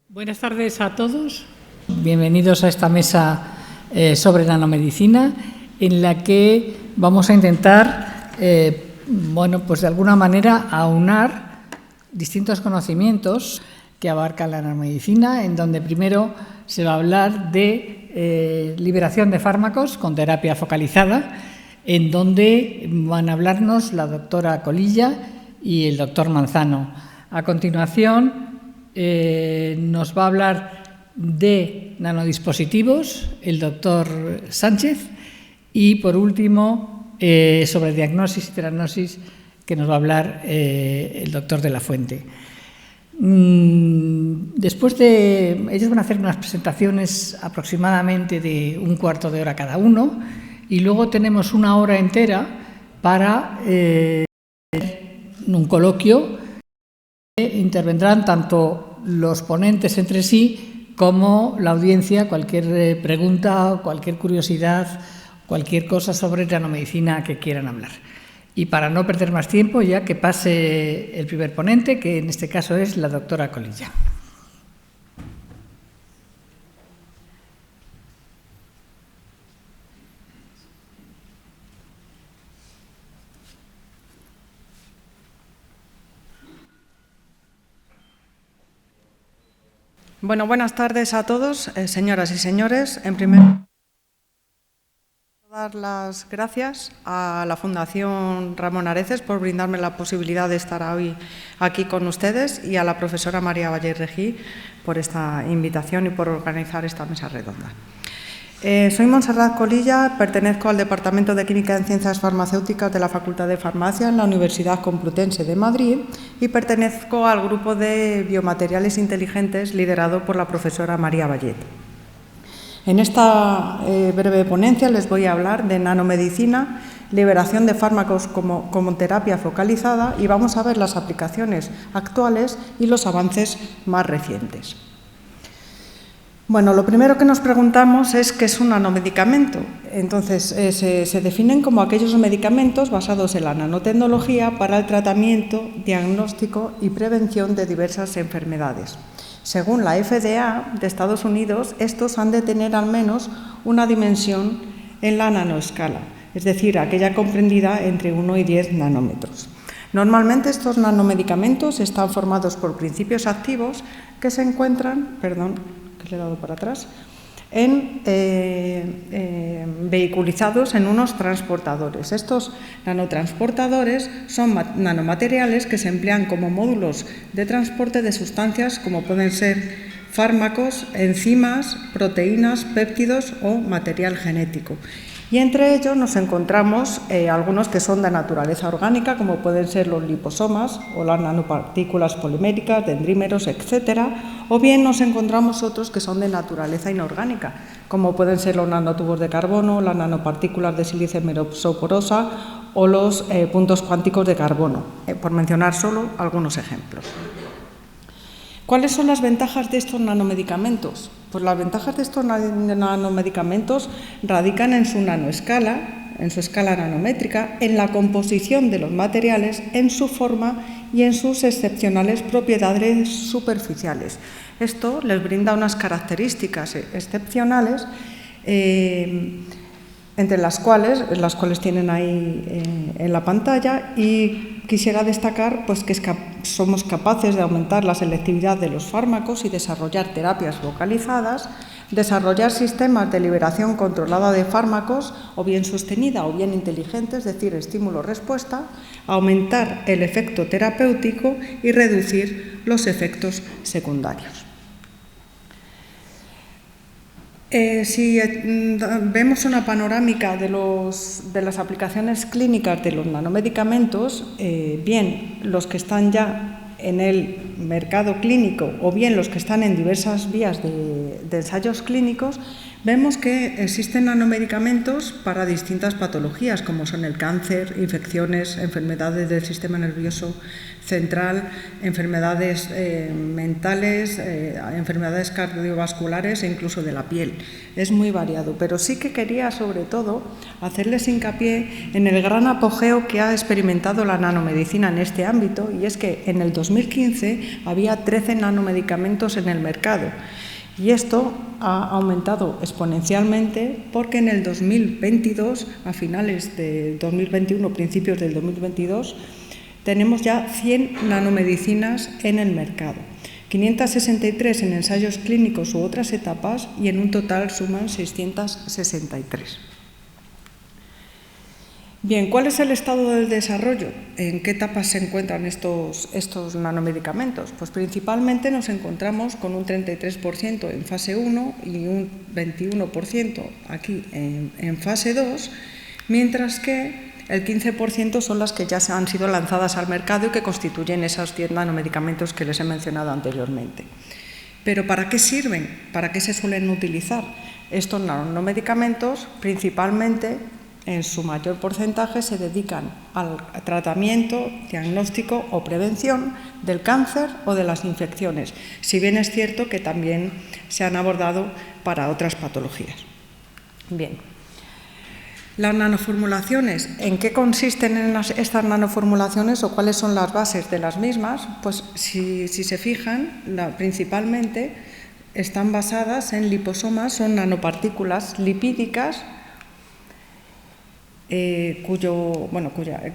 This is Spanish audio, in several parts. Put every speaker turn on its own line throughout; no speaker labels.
Buenas tardes a todos. Bienvenidos a esta mesa sobre nanomedicina, en la que vamos a intentar, pues de alguna manera aunar distintos conocimientos que abarcan la nanomedicina, en donde primero se va a hablar de liberación de fármacos con terapia focalizada, en donde van a hablarnos la doctora Colilla y el doctor Manzano. A continuación, nos va a hablar de nanodispositivos el doctor Sánchez y, por último, sobre diagnosis y terapnosis, que nos va a hablar el doctor de la Fuente. Después ellos van a hacer unas presentaciones aproximadamente de un cuarto de hora cada uno, y luego tenemos una hora entera para un coloquio. Intervendrán tanto los ponentes entre sí como la audiencia, cualquier pregunta, cualquier curiosidad, cualquier cosa sobre nanomedicina que quieran hablar. Y para no perder más tiempo, ya que pase el primer ponente, que en este caso es la doctora Colilla.
Bueno, buenas tardes a todos, señoras y señores. En primer lugar, dar las gracias a la Fundación Ramón Areces por brindarme la posibilidad de estar hoy aquí con ustedes, y a la profesora María Valle Regí por esta invitación y por organizar esta mesa redonda. Soy Montserrat Colilla, pertenezco al Departamento de Química en Ciencias Farmacéuticas de la Facultad de Farmacia en la Universidad Complutense de Madrid, y pertenezco al grupo de biomateriales inteligentes liderado por la profesora María Vallet. En esta breve ponencia les voy a hablar de nanomedicina, liberación de fármacos como terapia focalizada, y vamos a ver las aplicaciones actuales y los avances más recientes. Bueno, lo primero que nos preguntamos es qué es un nanomedicamento. Entonces, se definen como aquellos medicamentos basados en la nanotecnología para el tratamiento, diagnóstico y prevención de diversas enfermedades. Según la FDA de Estados Unidos, estos han de tener al menos una dimensión en la nanoescala, es decir, aquella comprendida entre 1 y 10 nanómetros. Normalmente estos nanomedicamentos están formados por principios activos que se encuentran, vehiculizados en unos transportadores. Estos nanotransportadores son nanomateriales que se emplean como módulos de transporte de sustancias como pueden ser fármacos, enzimas, proteínas, péptidos o material genético. Y entre ellos nos encontramos algunos que son de naturaleza orgánica, como pueden ser los liposomas o las nanopartículas poliméricas, dendrímeros, etcétera, o bien nos encontramos otros que son de naturaleza inorgánica, como pueden ser los nanotubos de carbono, las nanopartículas de sílice mersoporosa o los puntos cuánticos de carbono, por mencionar solo algunos ejemplos. ¿Cuáles son las ventajas de estos nanomedicamentos? Pues las ventajas de estos nanomedicamentos radican en su nanoescala, en su escala nanométrica, en la composición de los materiales, en su forma y en sus excepcionales propiedades superficiales. Esto les brinda unas características excepcionales, entre las cuales tienen ahí en la pantalla, y quisiera destacar pues, que somos capaces de aumentar la selectividad de los fármacos y desarrollar terapias focalizadas, desarrollar sistemas de liberación controlada de fármacos, o bien sostenida o bien inteligente, es decir, estímulo-respuesta, aumentar el efecto terapéutico y reducir los efectos secundarios. Si vemos una panorámica de las aplicaciones clínicas de los nanomedicamentos, bien los que están ya en el mercado clínico o bien los que están en diversas vías de ensayos clínicos, vemos que existen nanomedicamentos para distintas patologías, como son el cáncer, infecciones, enfermedades del sistema nervioso central, enfermedades mentales, enfermedades cardiovasculares e incluso de la piel. Es muy variado, pero sí que quería sobre todo hacerles hincapié en el gran apogeo que ha experimentado la nanomedicina en este ámbito, y es que en el 2015 había 13 nanomedicamentos en el mercado. Y esto ha aumentado exponencialmente porque en el 2022, a finales de 2021, principios del 2022, tenemos ya 100 nanomedicinas en el mercado, 563 en ensayos clínicos u otras etapas, y en un total suman 663. Bien, ¿cuál es el estado del desarrollo? ¿En qué etapas se encuentran estos nanomedicamentos? Pues principalmente nos encontramos con un 33% en fase 1 y un 21% aquí en fase 2, mientras que el 15% son las que ya han sido lanzadas al mercado y que constituyen esos 10 nanomedicamentos que les he mencionado anteriormente. ¿Pero para qué sirven? ¿Para qué se suelen utilizar? Estos nanomedicamentos principalmente, en su mayor porcentaje, se dedican al tratamiento, diagnóstico o prevención del cáncer o de las infecciones, si bien es cierto que también se han abordado para otras patologías. Bien, las nanoformulaciones, ¿en qué consisten estas nanoformulaciones o cuáles son las bases de las mismas? Pues si se fijan, principalmente están basadas en liposomas, son nanopartículas lipídicas, que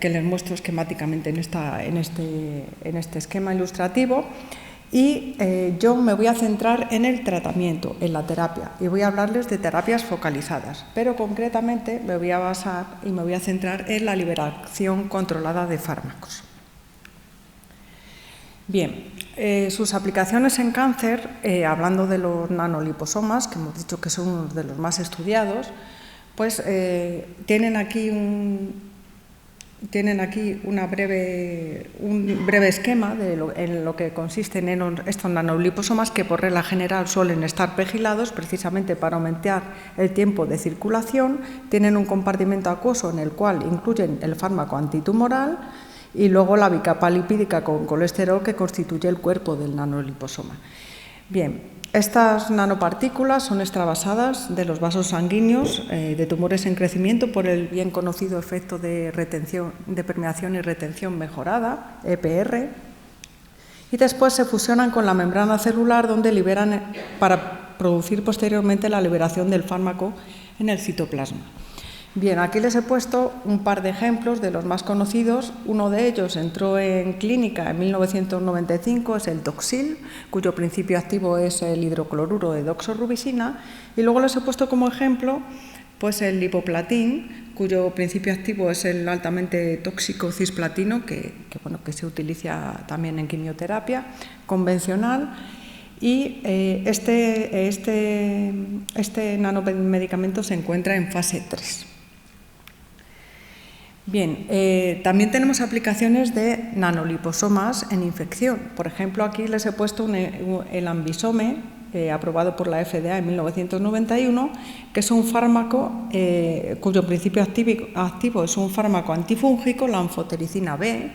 les muestro esquemáticamente en este esquema ilustrativo, y yo me voy a centrar en el tratamiento, en la terapia, y voy a hablarles de terapias focalizadas, pero concretamente me voy a basar y me voy a centrar en la liberación controlada de fármacos. Bien, sus aplicaciones en cáncer, hablando de los nanoliposomas, que hemos dicho que son uno de los más estudiados, pues tienen aquí un breve esquema en lo que consisten en estos nanoliposomas, que por regla general suelen estar vigilados precisamente para aumentar el tiempo de circulación. Tienen un compartimento acuoso en el cual incluyen el fármaco antitumoral y luego la bicapa lipídica con colesterol que constituye el cuerpo del nanoliposoma. Bien, estas nanopartículas son extravasadas de los vasos sanguíneos de tumores en crecimiento por el bien conocido efecto de permeación y retención mejorada, EPR, y después se fusionan con la membrana celular, donde liberan para producir posteriormente la liberación del fármaco en el citoplasma. Bien, aquí les he puesto un par de ejemplos de los más conocidos. Uno de ellos entró en clínica en 1995, es el Doxil, cuyo principio activo es el hidrocloruro de doxorubicina, y luego les he puesto como ejemplo pues el lipoplatín, cuyo principio activo es el altamente tóxico cisplatino, que se utiliza también en quimioterapia convencional. Y este nanomedicamento se encuentra en fase 3. Bien, también tenemos aplicaciones de nanoliposomas en infección. Por ejemplo, aquí les he puesto el Ambisome, aprobado por la FDA en 1991, que es un fármaco cuyo principio activo es un fármaco antifúngico, la anfotericina B.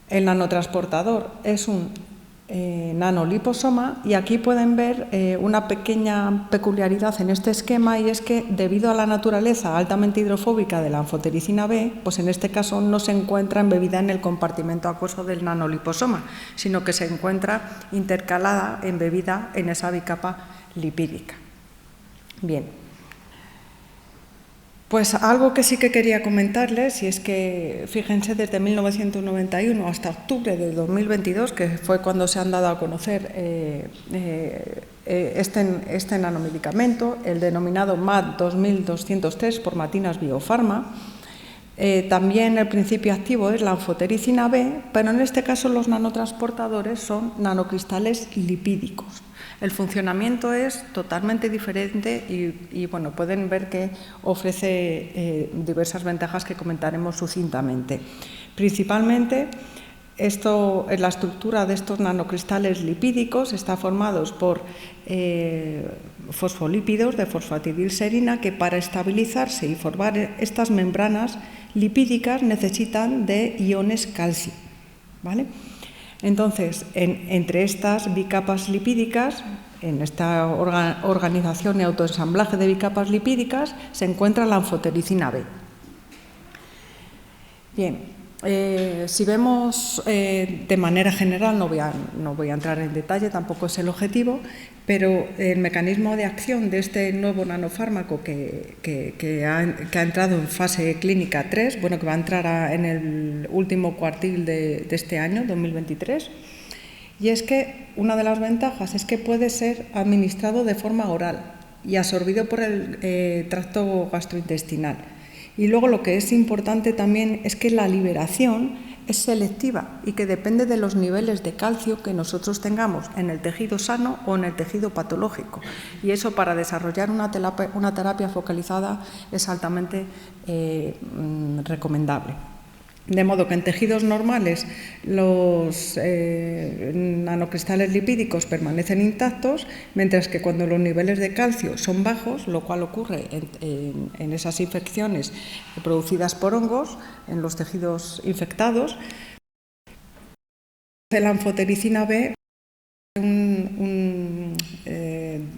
El nanotransportador es un nanoliposoma, y aquí pueden ver una pequeña peculiaridad en este esquema, y es que debido a la naturaleza altamente hidrofóbica de la anfotericina B, pues en este caso no se encuentra embebida en el compartimento acuoso del nanoliposoma, sino que se encuentra intercalada, embebida en esa bicapa lipídica. Bien. Pues algo que sí que quería comentarles, y es que, fíjense, desde 1991 hasta octubre de 2022, que fue cuando se han dado a conocer este nanomedicamento, el denominado MAD 2203 por Matinas Biopharma, también el principio activo es la anfotericina B, pero en este caso los nanotransportadores son nanocristales lipídicos. El funcionamiento es totalmente diferente y pueden ver que ofrece diversas ventajas que comentaremos sucintamente. Principalmente La estructura de estos nanocristales lipídicos está formados por fosfolípidos de fosfatidilserina que para estabilizarse y formar estas membranas lipídicas necesitan de iones calcio, ¿vale? Entonces, entre estas bicapas lipídicas, en esta organización y autoensamblaje de bicapas lipídicas, se encuentra la anfotericina B. Bien. Si vemos de manera general, no voy a entrar en detalle, tampoco es el objetivo, pero el mecanismo de acción de este nuevo nanofármaco que ha entrado en fase clínica 3, bueno, que va a entrar en el último cuartil de este año, 2023, y es que una de las ventajas es que puede ser administrado de forma oral y absorbido por el tracto gastrointestinal. Y luego lo que es importante también es que la liberación es selectiva y que depende de los niveles de calcio que nosotros tengamos en el tejido sano o en el tejido patológico. Y eso para desarrollar una terapia focalizada es altamente recomendable. De modo que en tejidos normales los nanocristales lipídicos permanecen intactos, mientras que cuando los niveles de calcio son bajos, lo cual ocurre en esas infecciones producidas por hongos, en los tejidos infectados, la anfotericina B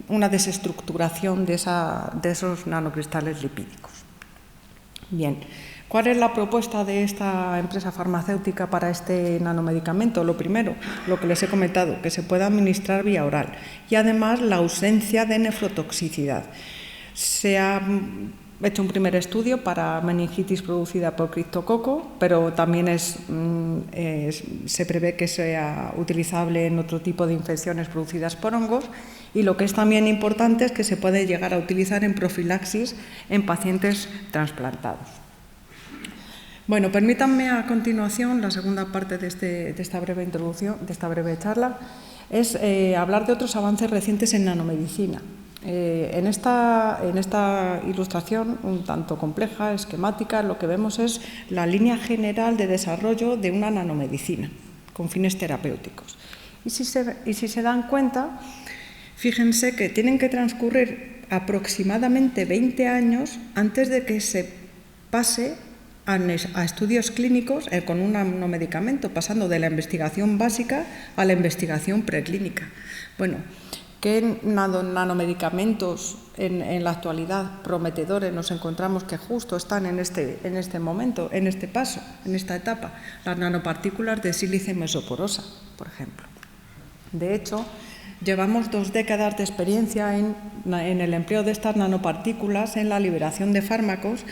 una desestructuración de esos nanocristales lipídicos. Bien. ¿Cuál es la propuesta de esta empresa farmacéutica para este nanomedicamento? Lo primero, lo que les he comentado, que se pueda administrar vía oral y además la ausencia de nefrotoxicidad. Se ha hecho un primer estudio para meningitis producida por criptococo, pero también se prevé que sea utilizable en otro tipo de infecciones producidas por hongos, y lo que es también importante es que se puede llegar a utilizar en profilaxis en pacientes trasplantados. Bueno, permítanme a continuación, la segunda parte de esta breve introducción, de esta breve charla, es hablar de otros avances recientes en nanomedicina. En esta ilustración, un tanto compleja, esquemática, lo que vemos es la línea general de desarrollo de una nanomedicina con fines terapéuticos. Y si se dan cuenta, fíjense que tienen que transcurrir aproximadamente 20 años antes de que se pase a estudios clínicos con un nanomedicamento, pasando de la investigación básica a la investigación preclínica. Bueno, ¿qué nanomedicamentos en la actualidad prometedores nos encontramos que justo están en este momento, en este paso, en esta etapa? Las nanopartículas de sílice mesoporosa, por ejemplo. De hecho, llevamos 2 décadas de experiencia en el empleo de estas nanopartículas en la liberación de fármacos,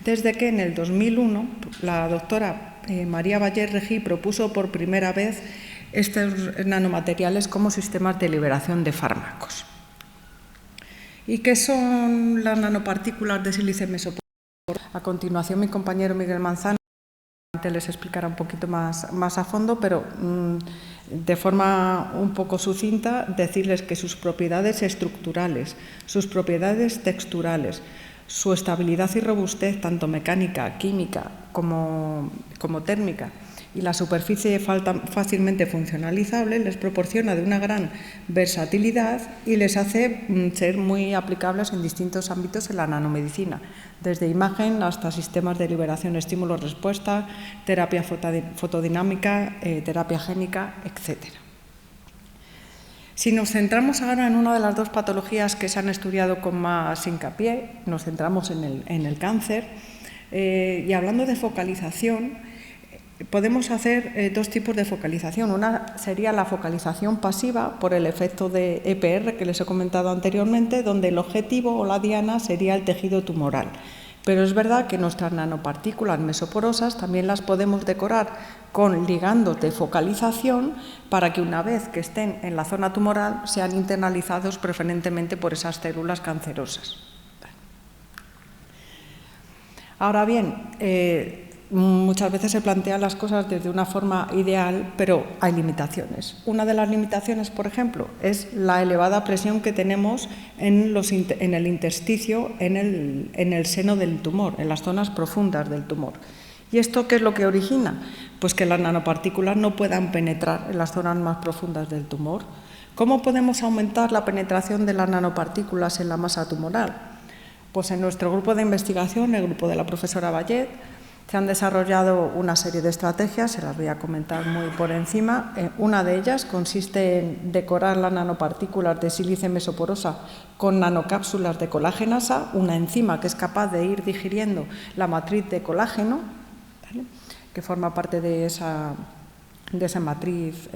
desde que en el 2001 la doctora María Valler-Regí propuso por primera vez estos nanomateriales como sistemas de liberación de fármacos. ¿Y qué son las nanopartículas de sílice mesoporosa? A continuación mi compañero Miguel Manzano les explicará un poquito más a fondo, pero de forma un poco sucinta decirles que sus propiedades estructurales, sus propiedades texturales, su estabilidad y robustez, tanto mecánica, química como térmica, y la superficie fácilmente funcionalizable les proporciona de una gran versatilidad y les hace ser muy aplicables en distintos ámbitos en la nanomedicina, desde imagen hasta sistemas de liberación estímulo-respuesta, terapia fotodinámica, terapia génica, etc. Si nos centramos ahora en una de las 2 patologías que se han estudiado con más hincapié, nos centramos en el cáncer, y hablando de focalización, podemos hacer 2 tipos de focalización. Una sería la focalización pasiva por el efecto de EPR que les he comentado anteriormente, donde el objetivo o la diana sería el tejido tumoral. Pero es verdad que nuestras nanopartículas mesoporosas también las podemos decorar con ligandos de focalización para que una vez que estén en la zona tumoral sean internalizados preferentemente por esas células cancerosas. Ahora bien, muchas veces se plantean las cosas desde una forma ideal, pero hay limitaciones. Una de las limitaciones, por ejemplo, es la elevada presión que tenemos en el intersticio, en el seno del tumor, en las zonas profundas del tumor. ¿Y esto qué es lo que origina? pues que las nanopartículas no puedan penetrar en las zonas más profundas del tumor. ¿Cómo podemos aumentar la penetración de las nanopartículas en la masa tumoral? Pues en nuestro grupo de investigación, el grupo de la profesora Vallet, se han desarrollado una serie de estrategias, se las voy a comentar muy por encima. Una de ellas consiste en decorar las nanopartículas de sílice mesoporosa con nanocápsulas de colágenasa, una enzima que es capaz de ir digiriendo la matriz de colágeno, ¿vale?, que forma parte de esa matriz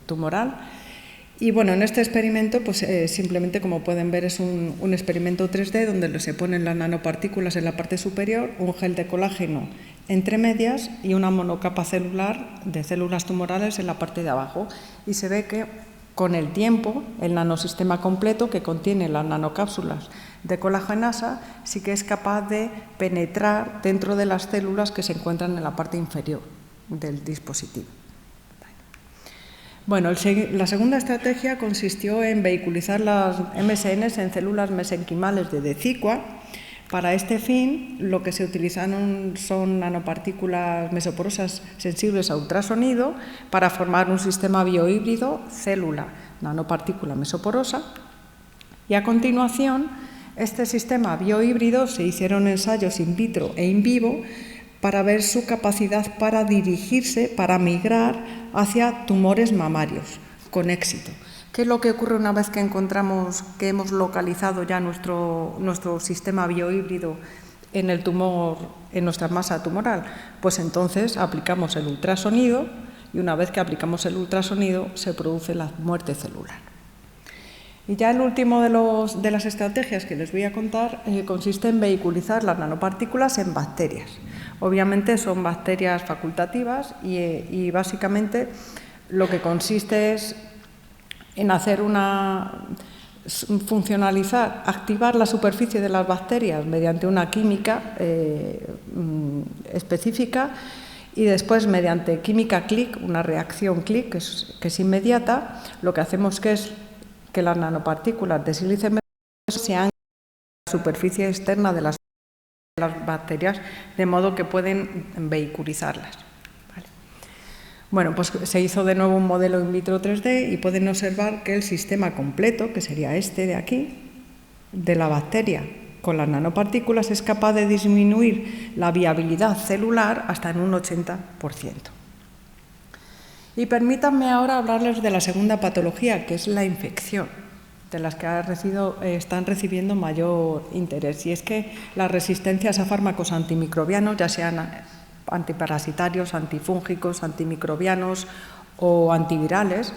tumoral. Y bueno, en este experimento, pues simplemente, como pueden ver, es un experimento 3D donde se ponen las nanopartículas en la parte superior, un gel de colágeno entre medias y una monocapa celular de células tumorales en la parte de abajo. Y se ve que con el tiempo, el nanosistema completo que contiene las nanocápsulas de colagenasa sí que es capaz de penetrar dentro de las células que se encuentran en la parte inferior del dispositivo. Bueno, la segunda estrategia consistió en vehiculizar las MSNs en células mesenquimales de Decicua. Para este fin, lo que se utilizaron son nanopartículas mesoporosas sensibles a ultrasonido para formar un sistema biohíbrido célula-nanopartícula mesoporosa. Y a continuación, este sistema biohíbrido se hicieron ensayos in vitro e in vivo para ver su capacidad para dirigirse, para migrar hacia tumores mamarios, con éxito. ¿Qué es lo que ocurre una vez que encontramos que hemos localizado ya nuestro sistema biohíbrido en el tumor, en nuestra masa tumoral? Pues entonces aplicamos el ultrasonido y una vez que aplicamos el ultrasonido se produce la muerte celular. Y ya el último de las estrategias que les voy a contar consiste en vehiculizar las nanopartículas en bacterias. Obviamente son bacterias facultativas y básicamente lo que consiste es en hacer funcionalizar, activar la superficie de las bacterias mediante una química específica y después mediante química clic, una reacción clic que es inmediata, lo que hacemos es que las nanopartículas de sílice mesoporosa se anclan a la superficie externa de las bacterias, de modo que pueden vehiculizarlas. ¿Vale? Bueno, pues se hizo de nuevo un modelo in vitro 3D y pueden observar que el sistema completo, que sería este de aquí, de la bacteria con las nanopartículas, es capaz de disminuir la viabilidad celular hasta en un 80%. Y permítanme ahora hablarles de la segunda patología, que es la infección, de las que están recibiendo mayor interés. Y es que las resistencias a fármacos antimicrobianos, ya sean antiparasitarios, antifúngicos, antimicrobianos o antivirales,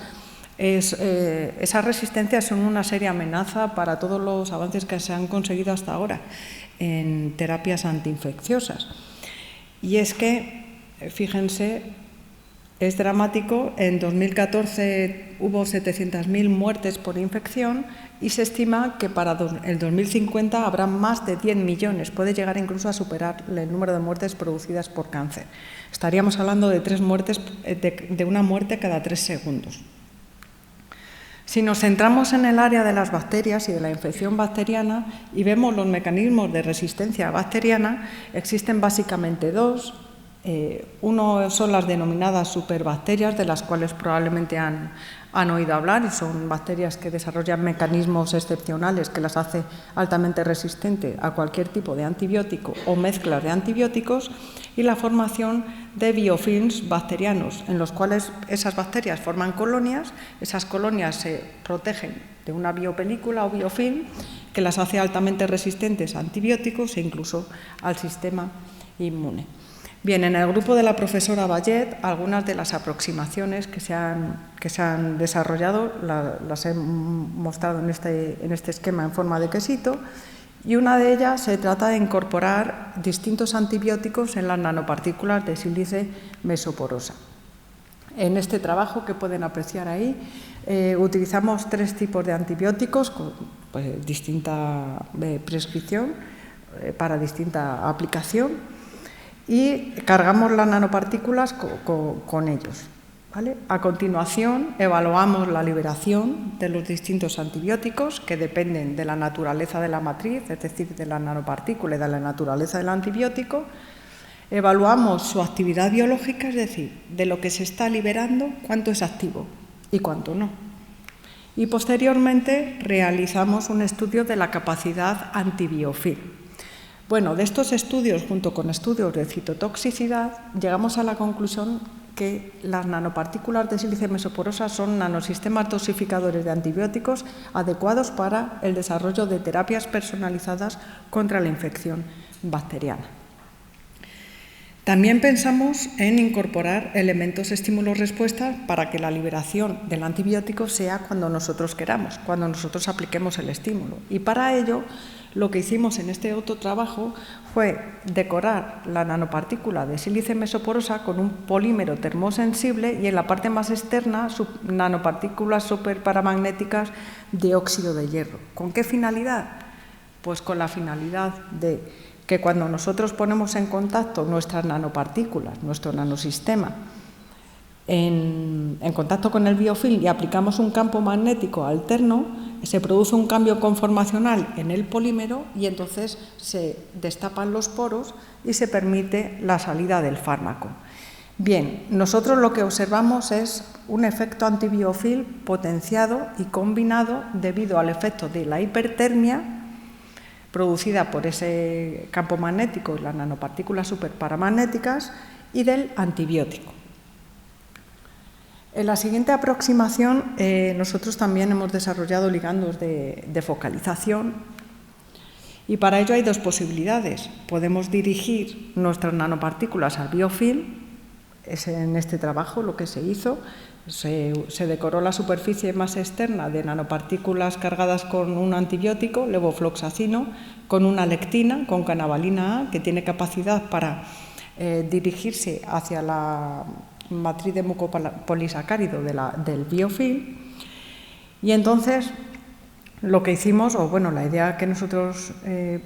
esas resistencias son una seria amenaza para todos los avances que se han conseguido hasta ahora en terapias antiinfecciosas. Y es que, fíjense, es dramático. En 2014 hubo 700.000 muertes por infección y se estima que para el 2050 habrá más de 10 millones. Puede llegar incluso a superar el número de muertes producidas por cáncer. Estaríamos hablando de de una muerte cada 3 segundos. Si nos centramos en el área de las bacterias y de la infección bacteriana y vemos los mecanismos de resistencia bacteriana, existen básicamente dos. Uno son las denominadas superbacterias, de las cuales probablemente han oído hablar, y son bacterias que desarrollan mecanismos excepcionales que las hace altamente resistentes a cualquier tipo de antibiótico o mezclas de antibióticos, y la formación de biofilms bacterianos, en los cuales esas bacterias forman colonias, esas colonias se protegen de una biopelícula o biofilm que las hace altamente resistentes a antibióticos e incluso al sistema inmune. Bien, en el grupo de la profesora Vallet, algunas de las aproximaciones que se han desarrollado las he mostrado en este esquema en forma de quesito, y una de ellas se trata de incorporar distintos antibióticos en las nanopartículas de sílice mesoporosa. En este trabajo, que pueden apreciar ahí, utilizamos 3 tipos de antibióticos con distinta prescripción para distinta aplicación, y cargamos las nanopartículas con ellos. ¿Vale? A continuación, evaluamos la liberación de los distintos antibióticos, que dependen de la naturaleza de la matriz, es decir, de la nanopartícula y de la naturaleza del antibiótico. Evaluamos su actividad biológica, es decir, de lo que se está liberando, cuánto es activo y cuánto no. Y posteriormente realizamos un estudio de la capacidad antibiofil. Bueno, de estos estudios, junto con estudios de citotoxicidad, llegamos a la conclusión que las nanopartículas de sílice mesoporosa son nanosistemas dosificadores de antibióticos adecuados para el desarrollo de terapias personalizadas contra la infección bacteriana. También pensamos en incorporar elementos estímulos-respuesta para que la liberación del antibiótico sea cuando nosotros queramos, cuando nosotros apliquemos el estímulo. Y para ello, lo que hicimos en este otro trabajo fue decorar la nanopartícula de sílice mesoporosa con un polímero termosensible y en la parte más externa nanopartículas superparamagnéticas de óxido de hierro. ¿Con qué finalidad? Pues con la finalidad de que cuando nosotros ponemos en contacto nuestras nanopartículas, nuestro nanosistema, en contacto con el biofilm y aplicamos un campo magnético alterno, se produce un cambio conformacional en el polímero y entonces se destapan los poros y se permite la salida del fármaco. Bien, nosotros lo que observamos es un efecto antibiofil potenciado y combinado debido al efecto de la hipertermia producida por ese campo magnético y las nanopartículas superparamagnéticas y del antibiótico. En la siguiente aproximación nosotros también hemos desarrollado ligandos de focalización y para ello hay dos posibilidades. Podemos dirigir nuestras nanopartículas al biofilm, es en este trabajo lo que se hizo. Se decoró la superficie más externa de nanopartículas cargadas con un antibiótico, levofloxacino, con una lectina, con canavalina A, que tiene capacidad para dirigirse hacia la matriz de mucopolisacárido del biofilm. Y entonces lo que hicimos, o bueno, la idea que nosotros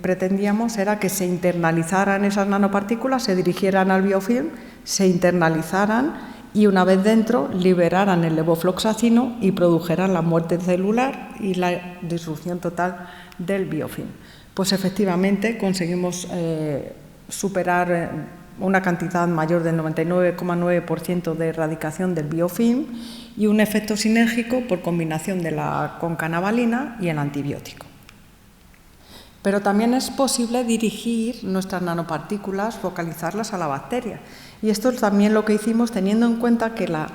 pretendíamos era que se internalizaran esas nanopartículas, se dirigieran al biofilm, se internalizaran y una vez dentro liberaran el levofloxacino y produjeran la muerte celular y la disrupción total del biofilm. Pues efectivamente conseguimos superar una cantidad mayor del 99,9% de erradicación del biofilm y un efecto sinérgico por combinación de la concanavalina y el antibiótico. Pero también es posible dirigir nuestras nanopartículas, focalizarlas a la bacteria. Y esto es también lo que hicimos teniendo en cuenta que la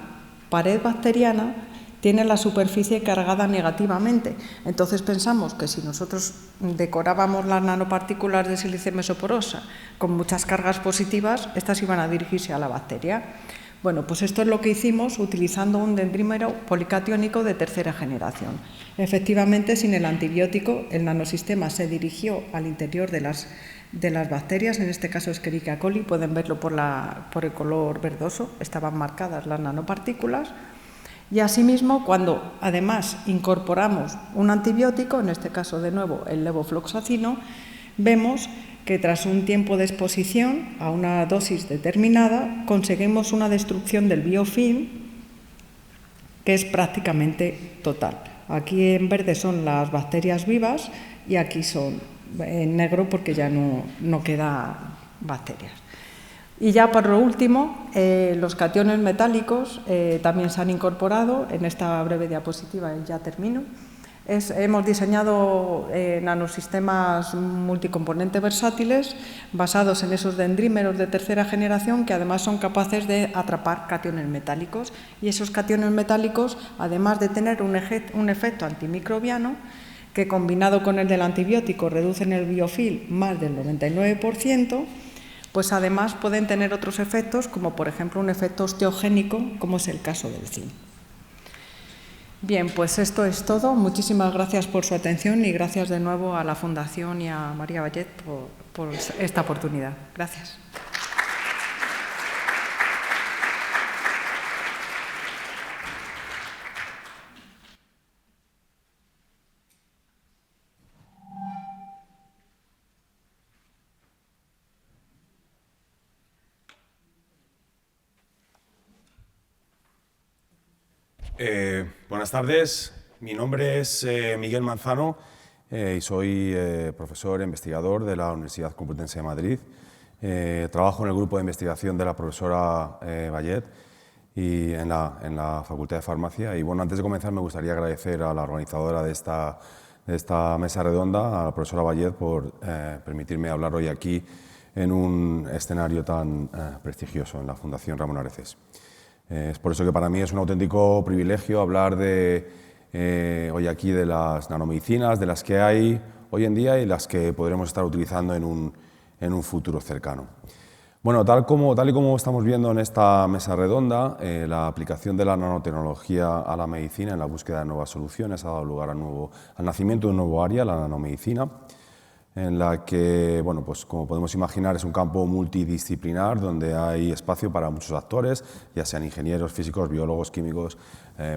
pared bacteriana tiene la superficie cargada negativamente. Entonces pensamos que si nosotros decorábamos las nanopartículas de sílice mesoporosa con muchas cargas positivas, estas iban a dirigirse a la bacteria. Bueno, pues esto es lo que hicimos utilizando un dendrímero policatiónico de tercera generación. Efectivamente, sin el antibiótico, el nanosistema se dirigió al interior de las bacterias, en este caso Escherichia coli, pueden verlo por el color verdoso, estaban marcadas las nanopartículas. Y asimismo, cuando además incorporamos un antibiótico, en este caso de nuevo el levofloxacino, vemos que tras un tiempo de exposición a una dosis determinada conseguimos una destrucción del biofilm que es prácticamente total. Aquí en verde son las bacterias vivas y aquí son en negro porque ya no queda bacterias. Y ya por lo último, los cationes metálicos también se han incorporado. En esta breve diapositiva ya termino. Hemos diseñado nanosistemas multicomponente versátiles basados en esos dendrímeros de tercera generación que además son capaces de atrapar cationes metálicos. Y esos cationes metálicos, además de tener un efecto antimicrobiano, que combinado con el del antibiótico reducen el biofilm más del 99%, pues además pueden tener otros efectos, como por ejemplo un efecto osteogénico, como es el caso del zinc. Bien, pues esto es todo. Muchísimas gracias por su atención y gracias de nuevo a la Fundación y a María Vallet por esta oportunidad. Gracias.
Buenas tardes, mi nombre es Miguel Manzano y soy profesor e investigador de la Universidad Complutense de Madrid. Trabajo en el grupo de investigación de la profesora Vallet y en la Facultad de Farmacia. Y bueno, antes de comenzar me gustaría agradecer a la organizadora de esta mesa redonda, a la profesora Vallet, por permitirme hablar hoy aquí en un escenario tan prestigioso en la Fundación Ramón Areces. Es por eso que para mí es un auténtico privilegio hablar hoy aquí de las nanomedicinas, de las que hay hoy en día y las que podremos estar utilizando en un futuro cercano. Bueno, tal y como estamos viendo en esta mesa redonda, la aplicación de la nanotecnología a la medicina en la búsqueda de nuevas soluciones ha dado lugar al nacimiento de un nuevo área, la nanomedicina, en la que, bueno, pues como podemos imaginar, es un campo multidisciplinar donde hay espacio para muchos actores, ya sean ingenieros, físicos, biólogos, químicos,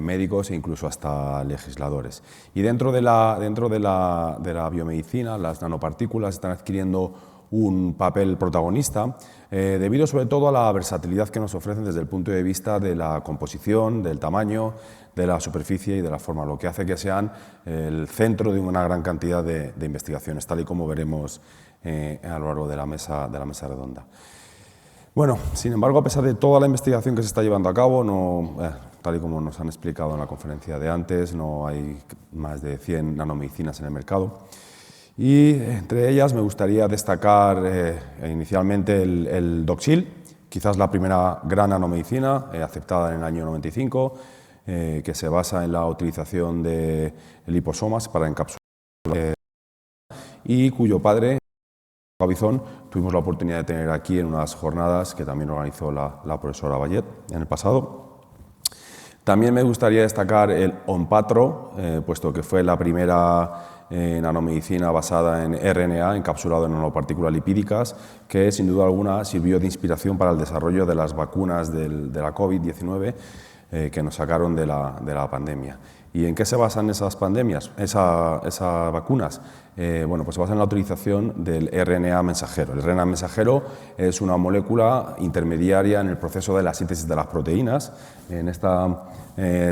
médicos e incluso hasta legisladores. Y dentro de la biomedicina, las nanopartículas están adquiriendo un papel protagonista debido sobre todo a la versatilidad que nos ofrecen desde el punto de vista de la composición, del tamaño, de la superficie y de la forma, lo que hace que sean el centro de una gran cantidad de investigaciones, tal y como veremos a lo largo de la mesa redonda. Bueno, sin embargo, a pesar de toda la investigación que se está llevando a cabo, tal y como nos han explicado en la conferencia de antes, no hay más de 100 nanomedicinas en el mercado. Y entre ellas me gustaría destacar inicialmente el Doxil, quizás la primera gran nanomedicina aceptada en el año 95, que se basa en la utilización de liposomas para encapsular y cuyo padre, Gabizón, tuvimos la oportunidad de tener aquí en unas jornadas que también organizó la profesora Vallet en el pasado. También me gustaría destacar el Onpatro, puesto que fue la primera nanomedicina basada en RNA encapsulado en nanopartículas lipídicas, que sin duda alguna sirvió de inspiración para el desarrollo de las vacunas de la COVID-19 que nos sacaron de la pandemia. ¿Y en qué se basan esas vacunas? Bueno, pues se basan en la utilización del RNA mensajero. El RNA mensajero es una molécula intermediaria en el proceso de la síntesis de las proteínas. En esta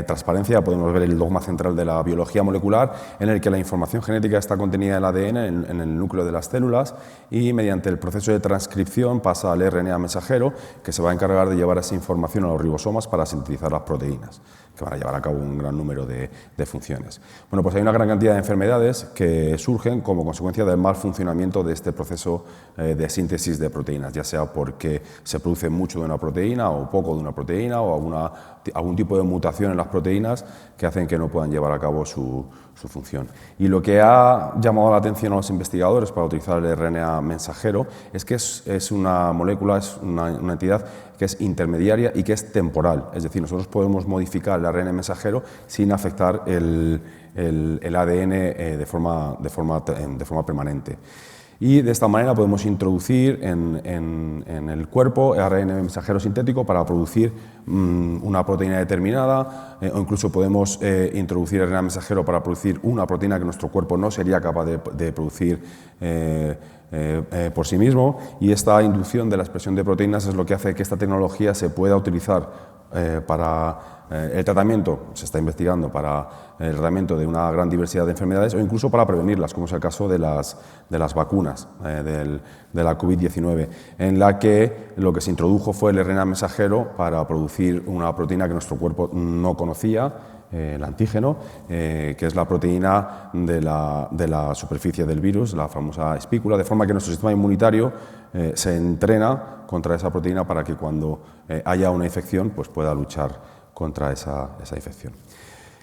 transparencia podemos ver el dogma central de la biología molecular, en el que la información genética está contenida en el ADN, en el núcleo de las células, y mediante el proceso de transcripción pasa al RNA mensajero, que se va a encargar de llevar esa información a los ribosomas para sintetizar las proteínas, que van a llevar a cabo un gran número de funciones. Bueno, pues hay una gran cantidad de enfermedades que surgen como consecuencia del mal funcionamiento de este proceso de síntesis de proteínas, ya sea porque se produce mucho de una proteína o poco de una proteína o algún tipo de mutación en las proteínas que hacen que no puedan llevar a cabo su función. Y lo que ha llamado la atención a los investigadores para utilizar el RNA mensajero es que es una molécula, es una entidad que es intermediaria y que es temporal. Es decir, nosotros podemos modificar el ARN mensajero sin afectar el ADN de forma permanente. Y de esta manera podemos introducir en el cuerpo ARN mensajero sintético para producir una proteína determinada, o incluso podemos introducir RNA mensajero para producir una proteína que nuestro cuerpo no sería capaz de producir por sí mismo, y esta inducción de la expresión de proteínas es lo que hace que esta tecnología se pueda utilizar para el tratamiento, se está investigando para el tratamiento de una gran diversidad de enfermedades o incluso para prevenirlas, como es el caso de las vacunas de la COVID-19, en la que lo que se introdujo fue el RNA mensajero para producir una proteína que nuestro cuerpo no conocía, el antígeno, que es la proteína de la superficie del virus, la famosa espícula, de forma que nuestro sistema inmunitario se entrena contra esa proteína para que cuando haya una infección pues pueda luchar contra esa infección.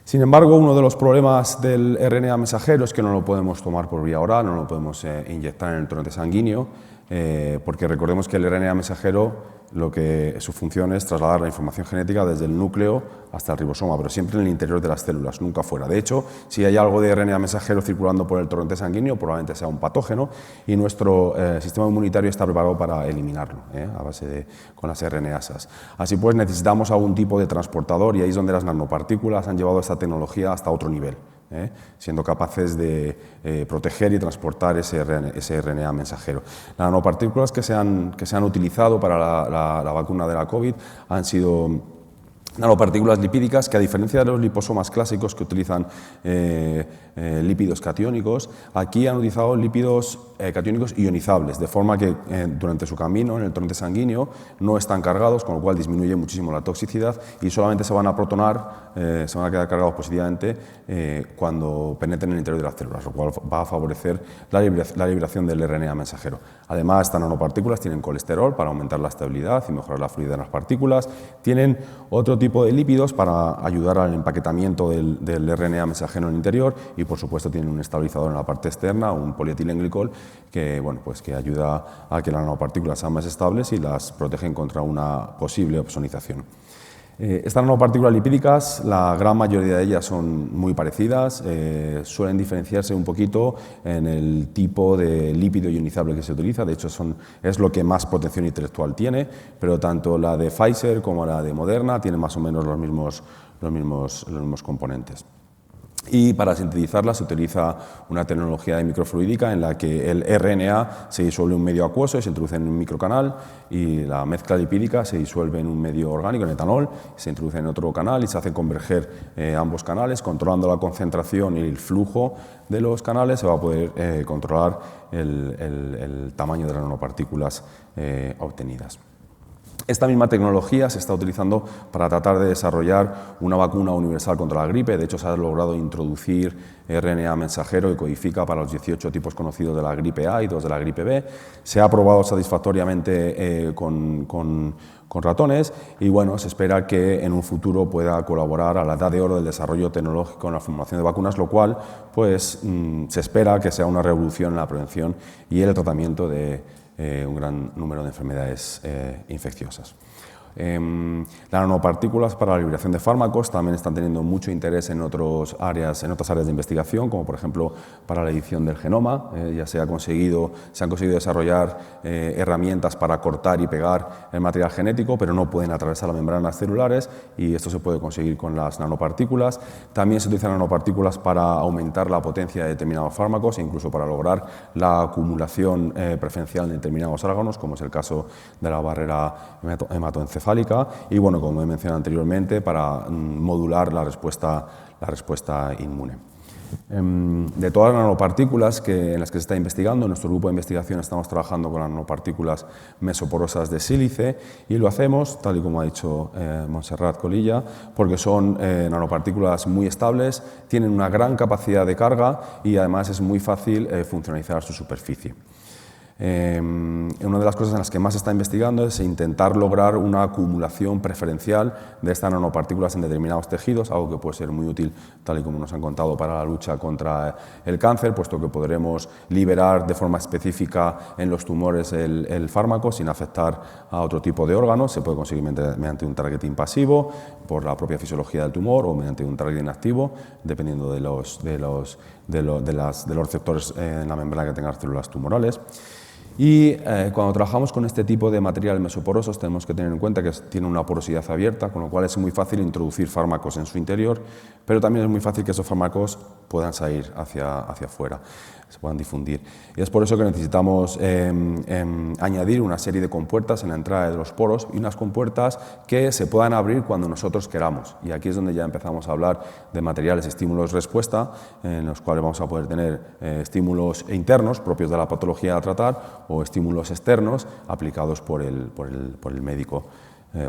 Sin embargo, uno de los problemas del RNA mensajero es que no lo podemos tomar por vía oral, no lo podemos inyectar en el torrente sanguíneo, porque recordemos que el RNA mensajero su función es trasladar la información genética desde el núcleo hasta el ribosoma, pero siempre en el interior de las células, nunca fuera. De hecho, si hay algo de RNA mensajero circulando por el torrente sanguíneo, probablemente sea un patógeno y nuestro sistema inmunitario está preparado para eliminarlo a base con las RNasas. Así pues, necesitamos algún tipo de transportador y ahí es donde las nanopartículas han llevado esta tecnología hasta otro nivel. Siendo capaces de proteger y transportar ese RNA mensajero. Las nanopartículas que se han utilizado para la vacuna de la COVID han sido nanopartículas lipídicas que, a diferencia de los liposomas clásicos que utilizan lípidos catiónicos, aquí han utilizado lípidos catiónicos ionizables, de forma que durante su camino en el torrente sanguíneo no están cargados, con lo cual disminuye muchísimo la toxicidad y solamente se van a protonar, se van a quedar cargados positivamente cuando penetren en el interior de las células, lo cual va a favorecer la liberación del RNA mensajero. Además, estas nanopartículas tienen colesterol para aumentar la estabilidad y mejorar la fluidez de las partículas, tienen otro tipo de lípidos para ayudar al empaquetamiento del RNA mensajero en el interior y, por supuesto, tienen un estabilizador en la parte externa, un polietilenglicol, que, bueno, pues que ayuda a que las nanopartículas sean más estables y las protegen contra una posible opsonización. Estas nanopartículas lipídicas, la gran mayoría de ellas son muy parecidas, suelen diferenciarse un poquito en el tipo de lípido ionizable que se utiliza, de hecho es lo que más protección intelectual tiene, pero tanto la de Pfizer como la de Moderna tienen más o menos los mismos componentes. Y para sintetizarla se utiliza una tecnología de microfluídica en la que el RNA se disuelve en un medio acuoso y se introduce en un microcanal, y la mezcla lipídica se disuelve en un medio orgánico, en etanol, se introduce en otro canal y se hace converger ambos canales. Controlando la concentración y el flujo de los canales se va a poder controlar el tamaño de las nanopartículas obtenidas. Esta misma tecnología se está utilizando para tratar de desarrollar una vacuna universal contra la gripe. De hecho, se ha logrado introducir RNA mensajero que codifica para los 18 tipos conocidos de la gripe A y 2 de la gripe B. Se ha probado satisfactoriamente con ratones y, bueno, se espera que en un futuro pueda colaborar a la edad de oro del desarrollo tecnológico en la formulación de vacunas, lo cual pues, se espera que sea una revolución en la prevención y el tratamiento de un gran número de enfermedades infecciosas. Las nanopartículas para la liberación de fármacos también están teniendo mucho interés en otras áreas de investigación, como por ejemplo para la edición del genoma. Ya se han conseguido desarrollar herramientas para cortar y pegar el material genético, pero no pueden atravesar las membranas celulares, y esto se puede conseguir con las nanopartículas. También se utilizan nanopartículas para aumentar la potencia de determinados fármacos e incluso para lograr la acumulación preferencial de determinados órganos, como es el caso de la barrera hematoencefálica. Y, bueno, como he mencionado anteriormente, para modular la respuesta inmune. De todas las nanopartículas en las que se está investigando, en nuestro grupo de investigación estamos trabajando con las nanopartículas mesoporosas de sílice, y lo hacemos, tal y como ha dicho Montserrat Colilla, porque son nanopartículas muy estables, tienen una gran capacidad de carga y además es muy fácil funcionalizar su superficie. Una de las cosas en las que más se está investigando es intentar lograr una acumulación preferencial de estas nanopartículas en determinados tejidos, algo que puede ser muy útil, tal y como nos han contado, para la lucha contra el cáncer, puesto que podremos liberar de forma específica en los tumores el fármaco sin afectar a otro tipo de órganos. Se puede conseguir mediante un targeting pasivo, por la propia fisiología del tumor, o mediante un targeting activo, dependiendo de los receptores en la membrana que tengan las células tumorales. Y cuando trabajamos con este tipo de materiales mesoporosos tenemos que tener en cuenta que tiene una porosidad abierta, con lo cual es muy fácil introducir fármacos en su interior, pero también es muy fácil que esos fármacos puedan salir hacia afuera, se puedan difundir. Y es por eso que necesitamos añadir una serie de compuertas en la entrada de los poros, y unas compuertas que se puedan abrir cuando nosotros queramos. Y aquí es donde ya empezamos a hablar de materiales estímulos-respuesta, en los cuales vamos a poder tener estímulos internos propios de la patología a tratar, o estímulos externos aplicados por el médico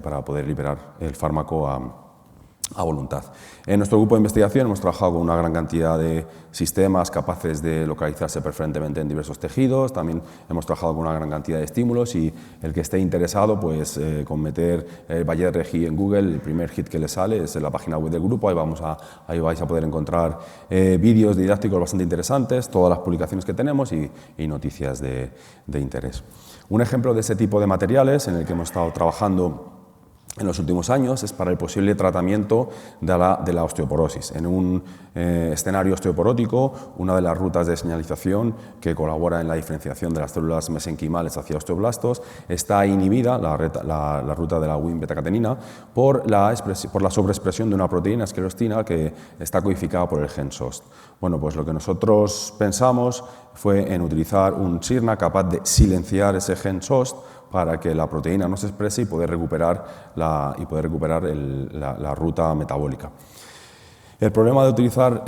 para poder liberar el fármaco a voluntad. En nuestro grupo de investigación hemos trabajado con una gran cantidad de sistemas capaces de localizarse preferentemente en diversos tejidos. También hemos trabajado con una gran cantidad de estímulos, y el que esté interesado, pues con meter Vallée-Régy en Google, el primer hit que le sale es en la página web del grupo. Ahí vais a poder encontrar vídeos didácticos bastante interesantes, todas las publicaciones que tenemos y noticias de interés. Un ejemplo de ese tipo de materiales en el que hemos estado trabajando en los últimos años es para el posible tratamiento de la osteoporosis. En un escenario osteoporótico, una de las rutas de señalización que colabora en la diferenciación de las células mesenquimales hacia osteoblastos está inhibida, la ruta de la Wnt-betacatenina, por la sobreexpresión de una proteína esclerostina que está codificada por el gen SOST. Bueno, pues lo que nosotros pensamos fue en utilizar un SIRNA capaz de silenciar ese gen SOST, para que la proteína no se exprese y poder recuperar la ruta metabólica. El problema de utilizar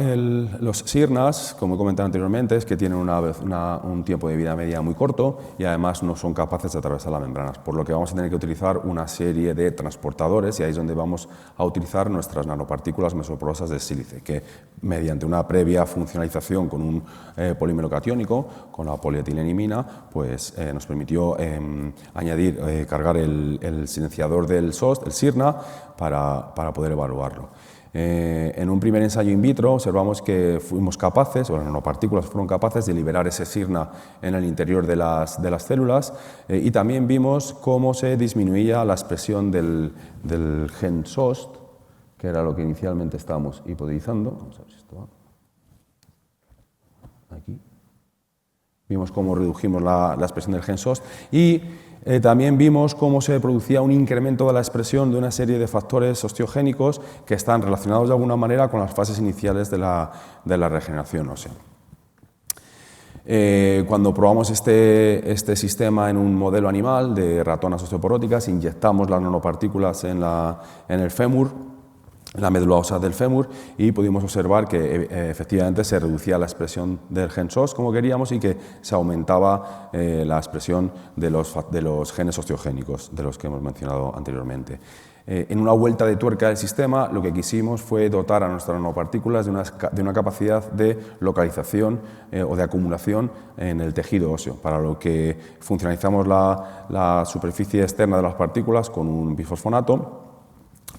los sirnas, como he comentado anteriormente, es que tienen un tiempo de vida media muy corto y además no son capaces de atravesar las membranas, por lo que vamos a tener que utilizar una serie de transportadores, y ahí es donde vamos a utilizar nuestras nanopartículas mesoporosas de sílice, que mediante una previa funcionalización con un polímero catiónico, con la polietilenimina, pues nos permitió cargar el silenciador del SOST, el sirna, para poder evaluarlo. En un primer ensayo in vitro observamos que fuimos capaces, o las nanopartículas fueron capaces de liberar ese sirna en el interior de las células, y también vimos cómo se disminuía la expresión del gen SOST, que era lo que inicialmente estábamos hipotizando. Vamos a ver si esto va. Aquí. Vimos cómo redujimos la expresión del gen SOST y también vimos cómo se producía un incremento de la expresión de una serie de factores osteogénicos que están relacionados de alguna manera con las fases iniciales de la regeneración ósea. Cuando probamos este sistema en un modelo animal de ratonas osteoporóticas, inyectamos las nanopartículas en el fémur, en la médula ósea del fémur, y pudimos observar que efectivamente se reducía la expresión del gen SOS como queríamos y que se aumentaba la expresión de los genes osteogénicos de los que hemos mencionado anteriormente. En una vuelta de tuerca del sistema, lo que quisimos fue dotar a nuestras nanopartículas de una capacidad de localización o de acumulación en el tejido óseo, para lo que funcionalizamos la superficie externa de las partículas con un bifosfonato,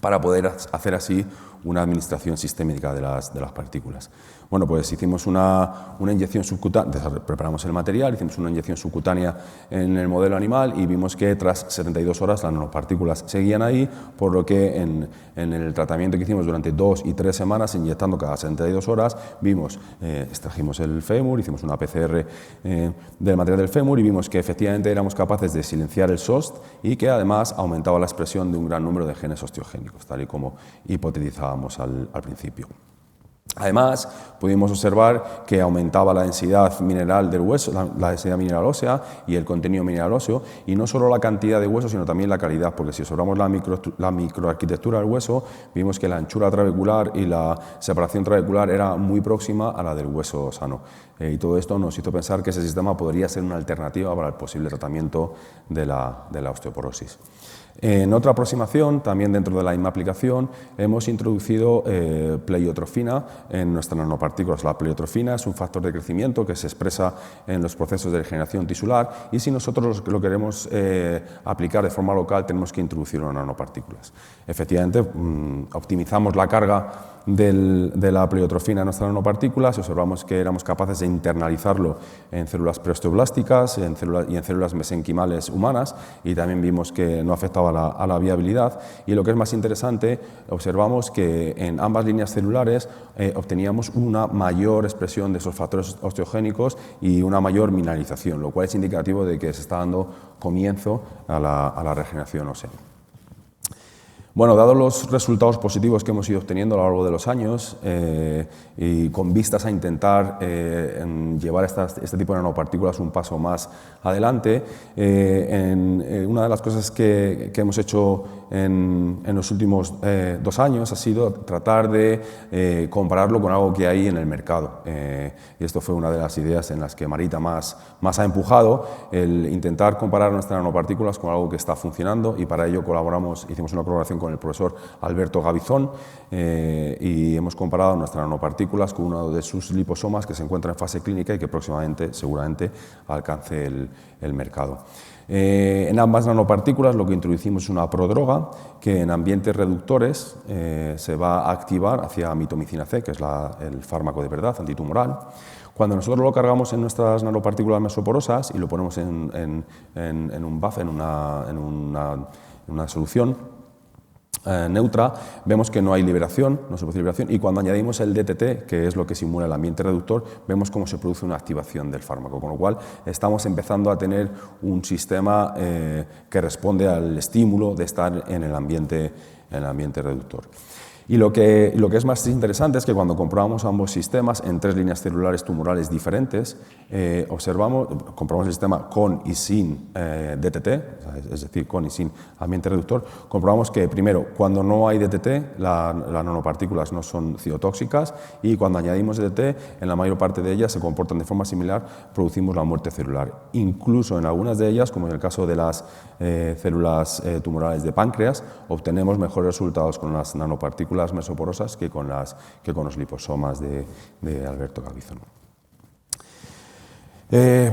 para poder hacer así una administración sistémica de las partículas. Bueno, pues hicimos una inyección subcutánea, preparamos el material, hicimos una inyección subcutánea en el modelo animal y vimos que tras 72 horas las nanopartículas seguían ahí, por lo que en el tratamiento que hicimos durante 2 y 3 semanas, inyectando cada 72 horas, extrajimos el fémur, hicimos una PCR del material del fémur y vimos que efectivamente éramos capaces de silenciar el SOST y que además aumentaba la expresión de un gran número de genes osteogénicos, tal y como hipotetizábamos al principio. Además, pudimos observar que aumentaba la densidad mineral del hueso, la densidad mineral ósea y el contenido mineral óseo, y no solo la cantidad de hueso, sino también la calidad, porque si observamos la microarquitectura del hueso, vimos que la anchura trabecular y la separación trabecular era muy próxima a la del hueso sano. Y todo esto nos hizo pensar que ese sistema podría ser una alternativa para el posible tratamiento de la osteoporosis. En otra aproximación, también dentro de la misma aplicación, hemos introducido pleiotrofina en nuestras nanopartículas. La pleiotrofina es un factor de crecimiento que se expresa en los procesos de regeneración tisular, y si nosotros lo queremos aplicar de forma local, tenemos que introducirlo en nanopartículas. Efectivamente, optimizamos la carga de la pleiotrofina en nuestras nanopartículas y observamos que éramos capaces de internalizarlo en células preosteoblásticas y en células mesenquimales humanas, y también vimos que no afectaba a la viabilidad. Y lo que es más interesante, observamos que en ambas líneas celulares obteníamos una mayor expresión de esos factores osteogénicos y una mayor mineralización, lo cual es indicativo de que se está dando comienzo a la regeneración ósea. Bueno, dados los resultados positivos que hemos ido obteniendo a lo largo de los años y con vistas a intentar llevar este tipo de nanopartículas un paso más adelante, una de las cosas que hemos hecho en los últimos 2 años ha sido tratar de compararlo con algo que hay en el mercado. Y esto fue una de las ideas en las que Marita más ha empujado, el intentar comparar nuestras nanopartículas con algo que está funcionando, y para ello hicimos una colaboración con el profesor Alberto Gavizón y hemos comparado nuestras nanopartículas con uno de sus liposomas que se encuentra en fase clínica y que próximamente seguramente alcance el mercado. En ambas nanopartículas lo que introducimos es una prodroga que en ambientes reductores se va a activar hacia mitomicina C, que es el fármaco de verdad antitumoral. Cuando nosotros lo cargamos en nuestras nanopartículas mesoporosas y lo ponemos en un buffer, en una solución neutra, vemos que no hay liberación, no se produce liberación, y cuando añadimos el DTT, que es lo que simula el ambiente reductor, vemos cómo se produce una activación del fármaco, con lo cual estamos empezando a tener un sistema que responde al estímulo de estar en el ambiente reductor. Y lo que es más interesante es que cuando comprobamos ambos sistemas en 3 líneas celulares tumorales diferentes, comprobamos el sistema con y sin DTT, es decir, con y sin ambiente reductor, comprobamos que primero, cuando no hay DTT, las nanopartículas no son citotóxicas, y cuando añadimos DTT, en la mayor parte de ellas se comportan de forma similar, producimos la muerte celular. Incluso en algunas de ellas, como en el caso de las células tumorales de páncreas, obtenemos mejores resultados con las nanopartículas mesoporosas que con los liposomas de Alberto Gavizon. Antes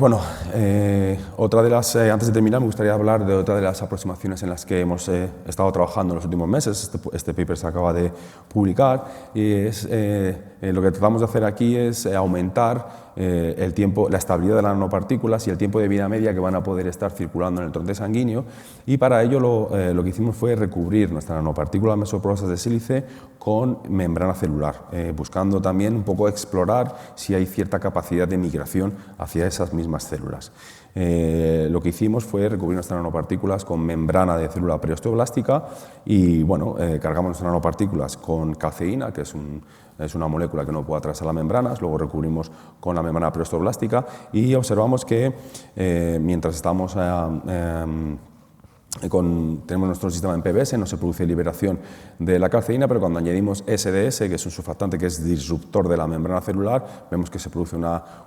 de terminar, me gustaría hablar de otra de las aproximaciones en las que hemos estado trabajando en los últimos meses. Este paper se acaba de publicar y lo que tratamos de hacer aquí es aumentar el tiempo, la estabilidad de las nanopartículas y el tiempo de vida media que van a poder estar circulando en el torrente sanguíneo, y para ello lo que hicimos fue recubrir nuestras nanopartículas mesoporosas de sílice con membrana celular, buscando también un poco explorar si hay cierta capacidad de migración hacia esas mismas células. Lo que hicimos fue recubrir nuestras nanopartículas con membrana de célula periosteoblástica y cargamos nuestras nanopartículas con calceína, que es una molécula que no puede atravesar las membranas, luego recubrimos con la membrana periosteoblástica y observamos que mientras estamos tenemos nuestro sistema en PBS, no se produce liberación de la calceína, pero cuando añadimos SDS, que es un surfactante que es disruptor de la membrana celular, vemos que se produce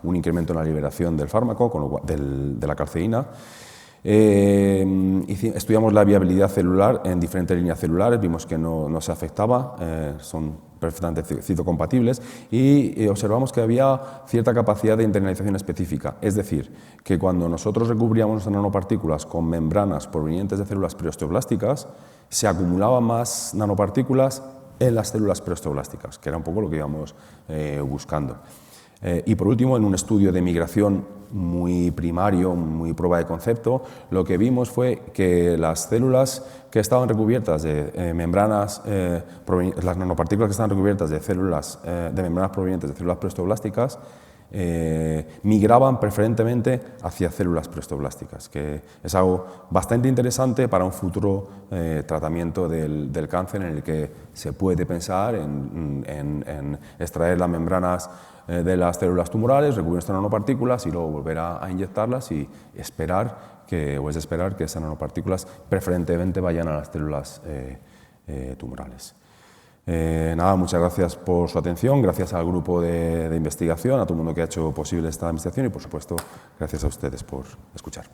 un incremento en la liberación del fármaco, de la calceína. Estudiamos la viabilidad celular en diferentes líneas celulares, vimos que no se afectaba, son perfectamente citocompatibles, y observamos que había cierta capacidad de internalización específica, es decir, que cuando nosotros recubríamos nuestras nanopartículas con membranas provenientes de células periosteoblásticas, se acumulaban más nanopartículas en las células periosteoblásticas, que era un poco lo que íbamos buscando. Y por último, en un estudio de migración muy primario, muy prueba de concepto, lo que vimos fue que las células que estaban recubiertas de membranas, las nanopartículas que estaban recubiertas de membranas provenientes de células periosteoblásticas, migraban preferentemente hacia células periosteoblásticas, que es algo bastante interesante para un futuro tratamiento del cáncer, en el que se puede pensar en extraer las membranas de las células tumorales, recubrir estas nanopartículas y luego volver a inyectarlas y esperar que esas nanopartículas preferentemente vayan a las células tumorales. Muchas gracias por su atención, gracias al grupo de investigación, a todo el mundo que ha hecho posible esta investigación y, por supuesto, gracias a ustedes por escuchar.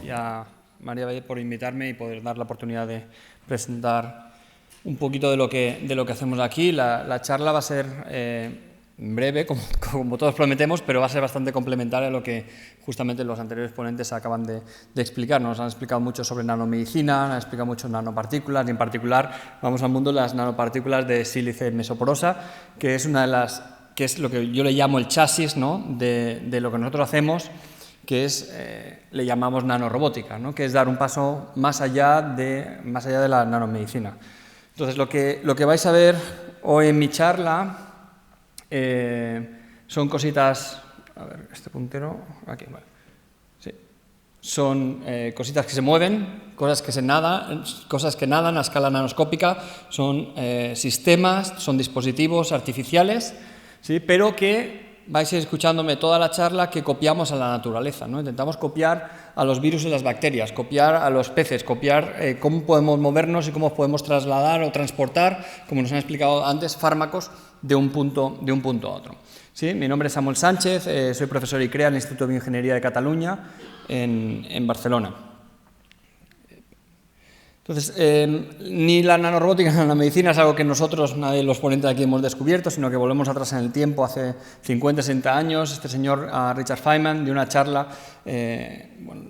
Y a María Valle por invitarme y poder dar la oportunidad de presentar un poquito de lo que hacemos aquí. La charla va a ser breve, como todos prometemos, pero va a ser bastante complementaria a lo que justamente los anteriores ponentes acaban de explicar. Nos han explicado mucho sobre nanomedicina, han explicado mucho nanopartículas, y en particular vamos al mundo de las nanopartículas de sílice mesoporosa, que es que es lo que yo le llamo el chasis, ¿no?, de lo que nosotros hacemos, que es, le llamamos nanorobótica, ¿no?, que es dar un paso más allá de la nanomedicina. Entonces, lo que vais a ver hoy en mi charla son cositas, a ver, este puntero, aquí, vale. Sí. Son cositas que se mueven, cosas que nadan a escala nanoscópica, son sistemas, son dispositivos artificiales, ¿sí?, pero que vais a ir escuchándome toda la charla, que copiamos a la naturaleza, ¿no? Intentamos copiar a los virus y las bacterias, copiar a los peces, copiar cómo podemos movernos y cómo podemos trasladar o transportar, como nos han explicado antes, fármacos de un punto a otro. ¿Sí? Mi nombre es Samuel Sánchez, soy profesor ICREA en el Instituto de Bioingeniería de Cataluña, en Barcelona. Entonces, ni la nanorobótica ni la nanomedicina es algo que nosotros, nadie de los ponentes aquí, hemos descubierto, sino que volvemos atrás en el tiempo, hace 50, 60 años. Este señor, Richard Feynman, dio una charla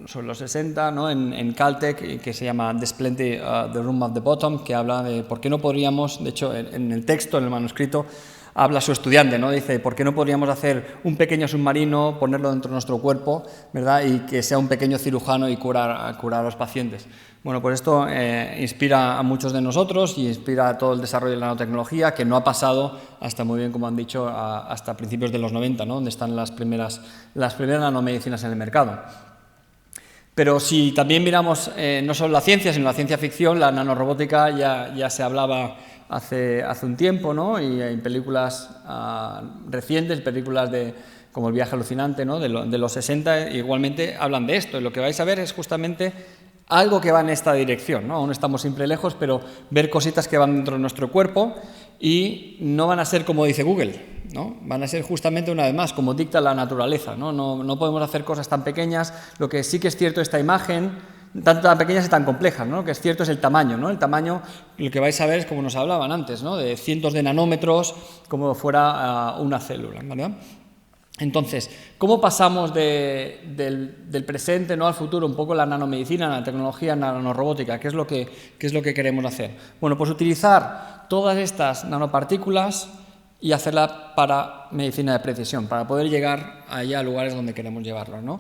sobre los 60, ¿no? en Caltech, que se llama There's Plenty, The Room at the Bottom, que habla de por qué no podríamos, de hecho, en el texto, en el manuscrito, habla su estudiante, ¿no? Dice, ¿por qué no podríamos hacer un pequeño submarino, ponerlo dentro de nuestro cuerpo, ¿verdad? Y que sea un pequeño cirujano y curar a los pacientes? Bueno, pues esto inspira a muchos de nosotros y inspira a todo el desarrollo de la nanotecnología, que no ha pasado hasta, muy bien como han dicho, hasta principios de los 90, ¿no? Donde están las primeras nanomedicinas en el mercado. Pero si también miramos no solo la ciencia, sino la ciencia ficción, la nanorobótica ya se hablaba hace un tiempo, ¿no? Y en películas recientes, películas como El viaje alucinante, ¿no? de los 60, igualmente hablan de esto. Y lo que vais a ver es justamente algo que va en esta dirección, ¿no? Aún estamos siempre lejos, pero ver cositas que van dentro de nuestro cuerpo y no van a ser como dice Google, ¿no? Van a ser justamente, una vez más, como dicta la naturaleza, ¿no? No podemos hacer cosas tan pequeñas. Lo que sí que es cierto, esta imagen, tanto tan pequeñas y tan complejas, ¿no? Lo que es cierto es el tamaño, ¿no? El tamaño, lo que vais a ver es como nos hablaban antes, ¿no? De cientos de nanómetros, como fuera una célula, ¿vale? Entonces, ¿cómo pasamos del presente, ¿no? al futuro? Un poco la nanomedicina, la tecnología, la nanorobótica, ¿qué es lo que queremos hacer? Bueno, pues utilizar todas estas nanopartículas y hacerla para medicina de precisión, para poder llegar allá a lugares donde queremos llevarlos, ¿no?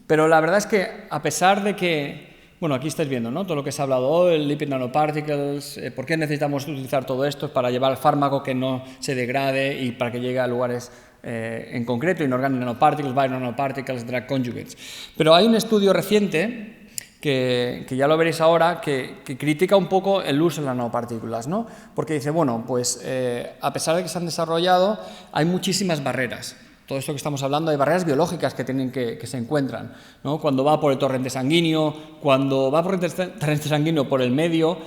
Pero la verdad es que, a pesar de que, bueno, aquí estáis viendo, ¿no? Todo lo que se ha hablado hoy, el lipid nanoparticles, ¿por qué necesitamos utilizar todo esto? Para llevar el fármaco que no se degrade y para que llegue a lugares en concreto, inorganic nanoparticles, bio-nanoparticles, drug conjugates. Pero hay un estudio reciente, que ya lo veréis ahora, que critica un poco el uso de las nanopartículas, ¿no? Porque dice, bueno, pues a pesar de que se han desarrollado, hay muchísimas barreras. Todo esto que estamos hablando, hay barreras biológicas que se encuentran, ¿no? Cuando va por el torrente sanguíneo, cuando va por el torrente sanguíneo por el medio,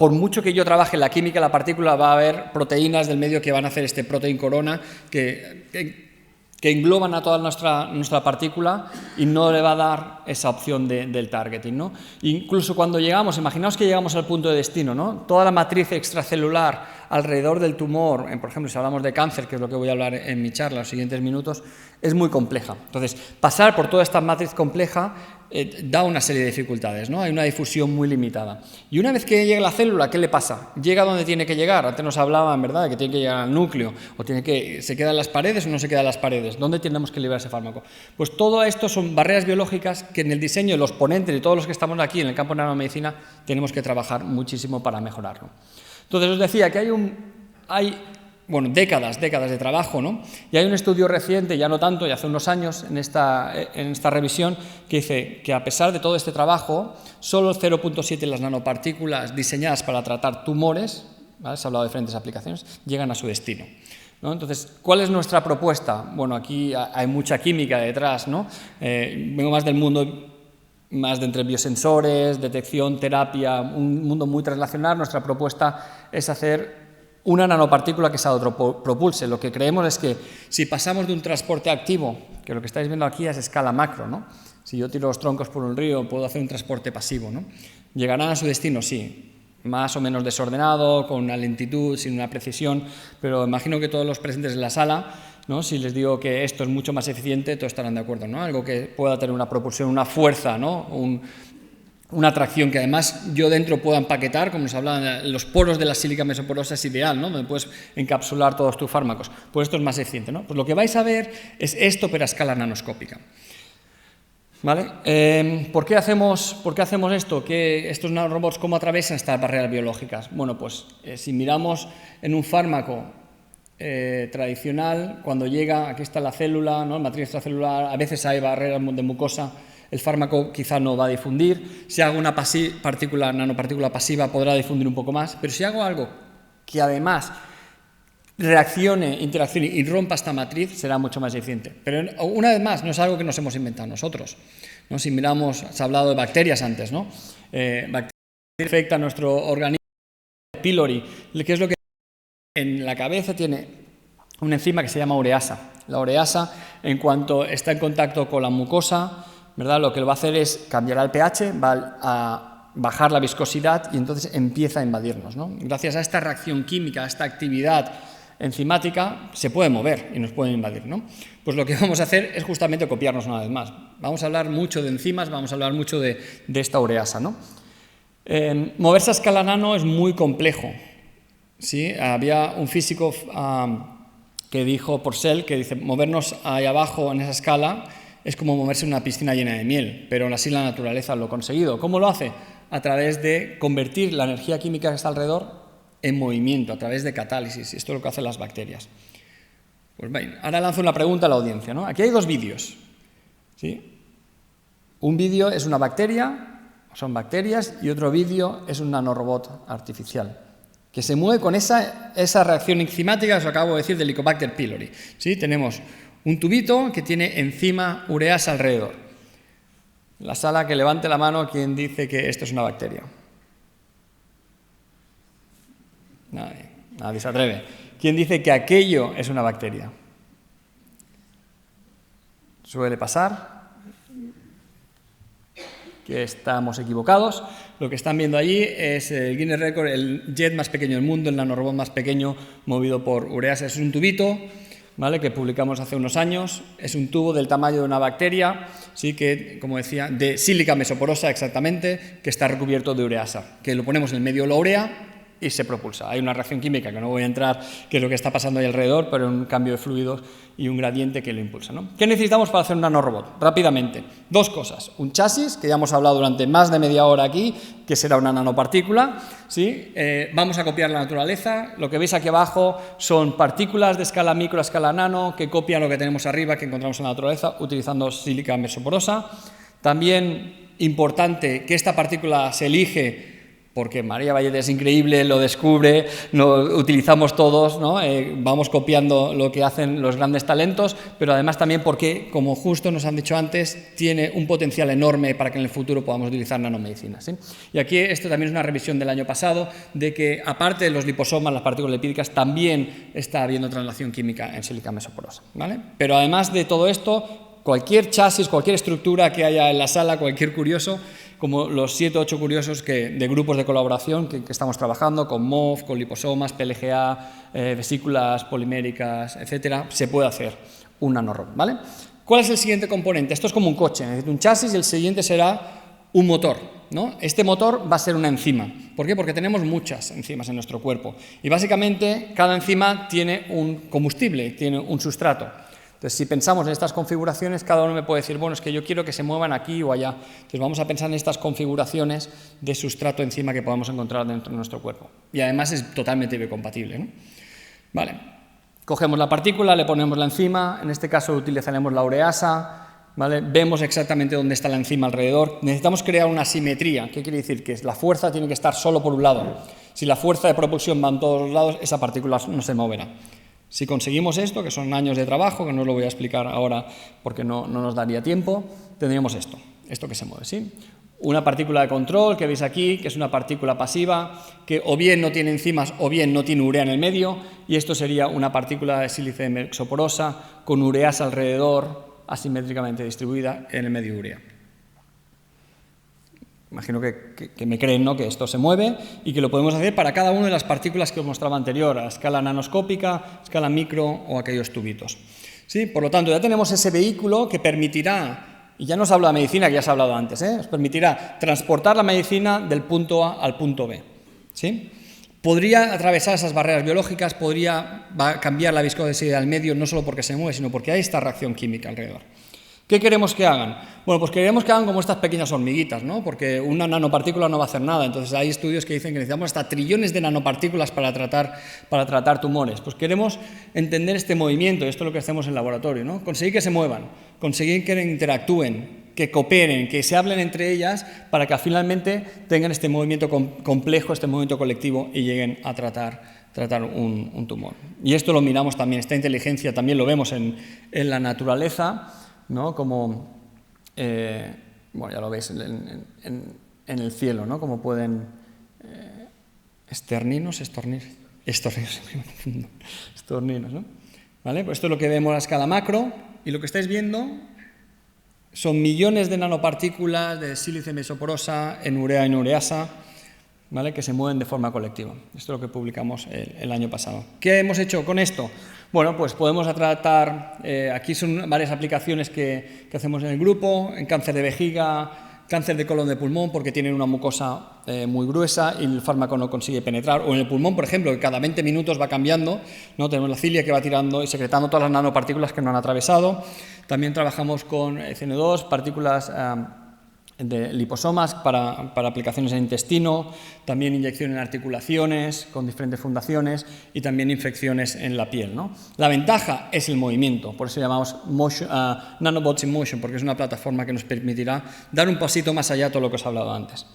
por mucho que yo trabaje en la química de la partícula, va a haber proteínas del medio que van a hacer este protein corona que engloban a toda nuestra partícula y no le va a dar esa opción del targeting, ¿no? Incluso cuando llegamos, imaginaos que llegamos al punto de destino, ¿no? Toda la matriz extracelular alrededor del tumor, por ejemplo, si hablamos de cáncer, que es lo que voy a hablar en mi charla en los siguientes minutos, es muy compleja. Entonces, pasar por toda esta matriz compleja da una serie de dificultades, ¿no? Hay una difusión muy limitada. Y una vez que llega la célula, ¿qué le pasa? Llega donde tiene que llegar. Antes nos hablaban, ¿verdad?, de que tiene que llegar al núcleo, o se queda en las paredes o no se queda en las paredes. ¿Dónde tenemos que liberar ese fármaco? Pues todo esto son barreras biológicas que en el diseño de los ponentes y todos los que estamos aquí en el campo de la nanomedicina tenemos que trabajar muchísimo para mejorarlo. Entonces os decía que hay décadas de trabajo, ¿no? Y hay un estudio reciente, ya no tanto, ya hace unos años, en esta revisión, que dice que a pesar de todo este trabajo, solo 0.7 las nanopartículas diseñadas para tratar tumores, ¿vale? Se ha hablado de diferentes aplicaciones, llegan a su destino, ¿no? Entonces, ¿cuál es nuestra propuesta? Bueno, aquí hay mucha química detrás, ¿no? Vengo más del mundo más de entre biosensores, detección, terapia, un mundo muy translacional. Nuestra propuesta es hacer una nanopartícula que se autopropulse. Lo que creemos es que si pasamos de un transporte activo, que lo que estáis viendo aquí es escala macro, ¿no? Si yo tiro los troncos por un río, puedo hacer un transporte pasivo, ¿no? ¿Llegarán a su destino? Sí. Más o menos desordenado, con una lentitud, sin una precisión, pero imagino que todos los presentes en la sala, ¿no? Si les digo que esto es mucho más eficiente, todos estarán de acuerdo, ¿no? Algo que pueda tener una propulsión, una fuerza, ¿no? Una atracción que además yo dentro pueda empaquetar, como nos hablaban, los poros de la sílica mesoporosa es ideal, ¿no? Donde puedes encapsular todos tus fármacos. Pues esto es más eficiente, ¿no? Pues lo que vais a ver es esto, pero a escala nanoscópica. ¿Vale? ¿Por qué hacemos esto? ¿Que estos nanorobots cómo atravesan estas barreras biológicas? Bueno, pues si miramos en un fármaco tradicional, cuando llega, aquí está la célula, ¿no? La matriz extracelular, a veces hay barreras de mucosa, el fármaco quizá no va a difundir. Si hago una nanopartícula pasiva podrá difundir un poco más, pero si hago algo que además interaccione y rompa esta matriz, será mucho más eficiente. Pero una vez más, no es algo que nos hemos inventado nosotros, ¿no? Si miramos, se ha hablado de bacterias antes, ¿no? Bacterias que afectan a nuestro organismo, pylori, que es lo que en la cabeza tiene una enzima que se llama ureasa. La ureasa, en cuanto está en contacto con la mucosa, ¿verdad? Lo que va a hacer es cambiar el pH, va a bajar la viscosidad y entonces empieza a invadirnos, ¿no? Gracias a esta reacción química, a esta actividad enzimática, se puede mover y nos pueden invadir, ¿no? Pues lo que vamos a hacer es justamente copiarnos una vez más. Vamos a hablar mucho de enzimas, vamos a hablar mucho de esta ureasa, ¿no? Moverse a escala nano es muy complejo, ¿sí? Había un físico que dijo, Porcel, que dice, movernos ahí abajo en esa escala es como moverse en una piscina llena de miel, pero aún así la naturaleza lo ha conseguido. ¿Cómo lo hace? A través de convertir la energía química que está alrededor en movimiento, a través de catálisis, y esto es lo que hacen las bacterias. Pues bien, ahora lanzo una pregunta a la audiencia, ¿no? Aquí hay dos vídeos, ¿sí? Un vídeo es una bacteria, son bacterias, y otro vídeo es un nanorobot artificial, que se mueve con esa reacción enzimática que os acabo de decir del Helicobacter pylori, ¿sí? Tenemos un tubito que tiene enzima ureasa alrededor. La sala, que levante la mano quien dice que esto es una bacteria. Nadie se atreve. ¿Quién dice que aquello es una bacteria? Suele pasar que estamos equivocados. Lo que están viendo allí es el Guinness Record, el jet más pequeño del mundo, el nanorobot más pequeño movido por ureasa. Es un tubito, ¿vale?, que publicamos hace unos años. Es un tubo del tamaño de una bacteria, sí, que, como decía, de sílica mesoporosa exactamente, que está recubierto de ureasa, que lo ponemos en el medio de la urea y se propulsa. Hay una reacción química que no voy a entrar, que es lo que está pasando ahí alrededor, pero un cambio de fluidos y un gradiente que lo impulsa, ¿no? ¿Qué necesitamos para hacer un nanorobot? Rápidamente, dos cosas. Un chasis, que ya hemos hablado durante más de media hora aquí, que será una nanopartícula, ¿sí? Vamos a copiar la naturaleza. Lo que veis aquí abajo son partículas de escala micro a escala nano que copian lo que tenemos arriba, que encontramos en la naturaleza, utilizando sílica mesoporosa. También importante que esta partícula se elige porque María Vallete es increíble, lo descubre, lo utilizamos todos, ¿no? Vamos copiando lo que hacen los grandes talentos, pero además también porque, como justo nos han dicho antes, tiene un potencial enorme para que en el futuro podamos utilizar nanomedicina, ¿sí? Y aquí esto también es una revisión del año pasado, de que aparte de los liposomas, las partículas lipídicas, también está habiendo translación química en sílica mesoporosa, ¿vale? Pero además de todo esto, cualquier chasis, cualquier estructura que haya en la sala, cualquier curioso, como los 7 o 8 curiosos de grupos de colaboración que estamos trabajando, con MOF, con liposomas, PLGA, vesículas poliméricas, etcétera, se puede hacer un nanorobot, ¿vale? ¿Cuál es el siguiente componente? Esto es como un coche, necesita un chasis y el siguiente será un motor, ¿no? Este motor va a ser una enzima. ¿Por qué? Porque tenemos muchas enzimas en nuestro cuerpo y básicamente cada enzima tiene un combustible, tiene un sustrato. Entonces, si pensamos en estas configuraciones, cada uno me puede decir, bueno, es que yo quiero que se muevan aquí o allá. Entonces, vamos a pensar en estas configuraciones de sustrato enzima que podamos encontrar dentro de nuestro cuerpo. Y además es totalmente biocompatible, ¿no? Vale. Cogemos la partícula, le ponemos la enzima, en este caso utilizaremos la ureasa, ¿vale? Vemos exactamente dónde está la enzima alrededor. Necesitamos crear una simetría. ¿Qué quiere decir? Que la fuerza tiene que estar solo por un lado. Si la fuerza de propulsión va en todos los lados, esa partícula no se moverá. Si conseguimos esto, que son años de trabajo, que no os lo voy a explicar ahora porque no nos daría tiempo, tendríamos esto que se mueve, ¿sí? Una partícula de control que veis aquí, que es una partícula pasiva, que o bien no tiene enzimas o bien no tiene urea en el medio, y esto sería una partícula de sílice mesoporosa con ureasa alrededor, asimétricamente distribuida en el medio de urea. Imagino que me creen, ¿no?, que esto se mueve y que lo podemos hacer para cada una de las partículas que os mostraba anterior, a escala nanoscópica, escala micro o aquellos tubitos, ¿sí? Por lo tanto, ya tenemos ese vehículo que permitirá, y ya no os hablo de medicina, que ya se ha hablado antes, os permitirá transportar la medicina del punto A al punto B, ¿sí? Podría atravesar esas barreras biológicas, podría cambiar la viscosidad del medio, no solo porque se mueve, sino porque hay esta reacción química alrededor. ¿Qué queremos que hagan? Bueno, pues queremos que hagan como estas pequeñas hormiguitas, ¿no? Porque una nanopartícula no va a hacer nada. Entonces hay estudios que dicen que necesitamos hasta trillones de nanopartículas para tratar tumores. Pues queremos entender este movimiento, esto es lo que hacemos en el laboratorio, ¿no? Conseguir que se muevan, conseguir que interactúen, que cooperen, que se hablen entre ellas para que finalmente tengan este movimiento complejo, este movimiento colectivo y lleguen a tratar un tumor. Y esto lo miramos también, esta inteligencia también lo vemos en la naturaleza, ¿no? Como, bueno, ya lo veis en el cielo, ¿no? Como pueden estorninos, ¿no? ¿Vale? Pues esto es lo que vemos a escala macro y lo que estáis viendo Son millones de nanopartículas de sílice mesoporosa en urea y en ureasa, ¿vale?, que se mueven de forma colectiva. Esto es lo que publicamos el año pasado. ¿Qué hemos hecho con esto? Bueno, pues podemos tratar, aquí son varias aplicaciones que hacemos en el grupo, en cáncer de vejiga, cáncer de colon de pulmón, porque tienen una mucosa muy gruesa y el fármaco no consigue penetrar, o en el pulmón, por ejemplo, que cada 20 minutos va cambiando, ¿no? Tenemos la cilia que va tirando y secretando todas las nanopartículas que no han atravesado. También trabajamos con CN2, partículas de liposomas para aplicaciones en intestino, también inyección en articulaciones con diferentes fundaciones y también infecciones en la piel, ¿no? La ventaja es el movimiento, por eso llamamos Nanobots in Motion, porque es una plataforma que nos permitirá dar un pasito más allá de todo lo que os he hablado antes.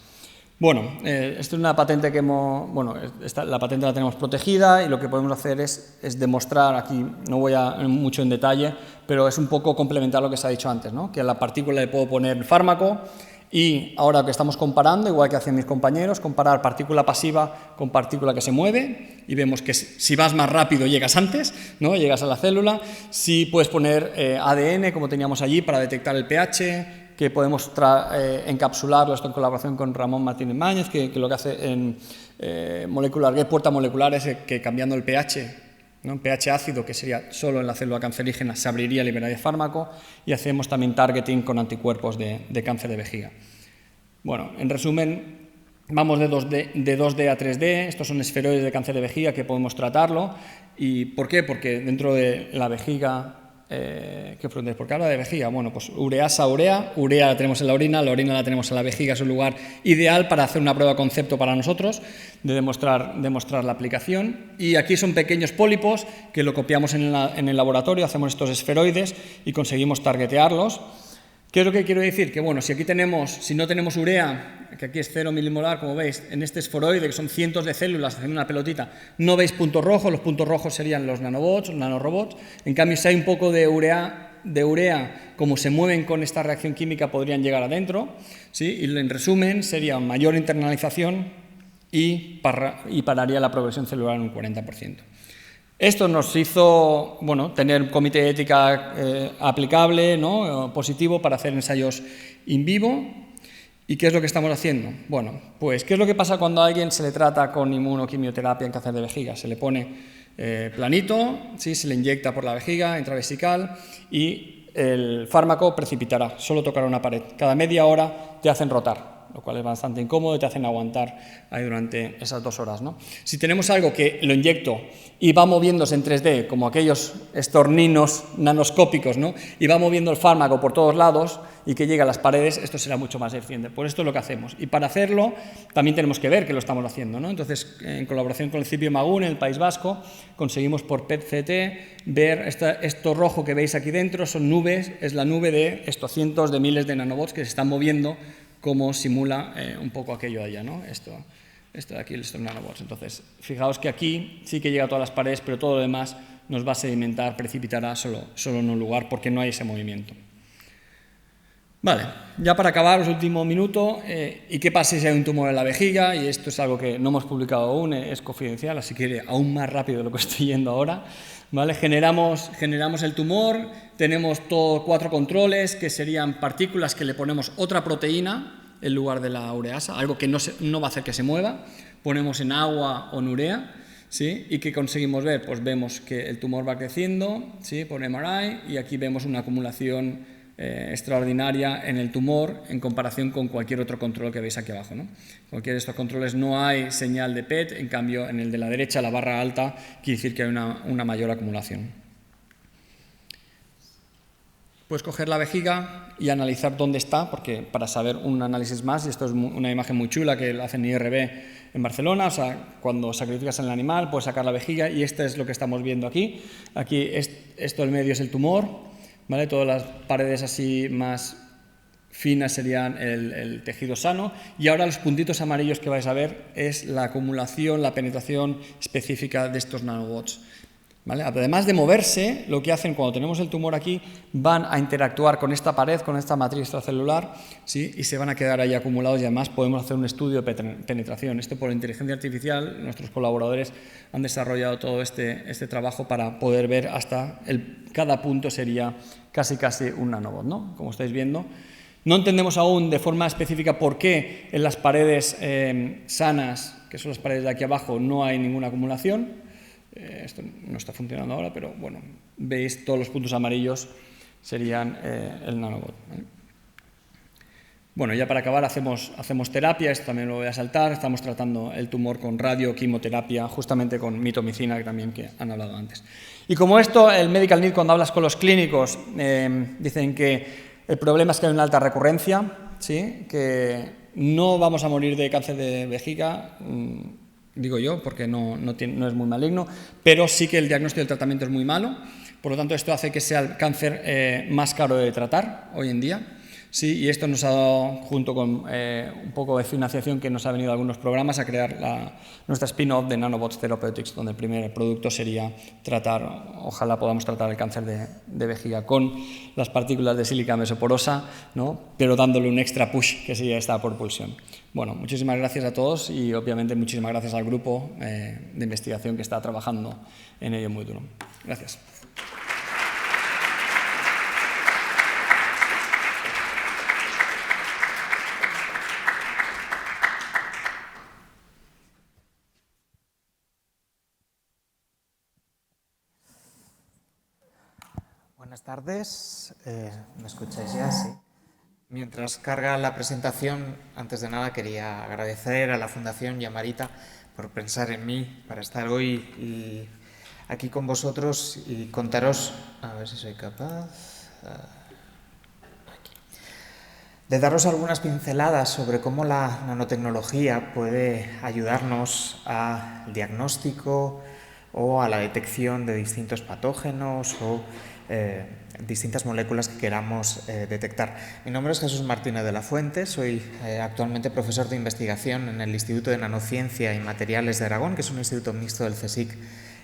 Bueno, esta es una patente que la patente la tenemos protegida y lo que podemos hacer es demostrar, aquí no voy mucho en detalle, pero es un poco complementar lo que se ha dicho antes, ¿no? Que a la partícula le puedo poner el fármaco y ahora que estamos comparando, igual que hacen mis compañeros, comparar partícula pasiva con partícula que se mueve y vemos que si vas más rápido llegas antes, ¿no? Llegas a la célula, si puedes poner ADN como teníamos allí para detectar el pH, que podemos encapsularlo, esto en colaboración con Ramón Martínez Máñez, que lo que hace en Molecular Gate, puerta molecular, es que cambiando el pH, ¿no? pH ácido, que sería solo en la célula cancerígena, se abriría y liberaría fármaco, y hacemos también targeting con anticuerpos de cáncer de vejiga. Bueno, en resumen, vamos de 2D a 3D, estos son esferoides de cáncer de vejiga que podemos tratarlo. ¿Y por qué? Porque dentro de la vejiga, ¿qué fronteras? ¿Por qué habla de vejiga? Bueno, pues ureasa, urea la tenemos en la orina la tenemos en la vejiga, es un lugar ideal para hacer una prueba concepto para nosotros, de demostrar la aplicación. Y aquí son pequeños pólipos que lo copiamos en el laboratorio, hacemos estos esferoides y conseguimos targetearlos. ¿Qué es lo que quiero decir? Que bueno, si no tenemos urea, que aquí es 0 milimolar, como veis, en este esferoide, que son cientos de células haciendo una pelotita, no veis puntos rojos, los puntos rojos serían los nanobots, los nanorobots. En cambio, si hay un poco de urea, como se mueven con esta reacción química, podrían llegar adentro, ¿sí? Y en resumen, sería mayor internalización y pararía la progresión celular en un 40%. Esto nos hizo tener un comité de ética aplicable, ¿no? Positivo, para hacer ensayos in vivo. ¿Y qué es lo que estamos haciendo? Bueno, pues ¿qué es lo que pasa cuando a alguien se le trata con inmunoquimioterapia en cáncer de vejiga? Se le pone planito, ¿sí? Se le inyecta por la vejiga intravesical y el fármaco precipitará, solo tocará una pared. Cada media hora te hacen rotar, lo cual es bastante incómodo y te hacen aguantar ahí durante esas 2 horas, ¿no? Si tenemos algo que lo inyecto y va moviéndose en 3D, como aquellos estorninos nanoscópicos, ¿no? Y va moviendo el fármaco por todos lados y que llega a las paredes, esto será mucho más eficiente. Por esto es lo que hacemos. Y para hacerlo también tenemos que ver que lo estamos haciendo, ¿no? Entonces, en colaboración con el CIPIO Magún, en el País Vasco, conseguimos por PET-CT ver esto rojo que veis aquí dentro, son nubes, es la nube de estos cientos de miles de nanobots que se están moviendo, como simula un poco aquello de allá, ¿no? Esto de aquí, estos nanobots. Entonces, fijaos que aquí sí que llega a todas las paredes, pero todo lo demás nos va a sedimentar, precipitará solo en un lugar, porque no hay ese movimiento. Vale, ya para acabar, el último minuto, ¿y qué pasa si hay un tumor en la vejiga? Y esto es algo que no hemos publicado aún, es confidencial, así que iré aún más rápido de lo que estoy yendo ahora. ¿Vale? Generamos el tumor, tenemos 4 controles, que serían partículas que le ponemos otra proteína en lugar de la ureasa, algo que no va a hacer que se mueva, ponemos en agua o en urea, ¿sí? ¿Y qué conseguimos ver? Pues vemos que el tumor va creciendo, ¿sí? Por MRI, y aquí vemos una acumulación extraordinaria en el tumor en comparación con cualquier otro control que veis aquí abajo, ¿no? Cualquiera de estos controles no hay señal de PET, en cambio en el de la derecha, la barra alta, quiere decir que hay una mayor acumulación. Puedes coger la vejiga y analizar dónde está, porque para saber un análisis más, y esto es una imagen muy chula que lo hacen en IRB en Barcelona, o sea, cuando sacrificas el animal puedes sacar la vejiga y esto es lo que estamos viendo aquí. Aquí esto del medio es el tumor, ¿vale? Todas las paredes así más finas serían el tejido sano, y ahora los puntitos amarillos que vais a ver es la acumulación, la penetración específica de estos nanobots. ¿vale? Además de moverse, lo que hacen cuando tenemos el tumor aquí, van a interactuar con esta pared, con esta matriz extracelular, ¿sí? Y se van a quedar ahí acumulados, y además podemos hacer un estudio de penetración. Esto por inteligencia artificial, nuestros colaboradores han desarrollado todo este trabajo para poder ver hasta cada punto sería casi un nanobot, ¿no? Como estáis viendo. No entendemos aún de forma específica por qué en las paredes sanas, que son las paredes de aquí abajo, no hay ninguna acumulación. Esto no está funcionando ahora, pero bueno, veis todos los puntos amarillos serían el nanobot, ¿vale? Bueno, ya para acabar hacemos terapia, esto también lo voy a saltar. Estamos tratando el tumor con radioquimioterapia, justamente con mitomicina, que también han hablado antes. Y como esto, el medical need, cuando hablas con los clínicos, dicen que el problema es que hay una alta recurrencia, ¿sí? Que no vamos a morir de cáncer de vejiga, digo yo, porque no es muy maligno, pero sí que el diagnóstico y el tratamiento es muy malo. Por lo tanto, esto hace que sea el cáncer más caro de tratar hoy en día. Sí, y esto nos ha dado, junto con un poco de financiación que nos ha venido a algunos programas, a crear nuestra spin-off de Nanobots Therapeutics, donde el primer producto sería ojalá podamos tratar el cáncer de vejiga con las partículas de sílica mesoporosa, ¿no? Pero dándole un extra push, que sería esta propulsión. Bueno, muchísimas gracias a todos y obviamente muchísimas gracias al grupo de investigación que está trabajando en ello muy duro. Gracias.
Buenas tardes, ¿me escucháis ya? Sí. Mientras carga la presentación, antes de nada quería agradecer a la Fundación y a Marita por pensar en mí para estar hoy aquí con vosotros y contaros, a ver si soy capaz, de daros algunas pinceladas sobre cómo la nanotecnología puede ayudarnos al diagnóstico o a la detección de distintos patógenos o distintas moléculas que queramos detectar. Mi nombre es Jesús Martínez de la Fuente, soy actualmente profesor de investigación en el Instituto de Nanociencia y Materiales de Aragón, que es un instituto mixto del CSIC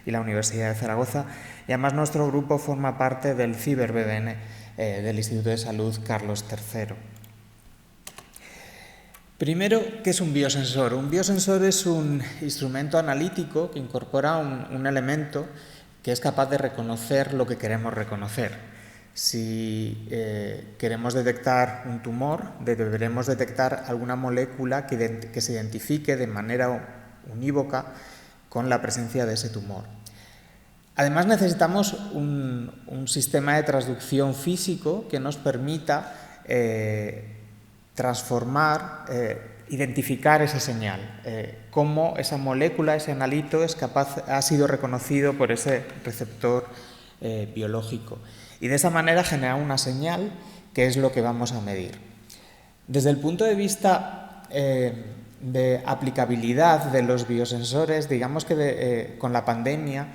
y la Universidad de Zaragoza, y además nuestro grupo forma parte del CiberBBN del Instituto de Salud Carlos III. Primero, ¿qué es un biosensor? Un biosensor es un instrumento analítico que incorpora un elemento que es capaz de reconocer lo que queremos reconocer. Si queremos detectar un tumor, deberemos detectar alguna molécula que se identifique de manera unívoca con la presencia de ese tumor. Además, necesitamos un sistema de transducción físico que nos permita transformar, identificar esa señal, cómo esa molécula, ese analito ha sido reconocido por ese receptor biológico. Y de esa manera generar una señal que es lo que vamos a medir. Desde el punto de vista de aplicabilidad de los biosensores, digamos que con la pandemia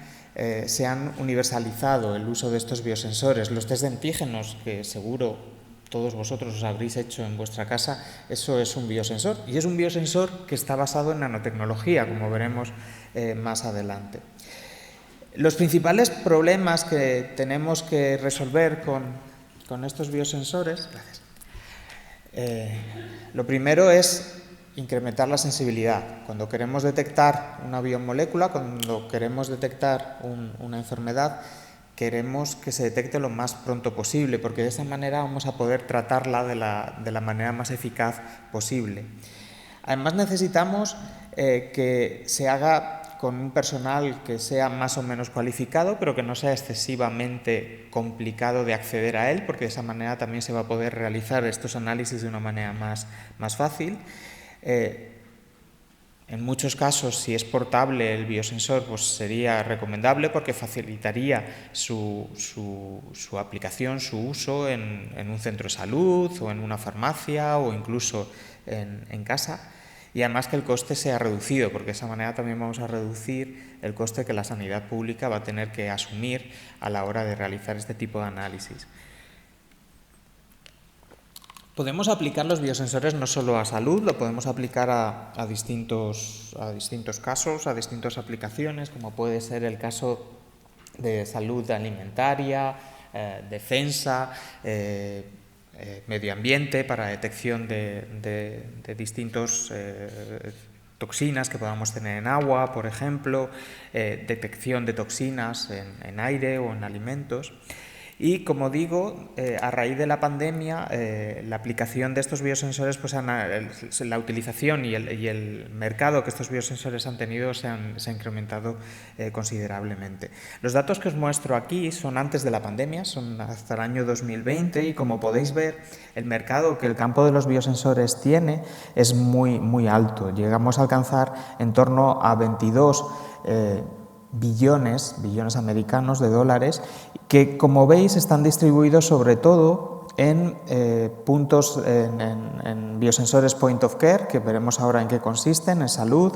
se han universalizado el uso de estos biosensores. Los test de antígenos, que seguro todos vosotros os habréis hecho en vuestra casa, eso es un biosensor. Y es un biosensor que está basado en nanotecnología, como veremos más adelante. Los principales problemas que tenemos que resolver con estos biosensores, lo primero es incrementar la sensibilidad. Cuando queremos detectar una biomolécula, cuando queremos detectar una enfermedad, queremos que se detecte lo más pronto posible, porque de esa manera vamos a poder tratarla de la manera más eficaz posible. Además, necesitamos que se haga con un personal que sea más o menos cualificado, pero que no sea excesivamente complicado de acceder a él, porque de esa manera también se va a poder realizar estos análisis de una manera más fácil. En muchos casos, si es portable el biosensor, pues sería recomendable porque facilitaría su aplicación, su uso en un centro de salud o en una farmacia o incluso en casa. Y además que el coste sea reducido, porque de esa manera también vamos a reducir el coste que la sanidad pública va a tener que asumir a la hora de realizar este tipo de análisis. Podemos aplicar los biosensores no solo a salud, lo podemos aplicar a distintos casos, a distintas aplicaciones, como puede ser el caso de salud alimentaria, defensa, medio ambiente para detección de distintos toxinas que podamos tener en agua, por ejemplo, detección de toxinas en aire o en alimentos. Y, como digo, a raíz de la pandemia, la aplicación de estos biosensores, pues la utilización y el mercado que estos biosensores han tenido se ha incrementado considerablemente. Los datos que os muestro aquí son antes de la pandemia, son hasta el año 2020, y como podéis ver, el mercado que el campo de los biosensores tiene es muy alto. Llegamos a alcanzar en torno a 22 billones americanos de dólares, que, como veis, están distribuidos sobre todo en puntos, en biosensores point of care, que veremos ahora en qué consisten, en salud,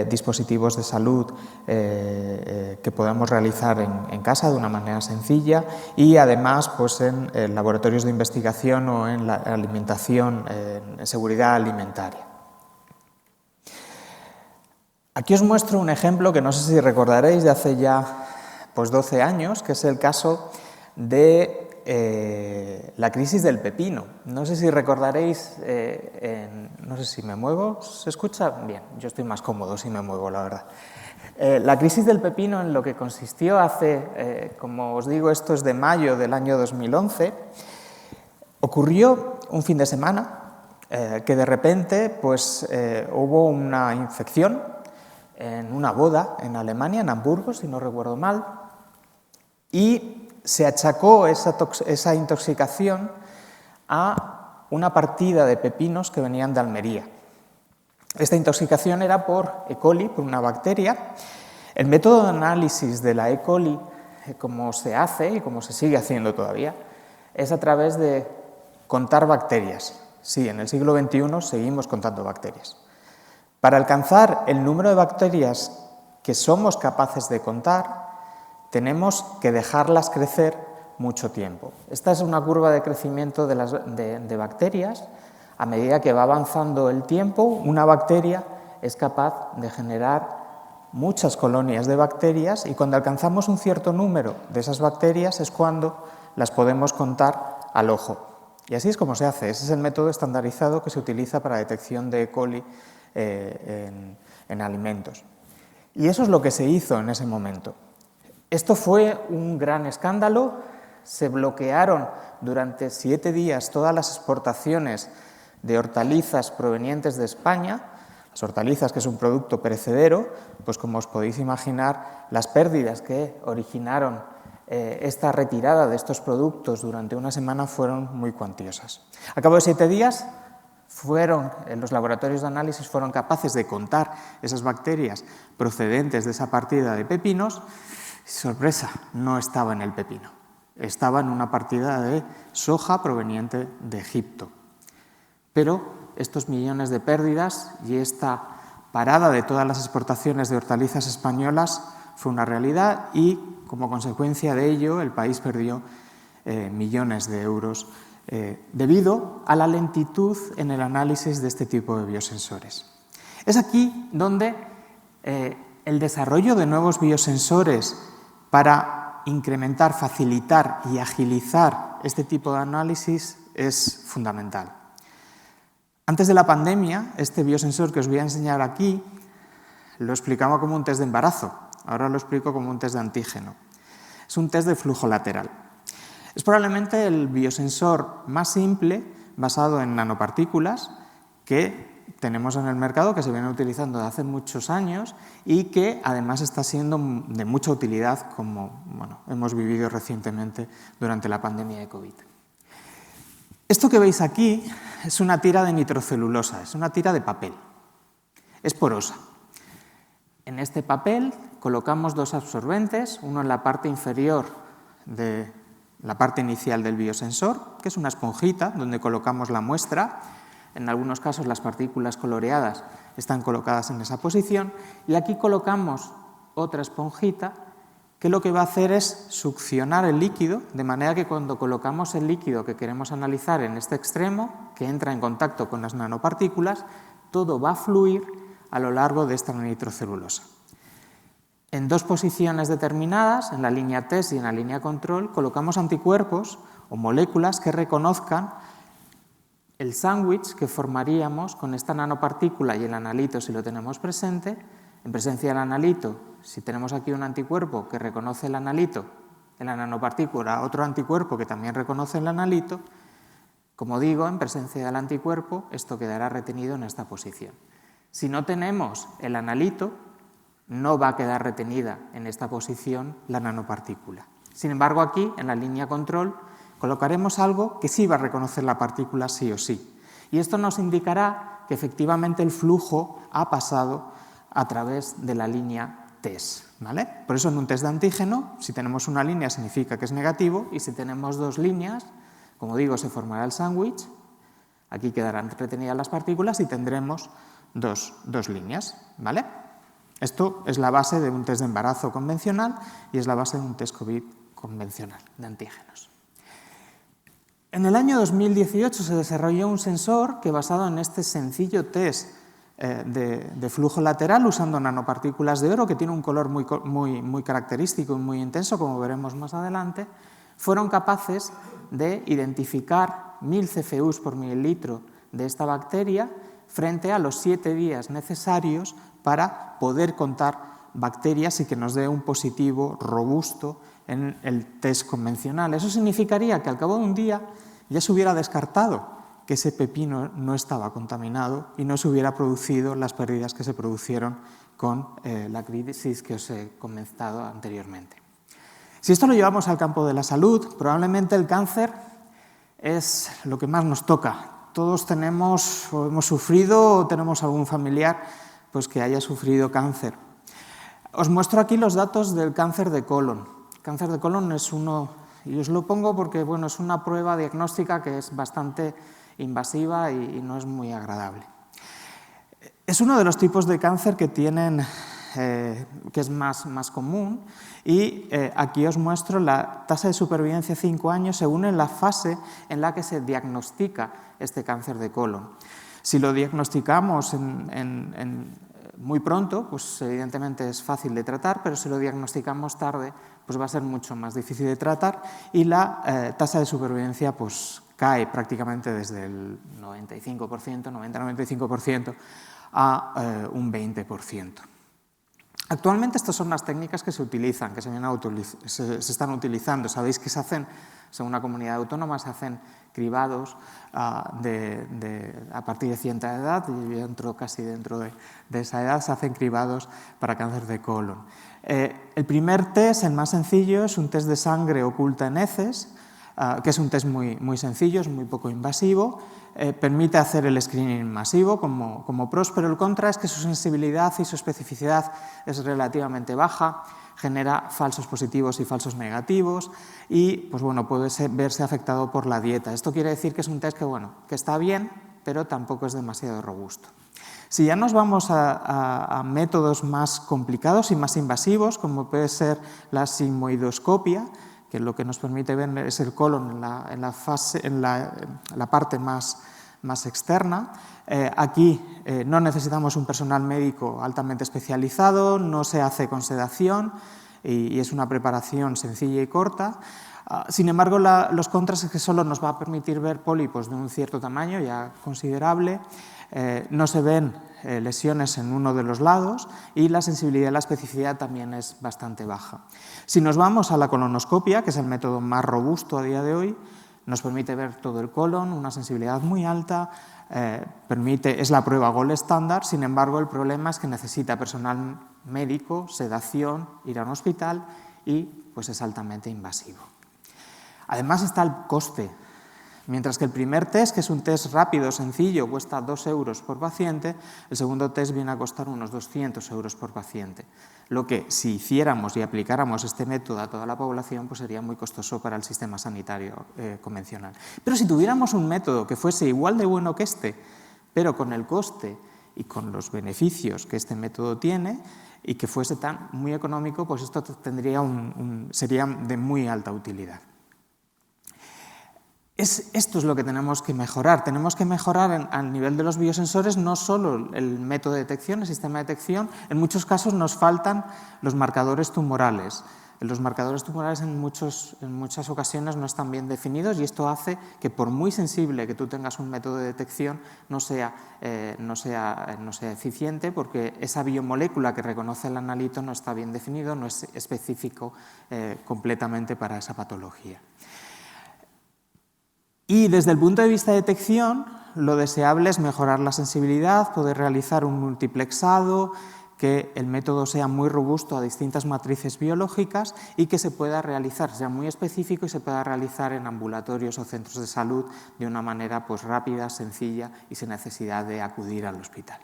dispositivos de salud que podemos realizar en casa de una manera sencilla, y además pues en laboratorios de investigación o en la alimentación, en seguridad alimentaria. Aquí os muestro un ejemplo que no sé si recordaréis de hace ya pues 12 años, que es el caso de la crisis del pepino. No sé si recordaréis, no sé si me muevo, ¿se escucha? Bien, yo estoy más cómodo si me muevo, la verdad. La crisis del pepino, en lo que consistió hace, como os digo, esto es de mayo del año 2011, ocurrió un fin de semana que de repente pues, hubo una infección en una boda en Alemania, en Hamburgo, si no recuerdo mal, y se achacó esa intoxicación a una partida de pepinos que venían de Almería. Esta intoxicación era por E. coli, por una bacteria. El método de análisis de la E. coli, como se hace y como se sigue haciendo todavía, es a través de contar bacterias. Sí, en el siglo XXI seguimos contando bacterias. Para alcanzar el número de bacterias que somos capaces de contar, tenemos que dejarlas crecer mucho tiempo. Esta es una curva de crecimiento de bacterias. A medida que va avanzando el tiempo, una bacteria es capaz de generar muchas colonias de bacterias, y cuando alcanzamos un cierto número de esas bacterias es cuando las podemos contar al ojo. Y así es como se hace. Ese es el método estandarizado que se utiliza para detección de E. coli en alimentos. Y eso es lo que se hizo en ese momento. Esto fue un gran escándalo. Se bloquearon durante 7 días todas las exportaciones de hortalizas provenientes de España. Las hortalizas, que es un producto perecedero, pues como os podéis imaginar, las pérdidas que originaron esta retirada de estos productos durante una semana fueron muy cuantiosas. A cabo de 7 días, los laboratorios de análisis fueron capaces de contar esas bacterias procedentes de esa partida de pepinos. Sorpresa, no estaba en el pepino, estaba en una partida de soja proveniente de Egipto. Pero estos millones de pérdidas y esta parada de todas las exportaciones de hortalizas españolas fue una realidad, y como consecuencia de ello el país perdió millones de euros debido a la lentitud en el análisis de este tipo de biosensores. Es aquí donde el desarrollo de nuevos biosensores para incrementar, facilitar y agilizar este tipo de análisis es fundamental. Antes de la pandemia, este biosensor que os voy a enseñar aquí lo explicaba como un test de embarazo, ahora lo explico como un test de antígeno. Es un test de flujo lateral. Es probablemente el biosensor más simple, basado en nanopartículas, que tenemos en el mercado, que se viene utilizando desde hace muchos años y que además está siendo de mucha utilidad, como hemos vivido recientemente durante la pandemia de COVID. Esto que veis aquí es una tira de nitrocelulosa, es una tira de papel, es porosa. En este papel colocamos 2 absorbentes, uno en la parte inferior de la parte inicial del biosensor, que es una esponjita donde colocamos la muestra. En algunos casos las partículas coloreadas están colocadas en esa posición, y aquí colocamos otra esponjita que lo que va a hacer es succionar el líquido, de manera que cuando colocamos el líquido que queremos analizar en este extremo, que entra en contacto con las nanopartículas, todo va a fluir a lo largo de esta nitrocelulosa. en dos posiciones determinadas, en la línea test y en la línea control, colocamos anticuerpos o moléculas que reconozcan el sándwich que formaríamos con esta nanopartícula y el analito si lo tenemos presente. En presencia del analito, si tenemos aquí un anticuerpo que reconoce el analito, en la nanopartícula otro anticuerpo que también reconoce el analito, como digo, en presencia del anticuerpo esto quedará retenido en esta posición. Si no tenemos el analito, no va a quedar retenida en esta posición la nanopartícula. Sin embargo, aquí, en la línea control, colocaremos algo que sí va a reconocer la partícula sí o sí. Y esto nos indicará que efectivamente el flujo ha pasado a través de la línea test, ¿vale? Por eso en un test de antígeno, si tenemos una línea significa que es negativo, y si tenemos dos líneas, como digo, se formará el sándwich, aquí quedarán retenidas las partículas y tendremos dos líneas, ¿vale? Esto es la base de un test de embarazo convencional y es la base de un test COVID convencional de antígenos. En el año 2018 se desarrolló un sensor que, basado en este sencillo test de flujo lateral usando nanopartículas de oro, que tiene un color muy característico y muy intenso, como veremos más adelante, fueron capaces de identificar 1000 CFUs por mililitro de esta bacteria frente a los 7 días necesarios para poder contar bacterias y que nos dé un positivo robusto en el test convencional. Eso significaría que al cabo de un día ya se hubiera descartado que ese pepino no estaba contaminado y no se hubiera producido las pérdidas que se produjeron con la crisis que os he comentado anteriormente. Si esto lo llevamos al campo de la salud, probablemente el cáncer es lo que más nos toca. Todos tenemos o hemos sufrido o tenemos algún familiar pues, que haya sufrido cáncer. Os muestro aquí los datos del cáncer de colon. El cáncer de colon es uno, y os lo pongo porque bueno, es una prueba diagnóstica que es bastante invasiva y no es muy agradable. Es uno de los tipos de cáncer que tienen, que es más común, y aquí os muestro la tasa de supervivencia 5 años según en la fase en la que se diagnostica este cáncer de colon. Si lo diagnosticamos muy pronto, pues evidentemente es fácil de tratar, pero si lo diagnosticamos tarde, pues va a ser mucho más difícil de tratar y la tasa de supervivencia pues, cae prácticamente desde el 95%, 90-95% a un 20%. Actualmente estas son las técnicas que se utilizan, que se están utilizando. Sabéis que se hacen, según la comunidad autónoma, se hacen cribados a partir de cierta edad, y yo entro casi dentro de esa edad, se hacen cribados para cáncer de colon. El primer test, el más sencillo, es un test de sangre oculta en heces, que es un test muy sencillo, es muy poco invasivo, permite hacer el screening masivo como PROS, pero el contra es que su sensibilidad y su especificidad es relativamente baja, genera falsos positivos y falsos negativos y pues bueno, puede verse afectado por la dieta. Esto quiere decir que es un test que está bien, pero tampoco es demasiado robusto. Si ya nos vamos a métodos más complicados y más invasivos, como puede ser la sigmoidoscopia, que lo que nos permite ver es el colon en la parte más externa. Aquí no necesitamos un personal médico altamente especializado, no se hace con sedación y es una preparación sencilla y corta. Sin embargo, los contras es que solo nos va a permitir ver pólipos de un cierto tamaño, ya considerable, no se ven lesiones en uno de los lados y la sensibilidad y la especificidad también es bastante baja. Si nos vamos a la colonoscopia, que es el método más robusto a día de hoy, nos permite ver todo el colon, una sensibilidad muy alta, es la prueba gold estándar, sin embargo el problema es que necesita personal médico, sedación, ir a un hospital y pues es altamente invasivo. Además está el coste. Mientras que el primer test, que es un test rápido, sencillo, cuesta 2 euros por paciente, el segundo test viene a costar unos 200 euros por paciente. Lo que, si hiciéramos y aplicáramos este método a toda la población, pues sería muy costoso para el sistema sanitario convencional. Pero si tuviéramos un método que fuese igual de bueno que este, pero con el coste y con los beneficios que este método tiene, y que fuese muy económico, pues esto sería de muy alta utilidad. Esto es lo que tenemos que mejorar. Tenemos que mejorar al nivel de los biosensores no solo el método de detección, el sistema de detección. En muchos casos nos faltan los marcadores tumorales. Los marcadores tumorales en muchas ocasiones no están bien definidos y esto hace que, por muy sensible que tú tengas un método de detección, no sea eficiente, porque esa biomolécula que reconoce el analito no está bien definido, no es específico completamente para esa patología. Y desde el punto de vista de detección, lo deseable es mejorar la sensibilidad, poder realizar un multiplexado, que el método sea muy robusto a distintas matrices biológicas y que se pueda realizar, sea muy específico y se pueda realizar en ambulatorios o centros de salud de una manera pues, rápida, sencilla y sin necesidad de acudir al hospital.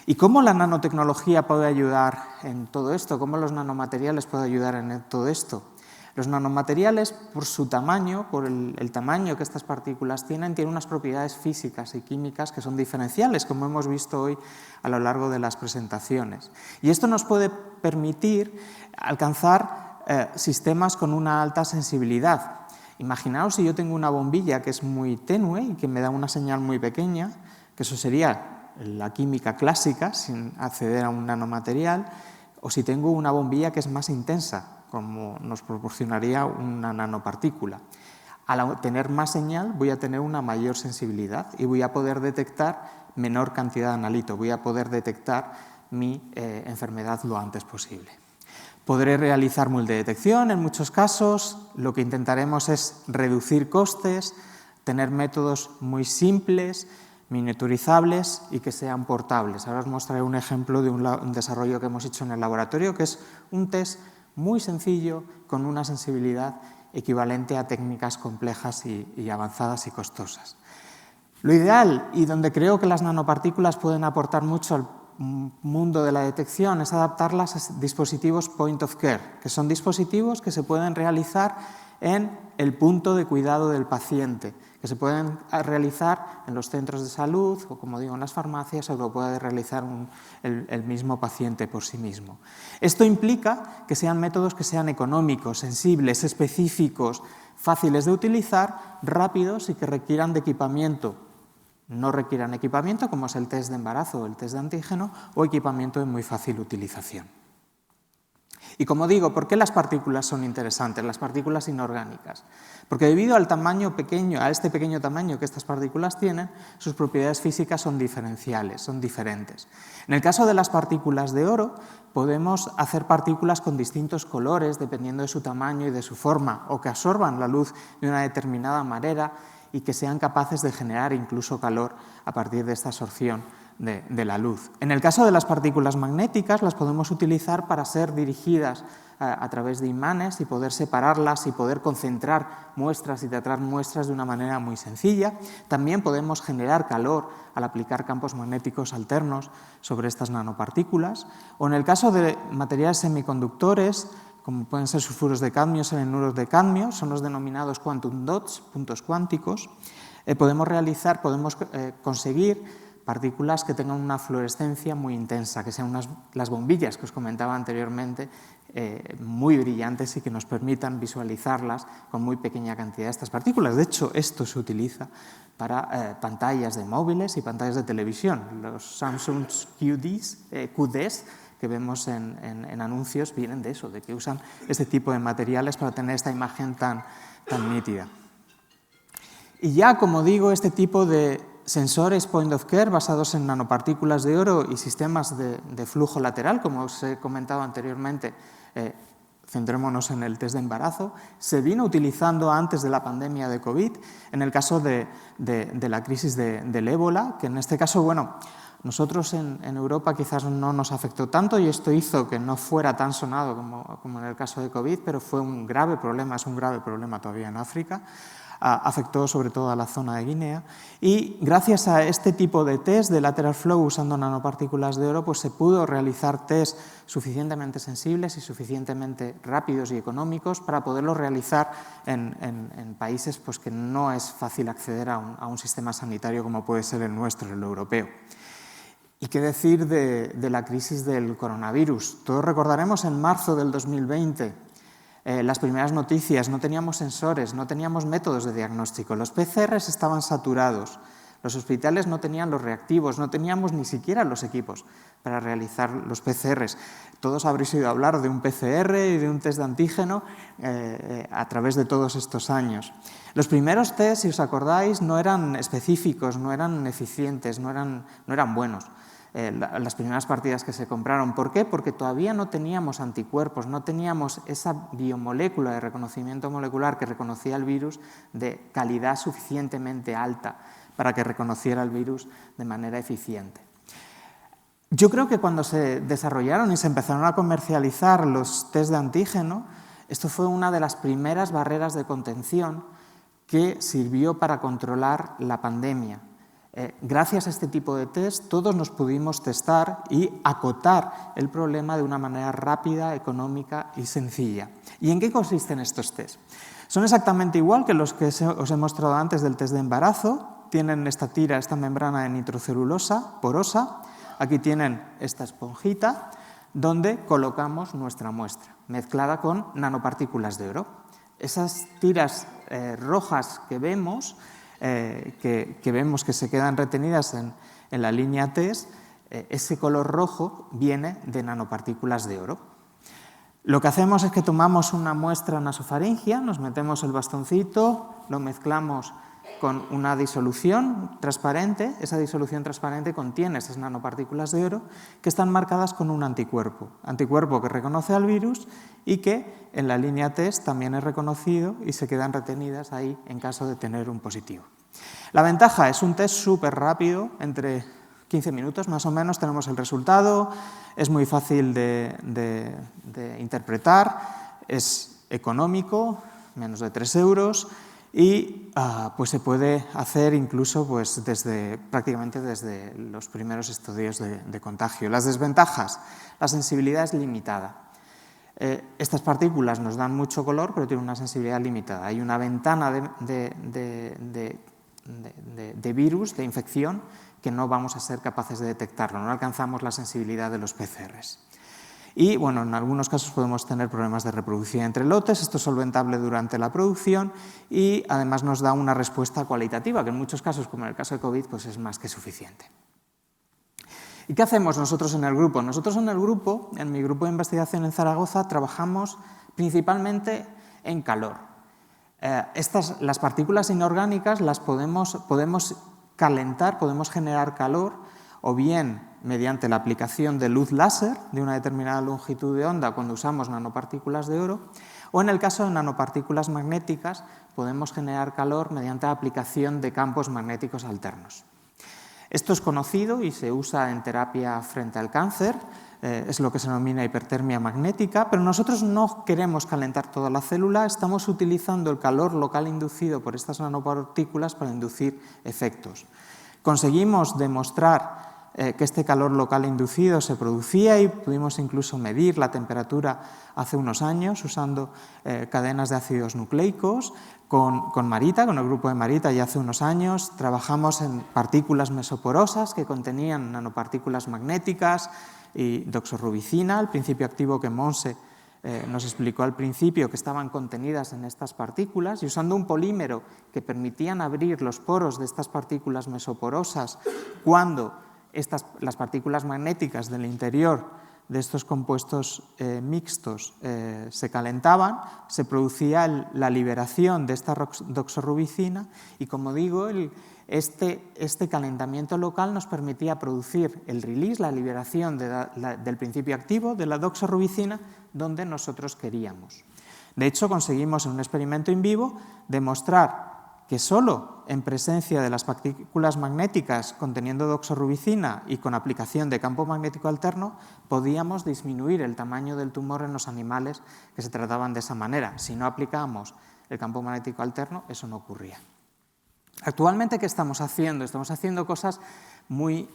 ¿Y cómo la nanotecnología puede ayudar en todo esto? ¿Cómo los nanomateriales pueden ayudar en todo esto? Los nanomateriales, por su tamaño, por el tamaño que estas partículas tienen unas propiedades físicas y químicas que son diferenciales, como hemos visto hoy a lo largo de las presentaciones. Y esto nos puede permitir alcanzar sistemas con una alta sensibilidad. Imaginaos si yo tengo una bombilla que es muy tenue y que me da una señal muy pequeña, que eso sería la química clásica, sin acceder a un nanomaterial, o si tengo una bombilla que es más intensa, como nos proporcionaría una nanopartícula. Al tener más señal voy a tener una mayor sensibilidad y voy a poder detectar menor cantidad de analito, voy a poder detectar mi enfermedad lo antes posible. Podré realizar multidetección en muchos casos, lo que intentaremos es reducir costes, tener métodos muy simples, miniaturizables y que sean portables. Ahora os mostraré un ejemplo de un desarrollo que hemos hecho en el laboratorio, que es un test muy sencillo, con una sensibilidad equivalente a técnicas complejas y avanzadas y costosas. Lo ideal, y donde creo que las nanopartículas pueden aportar mucho al mundo de la detección, es adaptarlas a dispositivos point of care, que son dispositivos que se pueden realizar en el punto de cuidado del paciente, que se pueden realizar en los centros de salud o, como digo, en las farmacias, o lo puede realizar el mismo paciente por sí mismo. Esto implica que sean métodos que sean económicos, sensibles, específicos, fáciles de utilizar, rápidos y que requieran de equipamiento. No requieran equipamiento, como es el test de embarazo o el test de antígeno, o equipamiento de muy fácil utilización. Y como digo, ¿por qué las partículas son interesantes, las partículas inorgánicas? Porque debido al tamaño pequeño, a este pequeño tamaño que estas partículas tienen, sus propiedades físicas son diferenciales, son diferentes. En el caso de las partículas de oro, podemos hacer partículas con distintos colores dependiendo de su tamaño y de su forma, o que absorban la luz de una determinada manera y que sean capaces de generar incluso calor a partir de esta absorción de la luz. En el caso de las partículas magnéticas, las podemos utilizar para ser dirigidas a través de imanes y poder separarlas y poder concentrar muestras y tratar muestras de una manera muy sencilla. También podemos generar calor al aplicar campos magnéticos alternos sobre estas nanopartículas. O en el caso de materiales semiconductores, como pueden ser sulfuros de cadmio, selenuros de cadmio, son los denominados quantum dots, puntos cuánticos, podemos conseguir partículas que tengan una fluorescencia muy intensa, que sean las bombillas que os comentaba anteriormente, muy brillantes y que nos permitan visualizarlas con muy pequeña cantidad de estas partículas. De hecho, esto se utiliza para pantallas de móviles y pantallas de televisión. Los Samsung QDs que vemos en anuncios vienen de eso, de que usan este tipo de materiales para tener esta imagen tan nítida. Y ya, como digo, este tipo de sensores point of care basados en nanopartículas de oro y sistemas de flujo lateral, como os he comentado anteriormente, centrémonos en el test de embarazo, se vino utilizando antes de la pandemia de COVID, en el caso de la crisis del ébola, que en este caso, bueno, nosotros en Europa quizás no nos afectó tanto y esto hizo que no fuera tan sonado como en el caso de COVID, pero fue un grave problema, es un grave problema todavía en África. Afectó sobre todo a la zona de Guinea y gracias a este tipo de test de lateral flow usando nanopartículas de oro pues se pudo realizar test suficientemente sensibles y suficientemente rápidos y económicos para poderlos realizar en países pues, que no es fácil acceder a un sistema sanitario como puede ser el nuestro, el europeo. ¿Y qué decir de la crisis del coronavirus? Todos recordaremos en marzo del 2020 las primeras noticias, no teníamos sensores, no teníamos métodos de diagnóstico, los PCRs estaban saturados, los hospitales no tenían los reactivos, no teníamos ni siquiera los equipos para realizar los PCRs. Todos habréis oído hablar de un PCR y de un test de antígeno a través de todos estos años. Los primeros test, si os acordáis, no eran específicos, no eran eficientes, no eran buenos. Las primeras partidas que se compraron. ¿Por qué? Porque todavía no teníamos anticuerpos, no teníamos esa biomolécula de reconocimiento molecular que reconocía el virus de calidad suficientemente alta para que reconociera el virus de manera eficiente. Yo creo que cuando se desarrollaron y se empezaron a comercializar los test de antígeno, esto fue una de las primeras barreras de contención que sirvió para controlar la pandemia. Gracias a este tipo de test, todos nos pudimos testar y acotar el problema de una manera rápida, económica y sencilla. ¿Y en qué consisten estos test? Son exactamente igual que los que os he mostrado antes del test de embarazo. Tienen esta tira, esta membrana de nitrocelulosa porosa. Aquí tienen esta esponjita donde colocamos nuestra muestra, mezclada con nanopartículas de oro. Esas tiras rojas que vemos que se quedan retenidas en la línea test, ese color rojo viene de nanopartículas de oro. Lo que hacemos es que tomamos una muestra nasofaringia, nos metemos el bastoncito, lo mezclamos con una disolución transparente. Esa disolución transparente contiene esas nanopartículas de oro que están marcadas con un anticuerpo que reconoce al virus y que en la línea test también es reconocido y se quedan retenidas ahí en caso de tener un positivo. La ventaja es un test súper rápido, entre 15 minutos más o menos tenemos el resultado, es muy fácil de interpretar, es económico, menos de 3 euros, y pues se puede hacer incluso pues, prácticamente desde los primeros estudios de contagio. Las desventajas, la sensibilidad es limitada. Estas partículas nos dan mucho color, pero tienen una sensibilidad limitada. Hay una ventana de virus, de infección, que no vamos a ser capaces de detectarlo, no alcanzamos la sensibilidad de los PCRs. Y bueno, en algunos casos podemos tener problemas de reproducción entre lotes, esto es solventable durante la producción y además nos da una respuesta cualitativa, que en muchos casos, como en el caso de COVID, pues es más que suficiente. ¿Y qué hacemos nosotros en el grupo? Nosotros en el grupo, en mi grupo de investigación en Zaragoza, trabajamos principalmente en calor. Las partículas inorgánicas las podemos calentar, podemos generar calor, o bien mediante la aplicación de luz láser de una determinada longitud de onda cuando usamos nanopartículas de oro, o en el caso de nanopartículas magnéticas podemos generar calor mediante la aplicación de campos magnéticos alternos. Esto es conocido y se usa en terapia frente al cáncer, es lo que se denomina hipertermia magnética, pero nosotros no queremos calentar toda la célula, estamos utilizando el calor local inducido por estas nanopartículas para inducir efectos. Conseguimos demostrar que este calor local inducido se producía y pudimos incluso medir la temperatura hace unos años usando cadenas de ácidos nucleicos con Marita, con el grupo de Marita ya hace unos años. Trabajamos en partículas mesoporosas que contenían nanopartículas magnéticas y doxorubicina, el principio activo que Monse nos explicó al principio, que estaban contenidas en estas partículas, y usando un polímero que permitían abrir los poros de estas partículas mesoporosas cuando las partículas magnéticas del interior de estos compuestos mixtos se calentaban, se producía la liberación de esta doxorubicina y, como digo, este calentamiento local nos permitía producir el release, la liberación del principio activo de la doxorubicina donde nosotros queríamos. De hecho, conseguimos en un experimento in vivo demostrar que solo en presencia de las partículas magnéticas conteniendo doxorubicina y con aplicación de campo magnético alterno podíamos disminuir el tamaño del tumor en los animales que se trataban de esa manera. Si no aplicábamos el campo magnético alterno, eso no ocurría. Actualmente, ¿qué estamos haciendo? Estamos haciendo cosas muy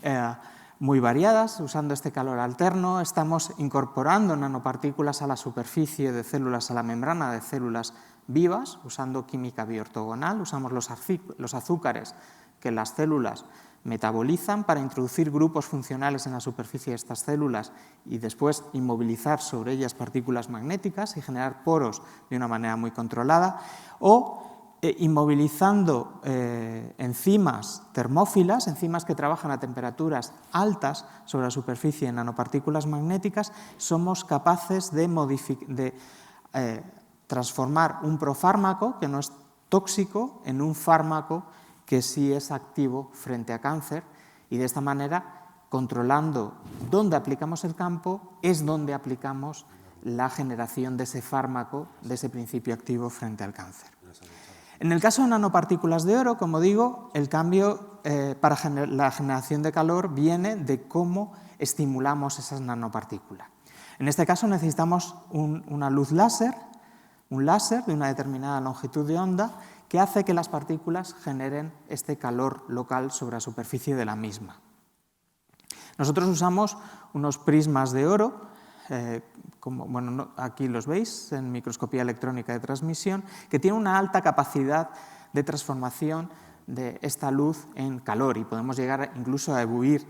variadas, usando este calor alterno. Estamos incorporando nanopartículas a la superficie de células, a la membrana de células vivas, usando química bioortogonal. Usamos los azúcares que las células metabolizan para introducir grupos funcionales en la superficie de estas células y después inmovilizar sobre ellas partículas magnéticas y generar poros de una manera muy controlada, o inmovilizando enzimas termófilas, enzimas que trabajan a temperaturas altas sobre la superficie en nanopartículas magnéticas, somos capaces de transformar un profármaco que no es tóxico en un fármaco que sí es activo frente a cáncer, y de esta manera, controlando dónde aplicamos el campo, es donde aplicamos la generación de ese fármaco, de ese principio activo frente al cáncer. En el caso de nanopartículas de oro, como digo, el cambio para la generación de calor viene de cómo estimulamos esas nanopartículas. En este caso necesitamos una luz láser, un láser de una determinada longitud de onda que hace que las partículas generen este calor local sobre la superficie de la misma. Nosotros usamos unos prismas de oro, aquí los veis, en microscopía electrónica de transmisión, que tienen una alta capacidad de transformación de esta luz en calor, y podemos llegar incluso a ebullir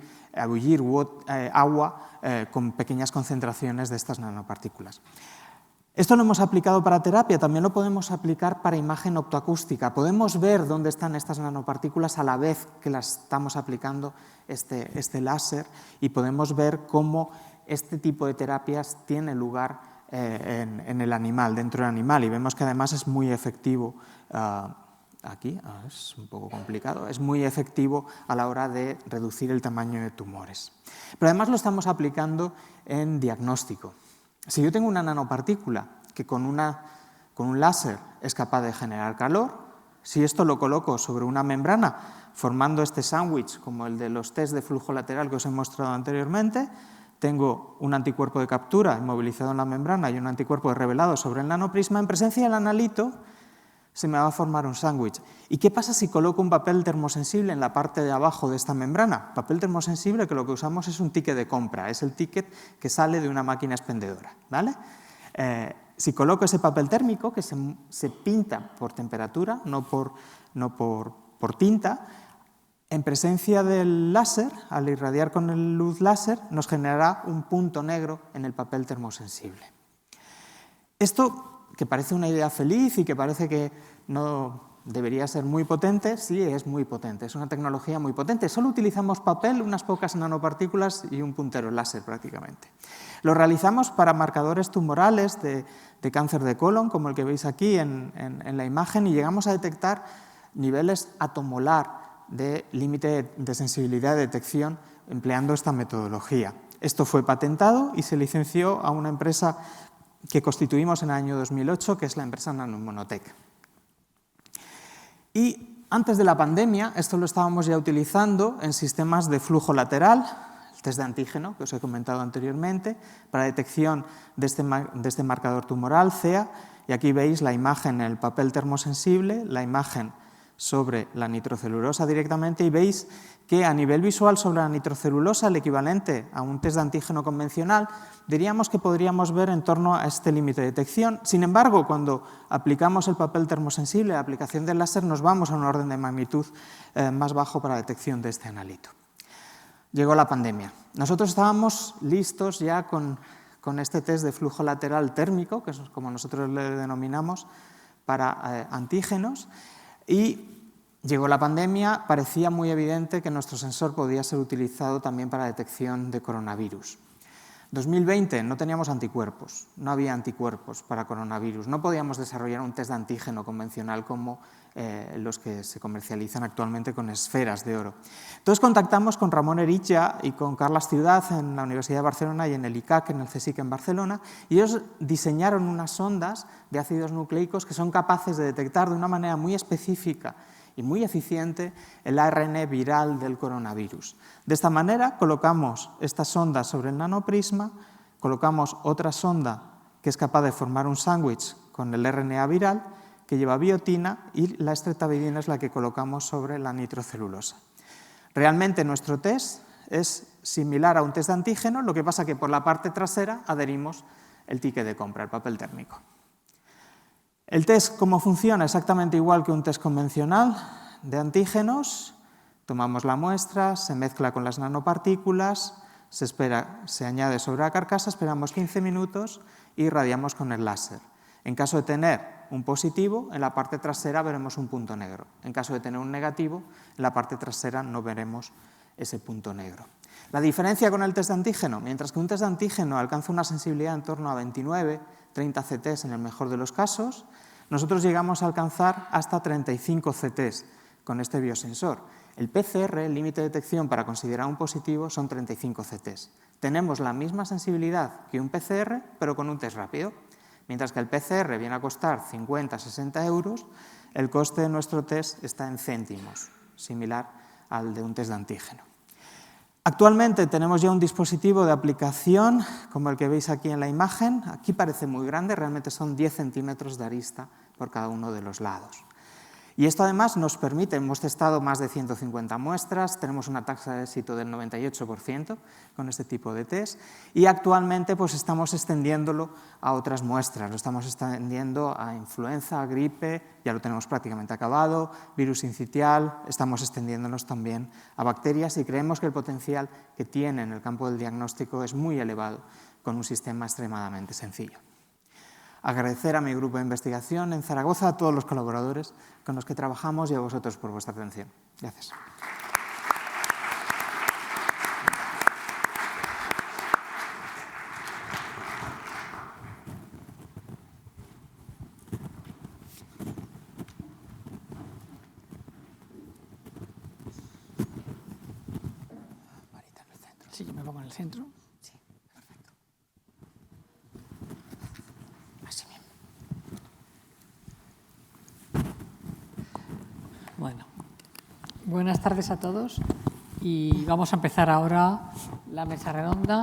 agua con pequeñas concentraciones de estas nanopartículas. Esto lo hemos aplicado para terapia, también lo podemos aplicar para imagen optoacústica. Podemos ver dónde están estas nanopartículas a la vez que las estamos aplicando este láser, y podemos ver cómo este tipo de terapias tiene lugar en el animal, dentro del animal, y vemos que además es muy efectivo. Aquí es un poco complicado, es muy efectivo a la hora de reducir el tamaño de tumores. Pero además lo estamos aplicando en diagnóstico. Si yo tengo una nanopartícula que con un láser es capaz de generar calor, si esto lo coloco sobre una membrana formando este sándwich como el de los test de flujo lateral que os he mostrado anteriormente, tengo un anticuerpo de captura inmovilizado en la membrana y un anticuerpo revelado sobre el nanoprisma, en presencia del analito se me va a formar un sándwich. ¿Y qué pasa si coloco un papel termosensible en la parte de abajo de esta membrana? Papel termosensible que lo que usamos es un ticket de compra, es el ticket que sale de una máquina expendedora, ¿vale? Si coloco ese papel térmico, que se pinta por temperatura, no por tinta, en presencia del láser, al irradiar con el luz láser, nos generará un punto negro en el papel termosensible. Esto, que parece una idea feliz y que parece que no debería ser muy potente, sí es muy potente, es una tecnología muy potente. Solo utilizamos papel, unas pocas nanopartículas y un puntero láser prácticamente. Lo realizamos para marcadores tumorales de cáncer de colon, como el que veis aquí en la imagen, y llegamos a detectar niveles atomolar de límite de sensibilidad de detección empleando esta metodología. Esto fue patentado y se licenció a una empresa que constituimos en el año 2008, que es la empresa Nanoimmunotec. Y antes de la pandemia, esto lo estábamos ya utilizando en sistemas de flujo lateral, el test de antígeno que os he comentado anteriormente, para detección de este marcador tumoral, CEA, y aquí veis la imagen en el papel termosensible, la imagen sobre la nitrocelulosa directamente, y veis que a nivel visual sobre la nitrocelulosa, el equivalente a un test de antígeno convencional, diríamos que podríamos ver en torno a este límite de detección. Sin embargo, cuando aplicamos el papel termosensible, la aplicación del láser, nos vamos a un orden de magnitud más bajo para la detección de este analito. Llegó la pandemia. Nosotros estábamos listos ya con este test de flujo lateral térmico, que es como nosotros le denominamos, para antígenos, y llegó la pandemia, parecía muy evidente que nuestro sensor podía ser utilizado también para detección de coronavirus. 2020 no teníamos anticuerpos, no había anticuerpos para coronavirus, no podíamos desarrollar un test de antígeno convencional como los que se comercializan actualmente con esferas de oro. Entonces contactamos con Ramón Eritja y con Carles Ciudad en la Universidad de Barcelona y en el ICAC, en el CSIC en Barcelona, y ellos diseñaron unas sondas de ácidos nucleicos que son capaces de detectar de una manera muy específica y muy eficiente el ARN viral del coronavirus. De esta manera colocamos esta sonda sobre el nanoprisma, colocamos otra sonda que es capaz de formar un sándwich con el RNA viral que lleva biotina, y la estreptavidina es la que colocamos sobre la nitrocelulosa. Realmente nuestro test es similar a un test de antígeno, lo que pasa que por la parte trasera adherimos el ticket de compra, el papel térmico. El test, ¿cómo funciona? Exactamente igual que un test convencional de antígenos. Tomamos la muestra, se mezcla con las nanopartículas, se añade sobre la carcasa, esperamos 15 minutos y irradiamos con el láser. En caso de tener un positivo, en la parte trasera veremos un punto negro. En caso de tener un negativo, en la parte trasera no veremos ese punto negro. La diferencia con el test de antígeno, mientras que un test de antígeno alcanza una sensibilidad en torno a 29, 30 CTs en el mejor de los casos, nosotros llegamos a alcanzar hasta 35 CTs con este biosensor. El PCR, el límite de detección para considerar un positivo, son 35 CTs. Tenemos la misma sensibilidad que un PCR, pero con un test rápido. Mientras que el PCR viene a costar 50, 60 euros, el coste de nuestro test está en céntimos, similar al de un test de antígeno. Actualmente tenemos ya un dispositivo de aplicación, como el que veis aquí en la imagen. Aquí parece muy grande, realmente son 10 centímetros de arista por cada uno de los lados. Y esto además nos permite, hemos testado más de 150 muestras, tenemos una tasa de éxito del 98% con este tipo de test y actualmente pues estamos extendiéndolo a otras muestras, lo estamos extendiendo a influenza, a gripe, ya lo tenemos prácticamente acabado, virus sincitial, estamos extendiéndonos también a bacterias y creemos que el potencial que tiene en el campo del diagnóstico es muy elevado con un sistema extremadamente sencillo. Agradecer a mi grupo de investigación en Zaragoza, a todos los colaboradores con los que trabajamos y a vosotros por vuestra atención. Gracias. Marita, en el centro.
Sí, yo me pongo en el centro.
Sí, perfecto. Así mismo.
Bueno, buenas tardes a todos y vamos a empezar ahora la mesa redonda.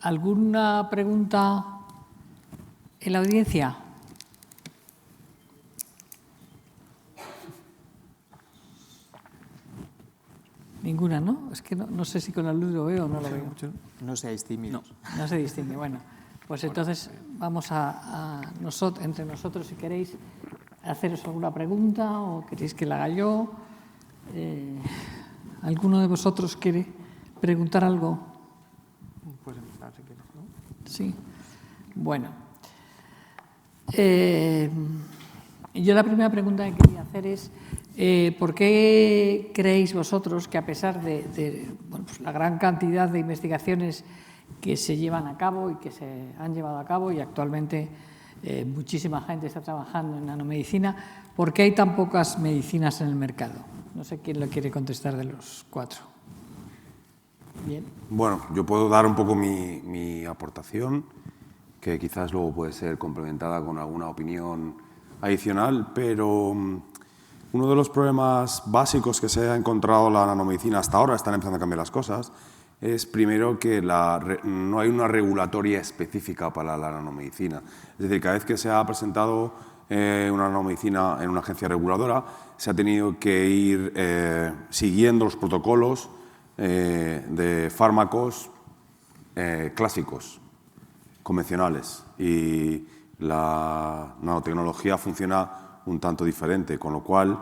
¿Alguna pregunta en la audiencia? Ninguna, ¿no? Es que no sé si con la luz lo veo o no lo veo.
No seáis tímidos.
No se distingue. Bueno, pues entonces vamos entre nosotros, si queréis, haceros alguna pregunta o queréis que la haga yo. ¿Alguno de vosotros quiere preguntar algo?
Puedes empezar si quieres, ¿no?
Sí. Bueno. Yo la primera pregunta que quería hacer es ¿por qué creéis vosotros que a pesar de pues la gran cantidad de investigaciones que se llevan a cabo y que se han llevado a cabo y actualmente muchísima gente está trabajando en nanomedicina, ¿por qué hay tan pocas medicinas en el mercado? No sé quién lo quiere contestar de los cuatro. Bien.
Bueno, yo puedo dar un poco mi aportación, que quizás luego puede ser complementada con alguna opinión adicional, pero uno de los problemas básicos que se ha encontrado la nanomedicina hasta ahora, están empezando a cambiar las cosas, es primero que no hay una regulatoria específica para la nanomedicina. Es decir, cada vez que se ha presentado una nanomedicina en una agencia reguladora, se ha tenido que ir siguiendo los protocolos de fármacos clásicos, convencionales, y la nanotecnología funciona un tanto diferente, con lo cual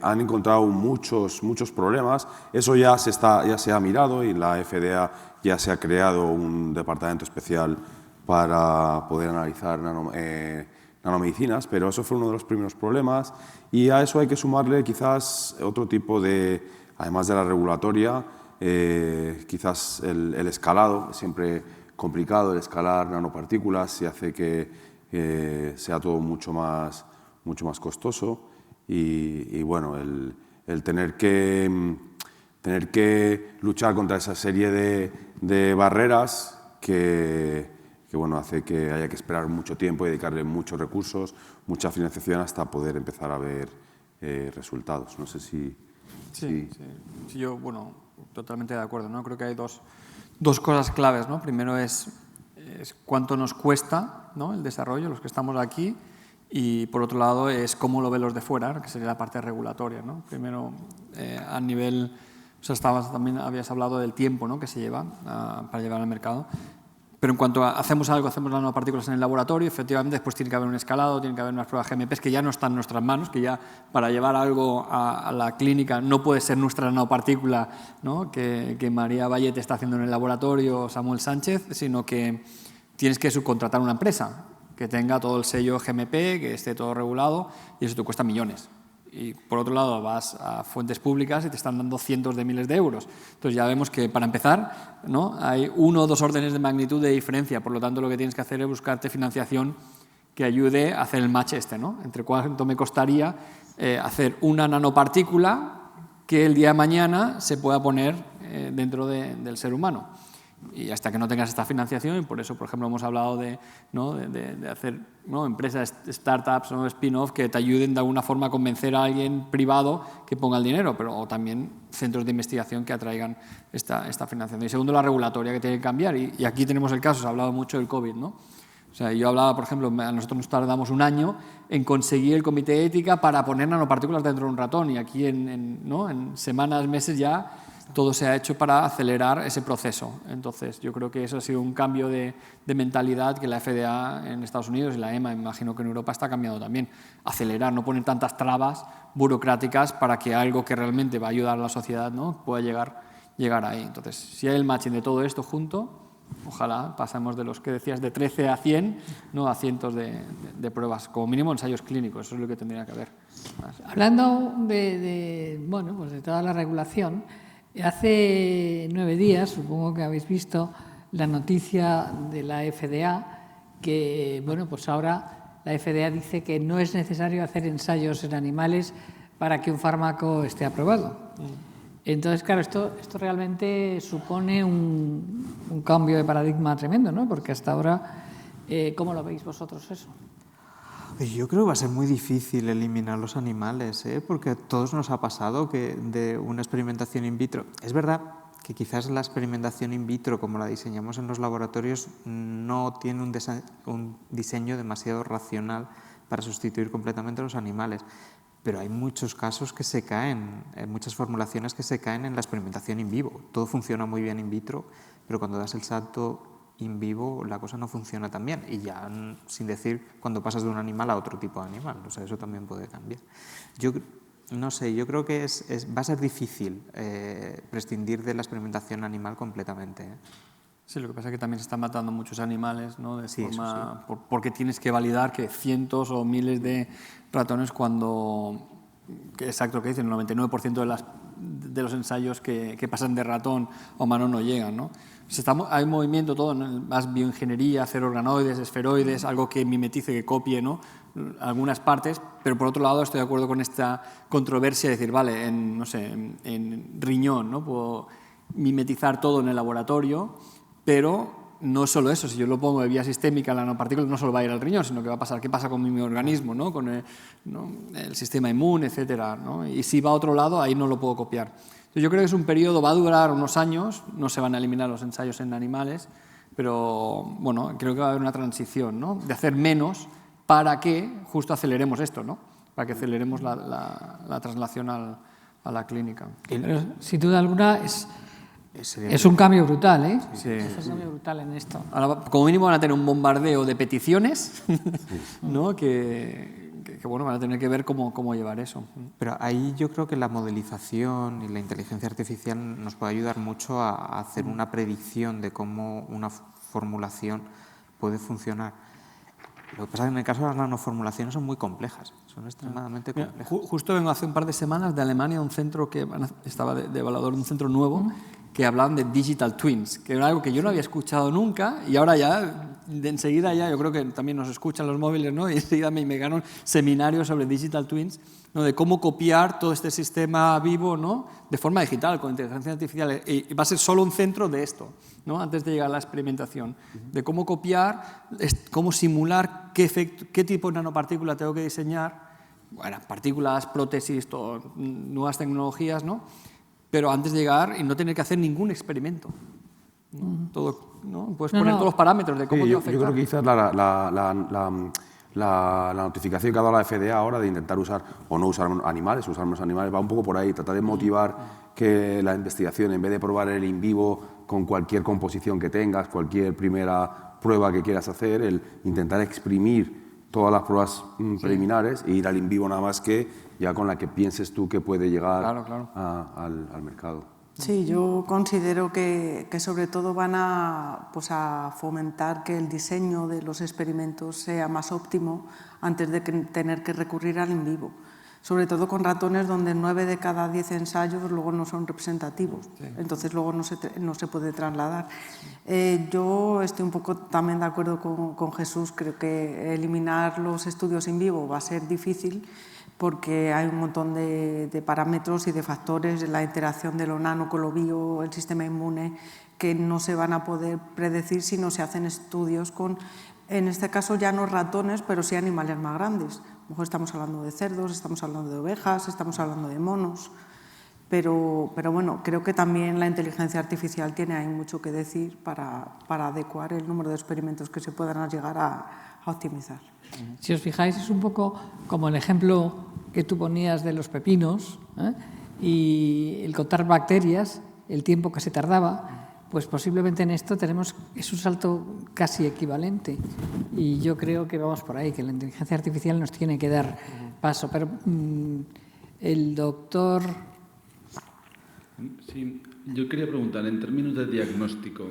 han encontrado muchos problemas. Eso ya se ha mirado y la FDA ya se ha creado un departamento especial para poder analizar nanomedicinas, pero eso fue uno de los primeros problemas y a eso hay que sumarle quizás otro tipo de, además de la regulatoria, quizás el escalado. Es siempre complicado el escalar nanopartículas y hace que sea todo mucho más costoso y bueno, el tener que luchar contra esa serie de barreras que bueno, hace que haya que esperar mucho tiempo y dedicarle muchos recursos, mucha financiación hasta poder empezar a ver resultados. No sé si...
Sí, yo, bueno, totalmente de acuerdo, ¿no? Creo que hay dos cosas claves, ¿no? Primero es cuánto nos cuesta, ¿no?, el desarrollo, los que estamos aquí, y por otro lado es cómo lo ven los de fuera, que sería la parte regulatoria, ¿no? Primero, a nivel... O sea, también habías hablado del tiempo, ¿no?, que se lleva para llevar al mercado. Pero en cuanto hacemos algo, hacemos las nanopartículas en el laboratorio, efectivamente después tiene que haber un escalado, tiene que haber unas pruebas GMP que ya no están en nuestras manos, que ya para llevar algo a la clínica no puede ser nuestra nanopartícula, ¿no? que María Vallet está haciendo en el laboratorio, Samuel Sánchez, sino que tienes que subcontratar una empresa que tenga todo el sello GMP, que esté todo regulado, y eso te cuesta millones. Y por otro lado vas a fuentes públicas y te están dando cientos de miles de euros. Entonces ya vemos que para empezar, ¿no? hay 1 o 2 órdenes de magnitud de diferencia, por lo tanto lo que tienes que hacer es buscarte financiación que ayude a hacer el match ¿no? entre cuánto me costaría hacer una nanopartícula que el día de mañana se pueda poner dentro del ser humano. Y hasta que no tengas esta financiación, y por eso, por ejemplo, hemos hablado de hacer empresas, startups, spin-off que te ayuden de alguna forma a convencer a alguien privado que ponga el dinero, pero o también centros de investigación que atraigan esta financiación. Y segundo, la regulatoria que tiene que cambiar. Y aquí tenemos el caso, se ha hablado mucho del COVID, ¿no? O sea, yo hablaba, por ejemplo, nosotros nos tardamos 1 año en conseguir el comité de ética para poner nanopartículas dentro de un ratón, y aquí en semanas, meses ya todo se ha hecho para acelerar ese proceso. Entonces, yo creo que eso ha sido un cambio de mentalidad que la FDA en Estados Unidos y la EMA, imagino que en Europa está cambiando también. Acelerar, no poner tantas trabas burocráticas para que algo que realmente va a ayudar a la sociedad, ¿no? pueda llegar ahí. Entonces, si hay el matching de todo esto junto, ojalá pasemos de los que decías de 13 a 100, ¿no? a cientos de pruebas, como mínimo ensayos clínicos, eso es lo que tendría que haber.
Hablando de toda la regulación, hace 9 días, supongo que habéis visto la noticia de la FDA, que pues ahora la FDA dice que no es necesario hacer ensayos en animales para que un fármaco esté aprobado. Entonces, claro, esto realmente supone un cambio de paradigma tremendo, ¿no? Porque hasta ahora, ¿cómo lo veis vosotros eso?
Yo creo que va a ser muy difícil eliminar los animales, porque a todos nos ha pasado que de una experimentación in vitro... Es verdad que quizás la experimentación in vitro, como la diseñamos en los laboratorios, no tiene un diseño demasiado racional para sustituir completamente a los animales. Pero hay muchos casos que se caen, muchas formulaciones que se caen en la experimentación in vivo. Todo funciona muy bien in vitro, pero cuando das el salto in vivo la cosa no funciona tan bien. Y ya sin decir cuando pasas de un animal a otro tipo de animal. O sea, eso también puede cambiar. Yo no sé, yo creo que va a ser difícil prescindir de la experimentación animal completamente.
Sí, lo que pasa es que también se están matando muchos animales, ¿no? Porque tienes que validar que cientos o miles de ratones cuando, exacto lo que dicen, el 99% de los ensayos que pasan de ratón a humano no llegan, ¿no? Hay movimiento todo, ¿no? Más bioingeniería, hacer organoides, esferoides, algo que mimetice, que copie, ¿no? algunas partes, pero por otro lado estoy de acuerdo con esta controversia de decir, vale, en riñón, ¿no? Puedo mimetizar todo en el laboratorio, pero no solo eso, si yo lo pongo de vía sistémica, la nanopartícula no solo va a ir al riñón, sino que va a pasar qué pasa con mi organismo, ¿no? Con el sistema inmune, etcétera, ¿no? Y si va a otro lado, ahí no lo puedo copiar. Entonces, yo creo que es un periodo, va a durar unos años, no se van a eliminar los ensayos en animales, pero bueno, creo que va a haber una transición, ¿no? De hacer menos para que justo aceleremos esto, ¿no? Para que aceleremos la traslación a la clínica.
Pero, sin duda alguna, es un cambio brutal, ¿eh? Sí. Es un cambio brutal en esto.
Ahora, como mínimo van a tener un bombardeo de peticiones, ¿no? que bueno, van a tener que ver cómo llevar eso.
Pero ahí yo creo que la modelización y la inteligencia artificial nos puede ayudar mucho a hacer una predicción de cómo una formulación puede funcionar. Lo que pasa es que en el caso de las nanoformulaciones son muy complejas, son extremadamente complejas.
Justo vengo hace un par de semanas de Alemania, un centro que estaba de evaluador de un centro nuevo, que hablaban de digital twins, que era algo que yo no había escuchado nunca y ahora ya, enseguida ya, yo creo que también nos escuchan los móviles, ¿no? Y enseguida me llegaron seminarios sobre digital twins, ¿no? De cómo copiar todo este sistema vivo, ¿no? De forma digital, con inteligencia artificial. Y va a ser solo un centro de esto, ¿no? Antes de llegar a la experimentación, de cómo copiar, cómo simular qué tipo de nanopartícula tengo que diseñar, bueno, partículas, prótesis, nuevas tecnologías, ¿no? Pero antes de llegar y no tener que hacer ningún experimento. Todo, ¿no? Puedes poner todos los parámetros de cómo te va a afectar.
Yo creo que quizás la notificación que ha dado la FDA ahora de intentar usar o no usar animales, usar menos animales, va un poco por ahí, tratar de motivar que la investigación, en vez de probar el in vivo, con cualquier composición que tengas, cualquier primera prueba que quieras hacer, el intentar exprimir todas las pruebas preliminares e ir al in vivo nada más que ya con la que pienses tú que puede llegar al mercado.
Sí, yo considero que sobre todo van pues a fomentar que el diseño de los experimentos sea más óptimo antes de tener que recurrir al in vivo. Sobre todo con ratones donde 9 de cada 10 ensayos luego no son representativos, entonces luego no se puede trasladar. Yo estoy un poco también de acuerdo con Jesús, creo que eliminar los estudios in vivo va a ser difícil porque hay un montón de parámetros y de factores, la interacción de lo nano con lo bio, el sistema inmune, que no se van a poder predecir si no se hacen estudios con, en este caso ya no ratones, pero sí animales más grandes. A lo mejor estamos hablando de cerdos, estamos hablando de ovejas, estamos hablando de monos, pero bueno, creo que también la inteligencia artificial tiene ahí mucho que decir para adecuar el número de experimentos que se puedan llegar a optimizar.
Si os fijáis, es un poco como el ejemplo que tú ponías de los pepinos, y el contar bacterias, el tiempo que se tardaba, pues posiblemente en esto es un salto casi equivalente. Y yo creo que vamos por ahí, que la inteligencia artificial nos tiene que dar paso. Pero el doctor...
Sí, yo quería preguntar, en términos de diagnóstico,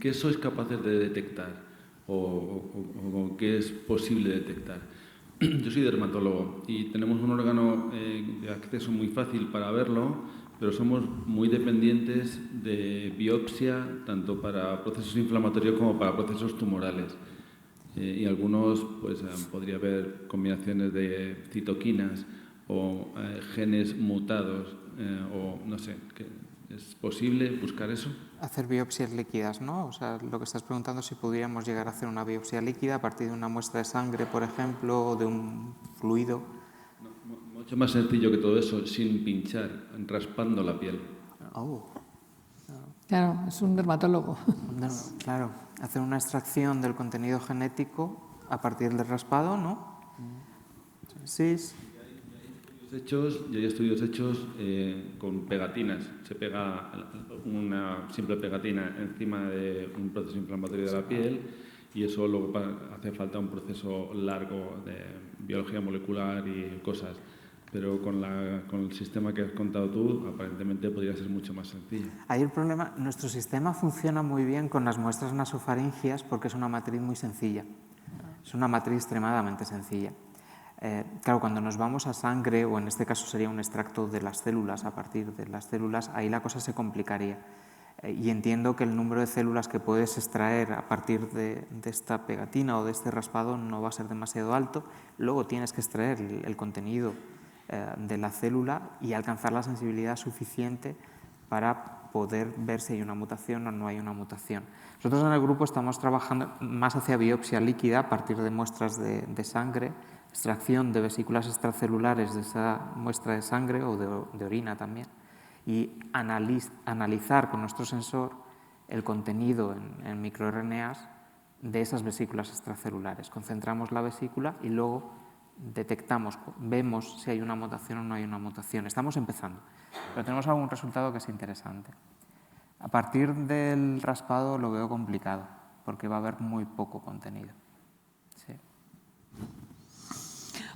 ¿qué sois capaces de detectar? O qué es posible detectar. Yo soy dermatólogo y tenemos un órgano de acceso muy fácil para verlo, pero somos muy dependientes de biopsia, tanto para procesos inflamatorios como para procesos tumorales. Y algunos, pues podría haber combinaciones de citoquinas o genes mutados, o no sé, ¿es posible buscar eso?
Hacer biopsias líquidas, ¿no? O sea, lo que estás preguntando es si podríamos llegar a hacer una biopsia líquida a partir de una muestra de sangre, por ejemplo, o de un fluido.
No, mucho más sencillo que todo eso, sin pinchar, raspando la piel.
Oh.
Claro, es un dermatólogo.
Claro, hacer una extracción del contenido genético a partir del raspado, ¿no? Sí.
Hay estudios hechos con pegatinas. Se pega una simple pegatina encima de un proceso inflamatorio de la piel y eso luego hace falta un proceso largo de biología molecular y cosas. Pero con el sistema que has contado tú, aparentemente podría ser mucho más sencillo.
Ahí el problema, nuestro sistema funciona muy bien con las muestras nasofaringias porque es una matriz muy sencilla. Es una matriz extremadamente sencilla. Claro, cuando nos vamos a sangre, o en este caso sería un extracto de las células, a partir de las células, ahí la cosa se complicaría. Y entiendo que el número de células que puedes extraer a partir de esta pegatina o de este raspado no va a ser demasiado alto. Luego tienes que extraer el contenido de la célula y alcanzar la sensibilidad suficiente para poder ver si hay una mutación o no hay una mutación. Nosotros en el grupo estamos trabajando más hacia biopsia líquida a partir de muestras de sangre, extracción de vesículas extracelulares de esa muestra de sangre o de orina también, y analizar con nuestro sensor el contenido en microRNAs de esas vesículas extracelulares. Concentramos la vesícula y luego detectamos, vemos si hay una mutación o no hay una mutación. Estamos empezando, pero tenemos algún resultado que es interesante. A partir del raspado lo veo complicado, porque va a haber muy poco contenido. Sí.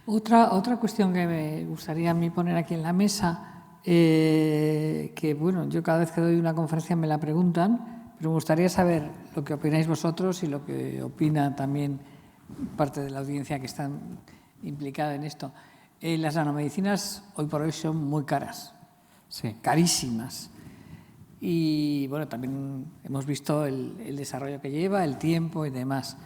Otra cuestión que me gustaría a mí poner aquí en la mesa, que bueno, yo cada vez que doy una conferencia me la preguntan, pero me gustaría saber lo que opináis vosotros y lo que opina también parte de la audiencia que está implicada en esto. Las nanomedicinas hoy por hoy son muy caras,
Sí.
carísimas. Y bueno, también hemos visto el desarrollo que lleva, el tiempo y demás.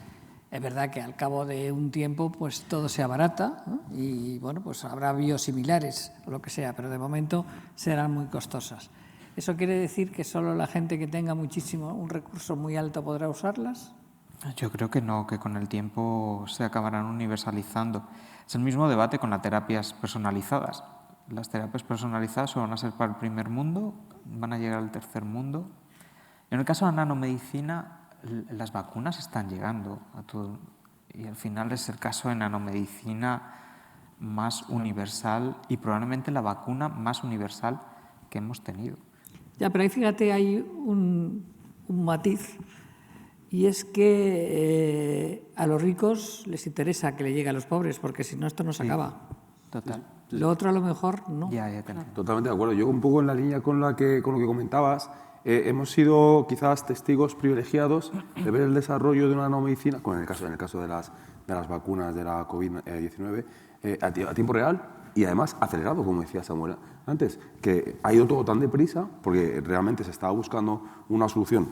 Es verdad que al cabo de un tiempo pues todo se abarata, ¿no? Y bueno, pues habrá biosimilares o lo que sea, pero de momento serán muy costosas. ¿Eso quiere decir que solo la gente que tenga un recurso muy alto podrá usarlas?
Yo creo que no, que con el tiempo se acabarán universalizando. Es el mismo debate con las terapias personalizadas. Las terapias personalizadas van a ser para el primer mundo, van a llegar al tercer mundo. En el caso de la nanomedicina, las vacunas están llegando a todo, y al final es el caso de nanomedicina más universal y probablemente la vacuna más universal que hemos tenido.
Ya, pero ahí fíjate, hay un matiz, y es que a los ricos les interesa que le llegue a los pobres, porque si no, esto no se acaba.
Total.
Lo otro a lo mejor no.
Ya, claro.
Totalmente de acuerdo. Yo un poco en la línea con lo que comentabas, hemos sido quizás testigos privilegiados de ver el desarrollo de una nanomedicina, en el caso de las vacunas de la COVID-19, a tiempo real y además acelerado, como decía Samuel antes, que ha ido todo tan deprisa porque realmente se estaba buscando una solución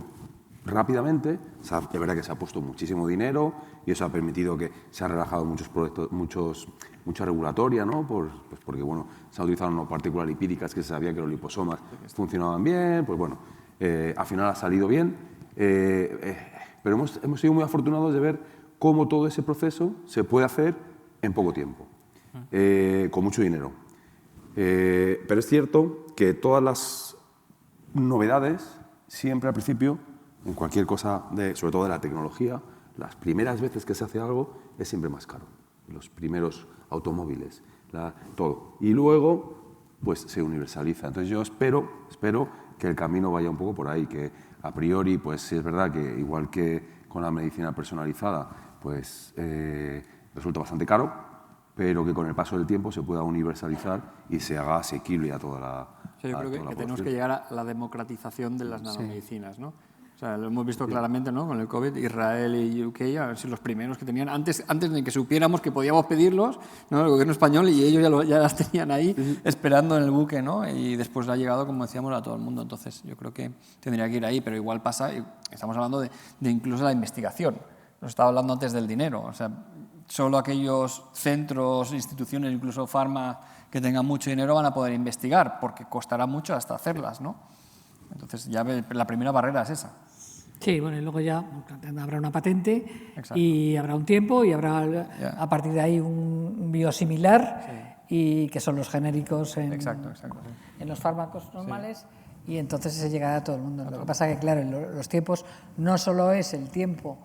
rápidamente. Es verdad que se ha puesto muchísimo dinero y eso ha permitido que se han relajado muchos proyectos, mucha regulatoria, ¿no? Porque bueno, se han utilizado unas partículas lipídicas que se sabía que los liposomas funcionaban bien, pues bueno, al final ha salido bien, pero hemos sido muy afortunados de ver cómo todo ese proceso se puede hacer en poco tiempo, con mucho dinero. Pero es cierto que todas las novedades, siempre al principio, en cualquier cosa, sobre todo de la tecnología, las primeras veces que se hace algo es siempre más caro. Los primeros automóviles, todo. Y luego, pues se universaliza. Entonces yo espero que el camino vaya un poco por ahí, que a priori, pues sí es verdad que igual que con la medicina personalizada, pues resulta bastante caro, pero que con el paso del tiempo se pueda universalizar y se haga asequible a toda la
Yo creo que tenemos que llegar a la democratización de las nanomedicinas, ¿no? O sea, lo hemos visto claramente, ¿no? Con el COVID, Israel y UK, a ver si los primeros que tenían, antes de que supiéramos que podíamos pedirlos, ¿no? El gobierno español, y ellos ya las tenían ahí esperando en el buque, ¿no? Y después ha llegado, como decíamos, a todo el mundo. Entonces, yo creo que tendría que ir ahí, pero igual pasa, y estamos hablando de incluso la investigación. Nos estaba hablando antes del dinero, o sea, solo aquellos centros, instituciones, incluso farma, que tengan mucho dinero van a poder investigar, porque costará mucho hasta hacerlas, ¿no? Entonces, ya la primera barrera es esa.
Sí, bueno, y luego ya habrá una patente.
Exacto.
Y habrá un tiempo y habrá a partir de ahí un biosimilar, y que son los genéricos en los fármacos normales, y entonces se llegará a todo el mundo. Lo que pasa es que, claro, los tiempos no solo es el tiempo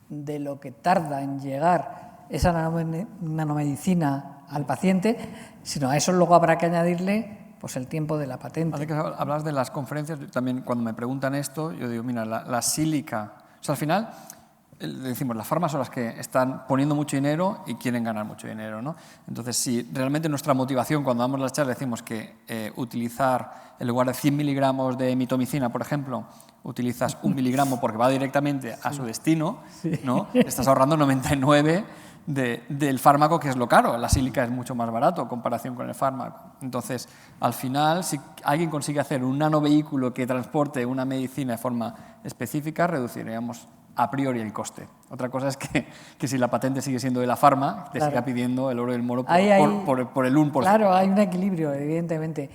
de lo que tarda en llegar esa nanomedicina al paciente, sino a eso luego habrá que añadirle pues el tiempo de la patente.
Hace que hablas de las conferencias, también cuando me preguntan esto, yo digo, mira, la sílica, o sea, al final, decimos, las farmas son las que están poniendo mucho dinero y quieren ganar mucho dinero, ¿no? Entonces, si realmente nuestra motivación, cuando damos las charlas, decimos que utilizar, en lugar de 100 miligramos de mitomicina, por ejemplo, utilizas 1 miligramo porque va directamente a su destino, ¿no? Estás ahorrando 99 del fármaco, que es lo caro. La sílica es mucho más barato en comparación con el fármaco. Entonces, al final, si alguien consigue hacer un nanovehículo que transporte una medicina de forma específica, reduciríamos a priori el coste. Otra cosa es que si la patente sigue siendo de la farma, te siga pidiendo el oro y el moro por el 1%.
Claro, hay un equilibrio, evidentemente.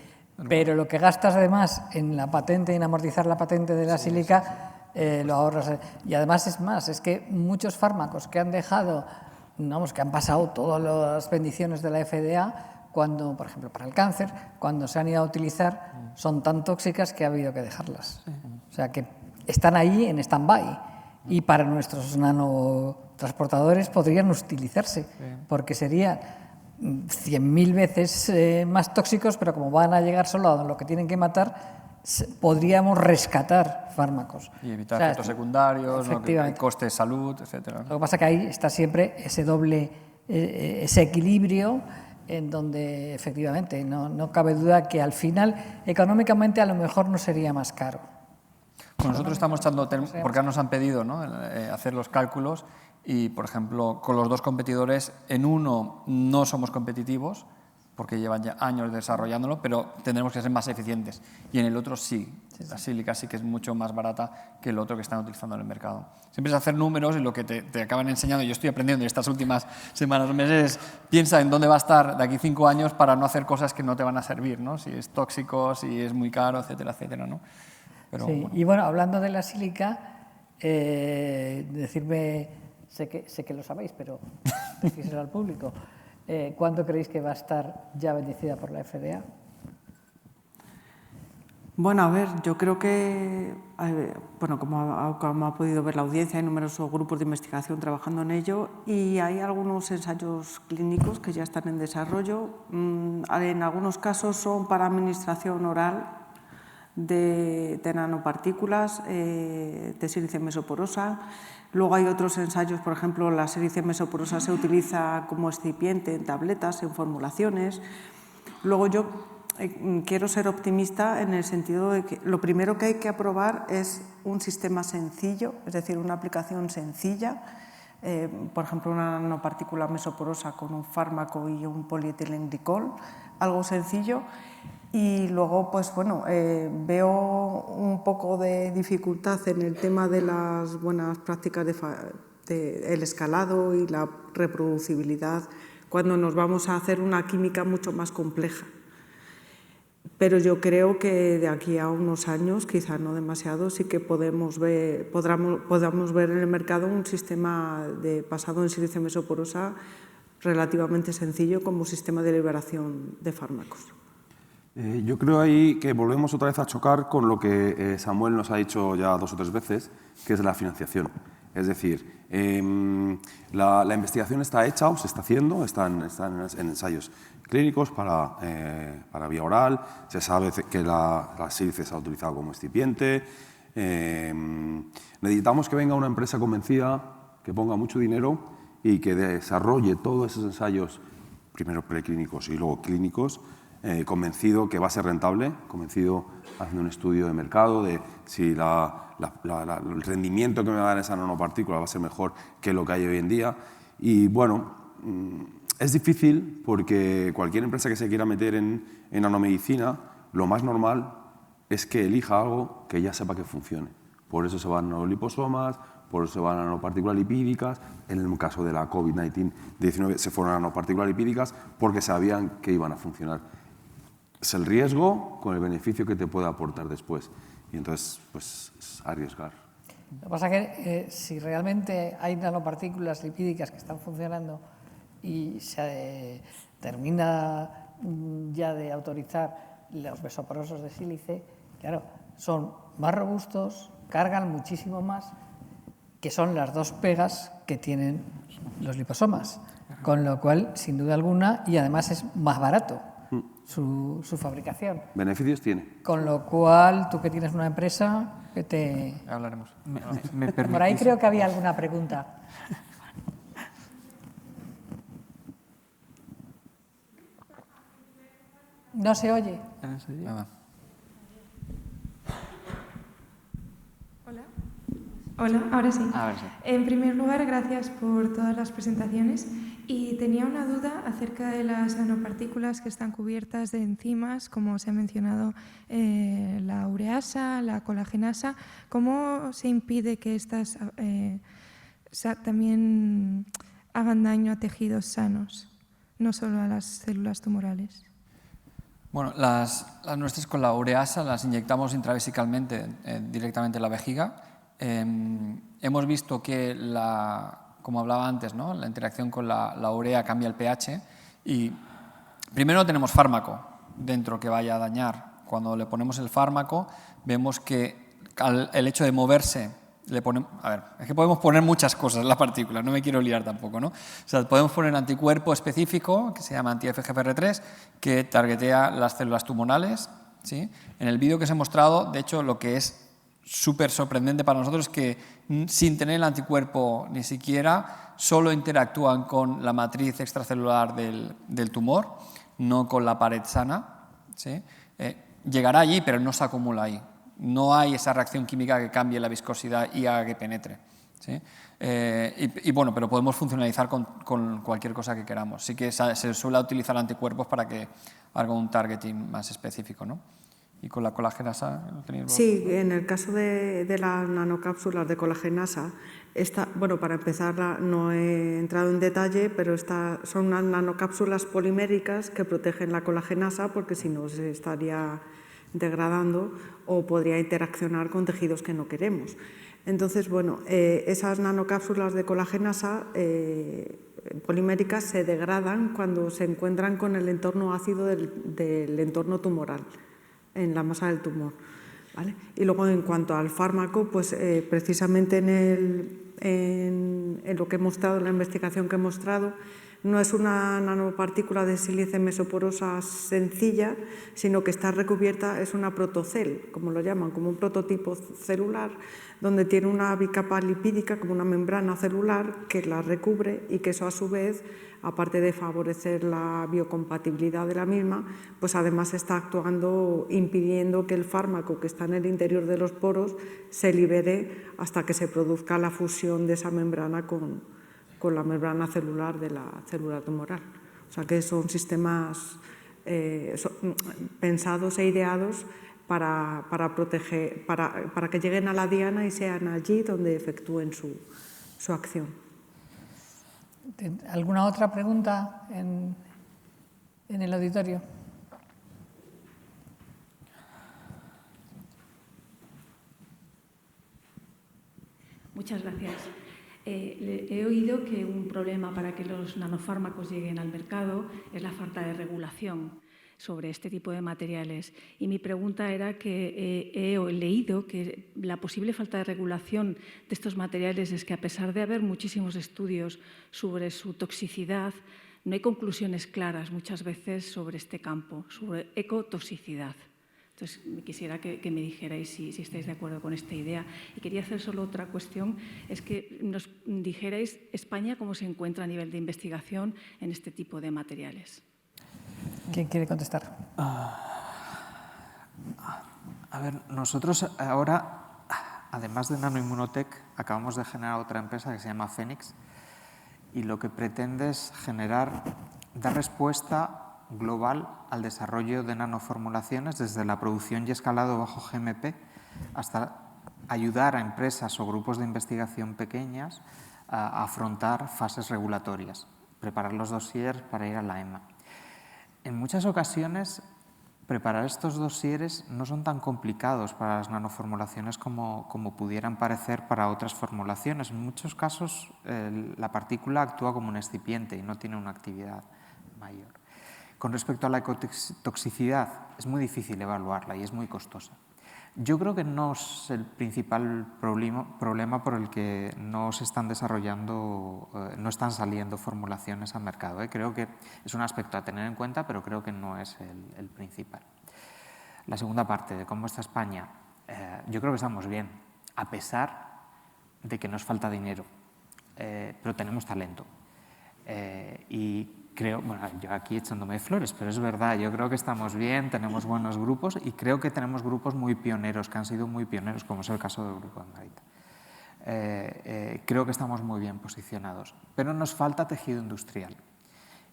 Pero lo que gastas además en la patente, en amortizar la patente de la sílica, lo ahorras. Y además es más, es que muchos fármacos que han dejado, que han pasado todas las bendiciones de la FDA, cuando, por ejemplo, para el cáncer, cuando se han ido a utilizar, son tan tóxicas que ha habido que dejarlas. O sea, que están ahí en stand-by. Y para nuestros nanotransportadores podrían utilizarse, porque serían 100.000 veces más tóxicos, pero como van a llegar solo a lo que tienen que matar, podríamos rescatar fármacos.
Y evitar efectos secundarios, el coste de salud, etc.
Lo que pasa es que ahí está siempre ese equilibrio, en donde efectivamente no cabe duda que al final económicamente a lo mejor no sería más caro.
Pues nosotros estamos echando, porque nos han pedido, ¿no? Hacer los cálculos, y por ejemplo con los dos competidores, en uno no somos competitivos porque llevan ya años desarrollándolo, pero tendremos que ser más eficientes, y en el otro sí. La sílica sí que es mucho más barata que el otro que están utilizando en el mercado. Siempre es hacer números, y lo que te acaban enseñando, yo estoy aprendiendo en estas últimas semanas o meses, piensa en dónde va a estar de aquí 5 años para no hacer cosas que no te van a servir, ¿no? Si es tóxico, si es muy caro, etcétera, etcétera, ¿no? Pero,
sí. Bueno. Y bueno, hablando de la sílica, decirme, sé que lo sabéis, pero decírselo al público, ¿cuándo creéis que va a estar ya bendecida por la FDA?
Bueno, a ver, yo creo que, como ha podido ver la audiencia, hay numerosos grupos de investigación trabajando en ello, y hay algunos ensayos clínicos que ya están en desarrollo. En algunos casos son para administración oral, de nanopartículas de sílice mesoporosa. Luego hay otros ensayos, por ejemplo, la sílice mesoporosa se utiliza como excipiente en tabletas, en formulaciones. Luego yo quiero ser optimista en el sentido de que lo primero que hay que aprobar es un sistema sencillo, es decir, una aplicación sencilla, por ejemplo, una nanopartícula mesoporosa con un fármaco y un polietilenglicol, algo sencillo. Y luego, pues bueno, veo un poco de dificultad en el tema de las buenas prácticas del escalado y la reproducibilidad cuando nos vamos a hacer una química mucho más compleja. Pero yo creo que de aquí a unos años, quizá no demasiado, sí que podamos ver en el mercado un sistema basado en sílice mesoporosa relativamente sencillo como sistema de liberación de fármacos.
Yo creo ahí que volvemos otra vez a chocar con lo que Samuel nos ha dicho ya 2 o 3 veces, que es la financiación. Es decir, la investigación está hecha o se está haciendo, están en ensayos clínicos para vía oral, se sabe que la sílice se ha utilizado como excipiente. Necesitamos que venga una empresa convencida, que ponga mucho dinero y que desarrolle todos esos ensayos, primero preclínicos y luego clínicos, convencido que va a ser rentable, convencido haciendo un estudio de mercado de si el rendimiento que me va a dar esa nanopartícula va a ser mejor que lo que hay hoy en día. Y bueno, es difícil porque cualquier empresa que se quiera meter en nanomedicina, lo más normal es que elija algo que ya sepa que funcione. Por eso se van a nanoliposomas, por eso se van a nanopartículas lipídicas. En el caso de la COVID-19 se fueron a nanopartículas lipídicas porque sabían que iban a funcionar. Es el riesgo con el beneficio que te puede aportar después. Y entonces, pues, es arriesgar.
Lo que pasa es que si realmente hay nanopartículas lipídicas que están funcionando y se termina ya de autorizar los mesoporosos de sílice, claro, son más robustos, cargan muchísimo más, que son las 2 pegas que tienen los liposomas. Con lo cual, sin duda alguna, y además es más barato su fabricación.
Beneficios tiene.
Con lo cual, tú que tienes una empresa, que te...
Hablaremos.
Por ahí creo que había alguna pregunta. No se oye.
Nada.
Hola, ahora sí.
Ahora sí.
En primer lugar, gracias por todas las presentaciones. Y tenía una duda acerca de las nanopartículas que están cubiertas de enzimas, como se ha mencionado la ureasa, la colagenasa. ¿Cómo se impide que estas también hagan daño a tejidos sanos, no solo a las células tumorales?
Bueno, las nuestras con la ureasa las inyectamos intravesicalmente directamente en la vejiga. Hemos visto que, como hablaba antes, ¿no?, la interacción con la urea cambia el pH y primero no tenemos fármaco dentro que vaya a dañar. Cuando le ponemos el fármaco vemos que el hecho de moverse, es que podemos poner muchas cosas en la partícula, no me quiero liar tampoco, ¿no? O sea, podemos poner un anticuerpo específico que se llama anti-FGFR3 que targetea las células tumorales, ¿sí? En el vídeo que os he mostrado, de hecho, lo que es súper sorprendente para nosotros es que sin tener el anticuerpo ni siquiera, solo interactúan con la matriz extracelular del tumor, no con la pared sana, ¿sí? Llegará allí, pero no se acumula ahí. No hay esa reacción química que cambie la viscosidad y haga que penetre, ¿sí? Bueno, pero podemos funcionalizar con cualquier cosa que queramos. Sí que se suele utilizar anticuerpos para que haga un targeting más específico, ¿no? ¿Y con la colagenasa?
Sí, en el caso de las nanocápsulas de colagenasa, bueno, para empezar no he entrado en detalle, pero son unas nanocápsulas poliméricas que protegen la colagenasa porque si no se estaría degradando o podría interaccionar con tejidos que no queremos. Entonces, bueno, esas nanocápsulas de colagenasa poliméricas se degradan cuando se encuentran con el entorno ácido del entorno tumoral, en la masa del tumor, ¿vale? Y luego, en cuanto al fármaco, pues precisamente en lo que he mostrado, en la investigación que he mostrado, No es una nanopartícula de sílice mesoporosa sencilla, sino que está recubierta, es una protocel, como lo llaman, como un prototipo celular, donde tiene una bicapa lipídica, como una membrana celular, que la recubre y que eso a su vez, aparte de favorecer la biocompatibilidad de la misma, pues además está actuando impidiendo que el fármaco que está en el interior de los poros se libere hasta que se produzca la fusión de esa membrana con la membrana celular de la célula tumoral. O sea que son sistemas pensados e ideados para proteger, para que lleguen a la diana y sean allí donde efectúen su acción.
¿Alguna otra pregunta en el auditorio?
Muchas gracias. He oído que un problema para que los nanofármacos lleguen al mercado es la falta de regulación sobre este tipo de materiales. Y mi pregunta era que he leído que la posible falta de regulación de estos materiales es que, a pesar de haber muchísimos estudios sobre su toxicidad, no hay conclusiones claras muchas veces sobre este campo, sobre ecotoxicidad. Entonces, quisiera que me dijerais si estáis de acuerdo con esta idea. Y quería hacer solo otra cuestión, es que nos dijerais España cómo se encuentra a nivel de investigación en este tipo de materiales.
¿Quién quiere contestar?
A ver, nosotros ahora, además de Nanoimmunotec, acabamos de generar otra empresa que se llama Phoenix, y lo que pretende es dar respuesta global al desarrollo de nanoformulaciones, desde la producción y escalado bajo GMP hasta ayudar a empresas o grupos de investigación pequeñas a afrontar fases regulatorias, preparar los dossiers para ir a la EMA. En muchas ocasiones, preparar estos dosieres no son tan complicados para las nanoformulaciones como pudieran parecer para otras formulaciones. En muchos casos, la partícula actúa como un excipiente y no tiene una actividad mayor. Con respecto a la ecotoxicidad, es muy difícil evaluarla y es muy costosa. Yo creo que no es el principal problema por el que no están saliendo formulaciones al mercado. Creo que es un aspecto a tener en cuenta, pero creo que no es el principal. La segunda parte, de cómo está España, yo creo que estamos bien, a pesar de que nos falta dinero, pero tenemos talento. Y creo, bueno, yo aquí echándome flores, pero es verdad, yo creo que estamos bien, tenemos buenos grupos y creo que tenemos grupos muy pioneros, que han sido muy pioneros, como es el caso del Grupo de Marita. Creo que estamos muy bien posicionados, pero nos falta tejido industrial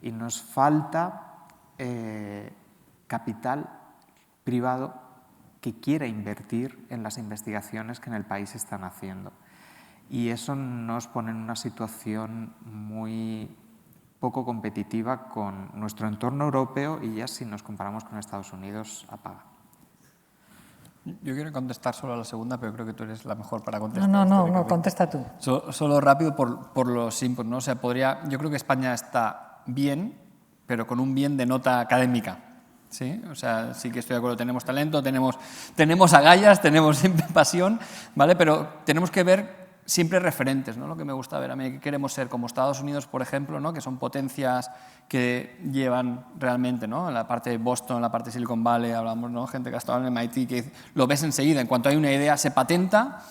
y nos falta capital privado que quiera invertir en las investigaciones que en el país se están haciendo. Y eso nos pone en una situación muy poco competitiva con nuestro entorno europeo y ya si nos comparamos con Estados Unidos, apaga.
Yo quiero contestar solo a la segunda, pero creo que tú eres la mejor para contestar.
No, contesta tú.
Solo rápido por los inputs, ¿no? O sea, yo creo que España está bien, pero con un bien de nota académica. ¿Sí? O sea, sí que estoy de acuerdo, tenemos talento, tenemos agallas, tenemos siempre pasión, ¿vale? Pero tenemos que ver siempre referentes, ¿no? Lo que me gusta ver a mí, que queremos ser como Estados Unidos, por ejemplo, ¿no? Que son potencias que llevan realmente, ¿no? En la parte de Boston, en la parte de Silicon Valley, hablamos, ¿no? Gente que ha estado en MIT, que lo ves enseguida, en cuanto hay una idea se patenta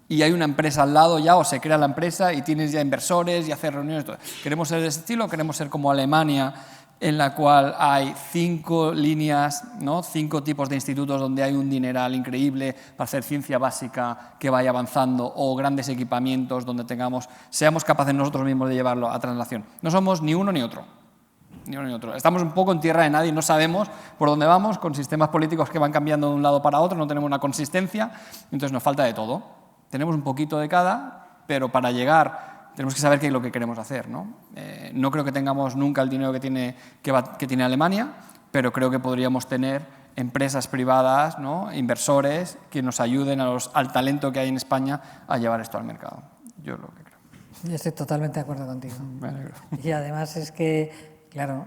y hay una empresa al lado ya, o se crea la empresa y tienes ya inversores y hacer reuniones. Todo. ¿Queremos ser de ese estilo? ¿Queremos ser como Alemania, en la cual hay 5 líneas, ¿no? 5 tipos de institutos donde hay un dineral increíble para hacer ciencia básica que vaya avanzando, o grandes equipamientos donde seamos capaces nosotros mismos de llevarlo a translación? No somos ni uno ni otro. Ni uno ni otro. Estamos un poco en tierra de nadie, no sabemos por dónde vamos, con sistemas políticos que van cambiando de un lado para otro, no tenemos una consistencia, entonces nos falta de todo. Tenemos un poquito de cada, pero para llegar tenemos que saber qué es lo que queremos hacer, ¿no? No creo que tengamos nunca el dinero que tiene Alemania, pero creo que podríamos tener empresas privadas, ¿no? Inversores que nos ayuden al talento que hay en España a llevar esto al mercado. Yo lo que creo.
Yo estoy totalmente de acuerdo contigo.
Me alegro.
Y además es que, claro,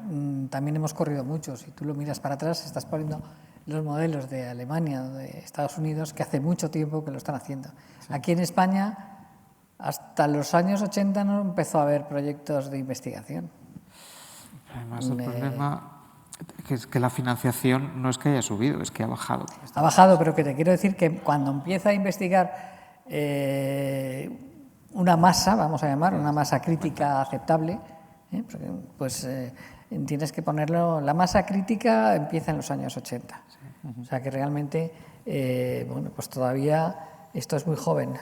también hemos corrido mucho. Si tú lo miras para atrás, estás poniendo los modelos de Alemania o de Estados Unidos, que hace mucho tiempo que lo están haciendo. Sí. Aquí en España, hasta los años 80 no empezó a haber proyectos de investigación.
Además, el problema es que la financiación no es que haya subido, es que ha bajado.
Ha bajado, pero que te quiero decir que cuando empieza a investigar una masa, vamos a llamar, una masa crítica aceptable, pues tienes que ponerlo. La masa crítica empieza en los años 80. O sea que realmente, bueno, pues todavía esto es muy joven,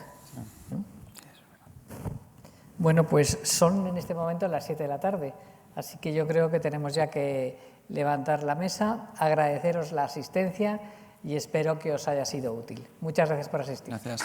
¿no? Bueno, pues son en este momento las 7 de la tarde, así que yo creo que tenemos ya que levantar la mesa, agradeceros la asistencia y espero que os haya sido útil. Muchas gracias por asistir.
Gracias.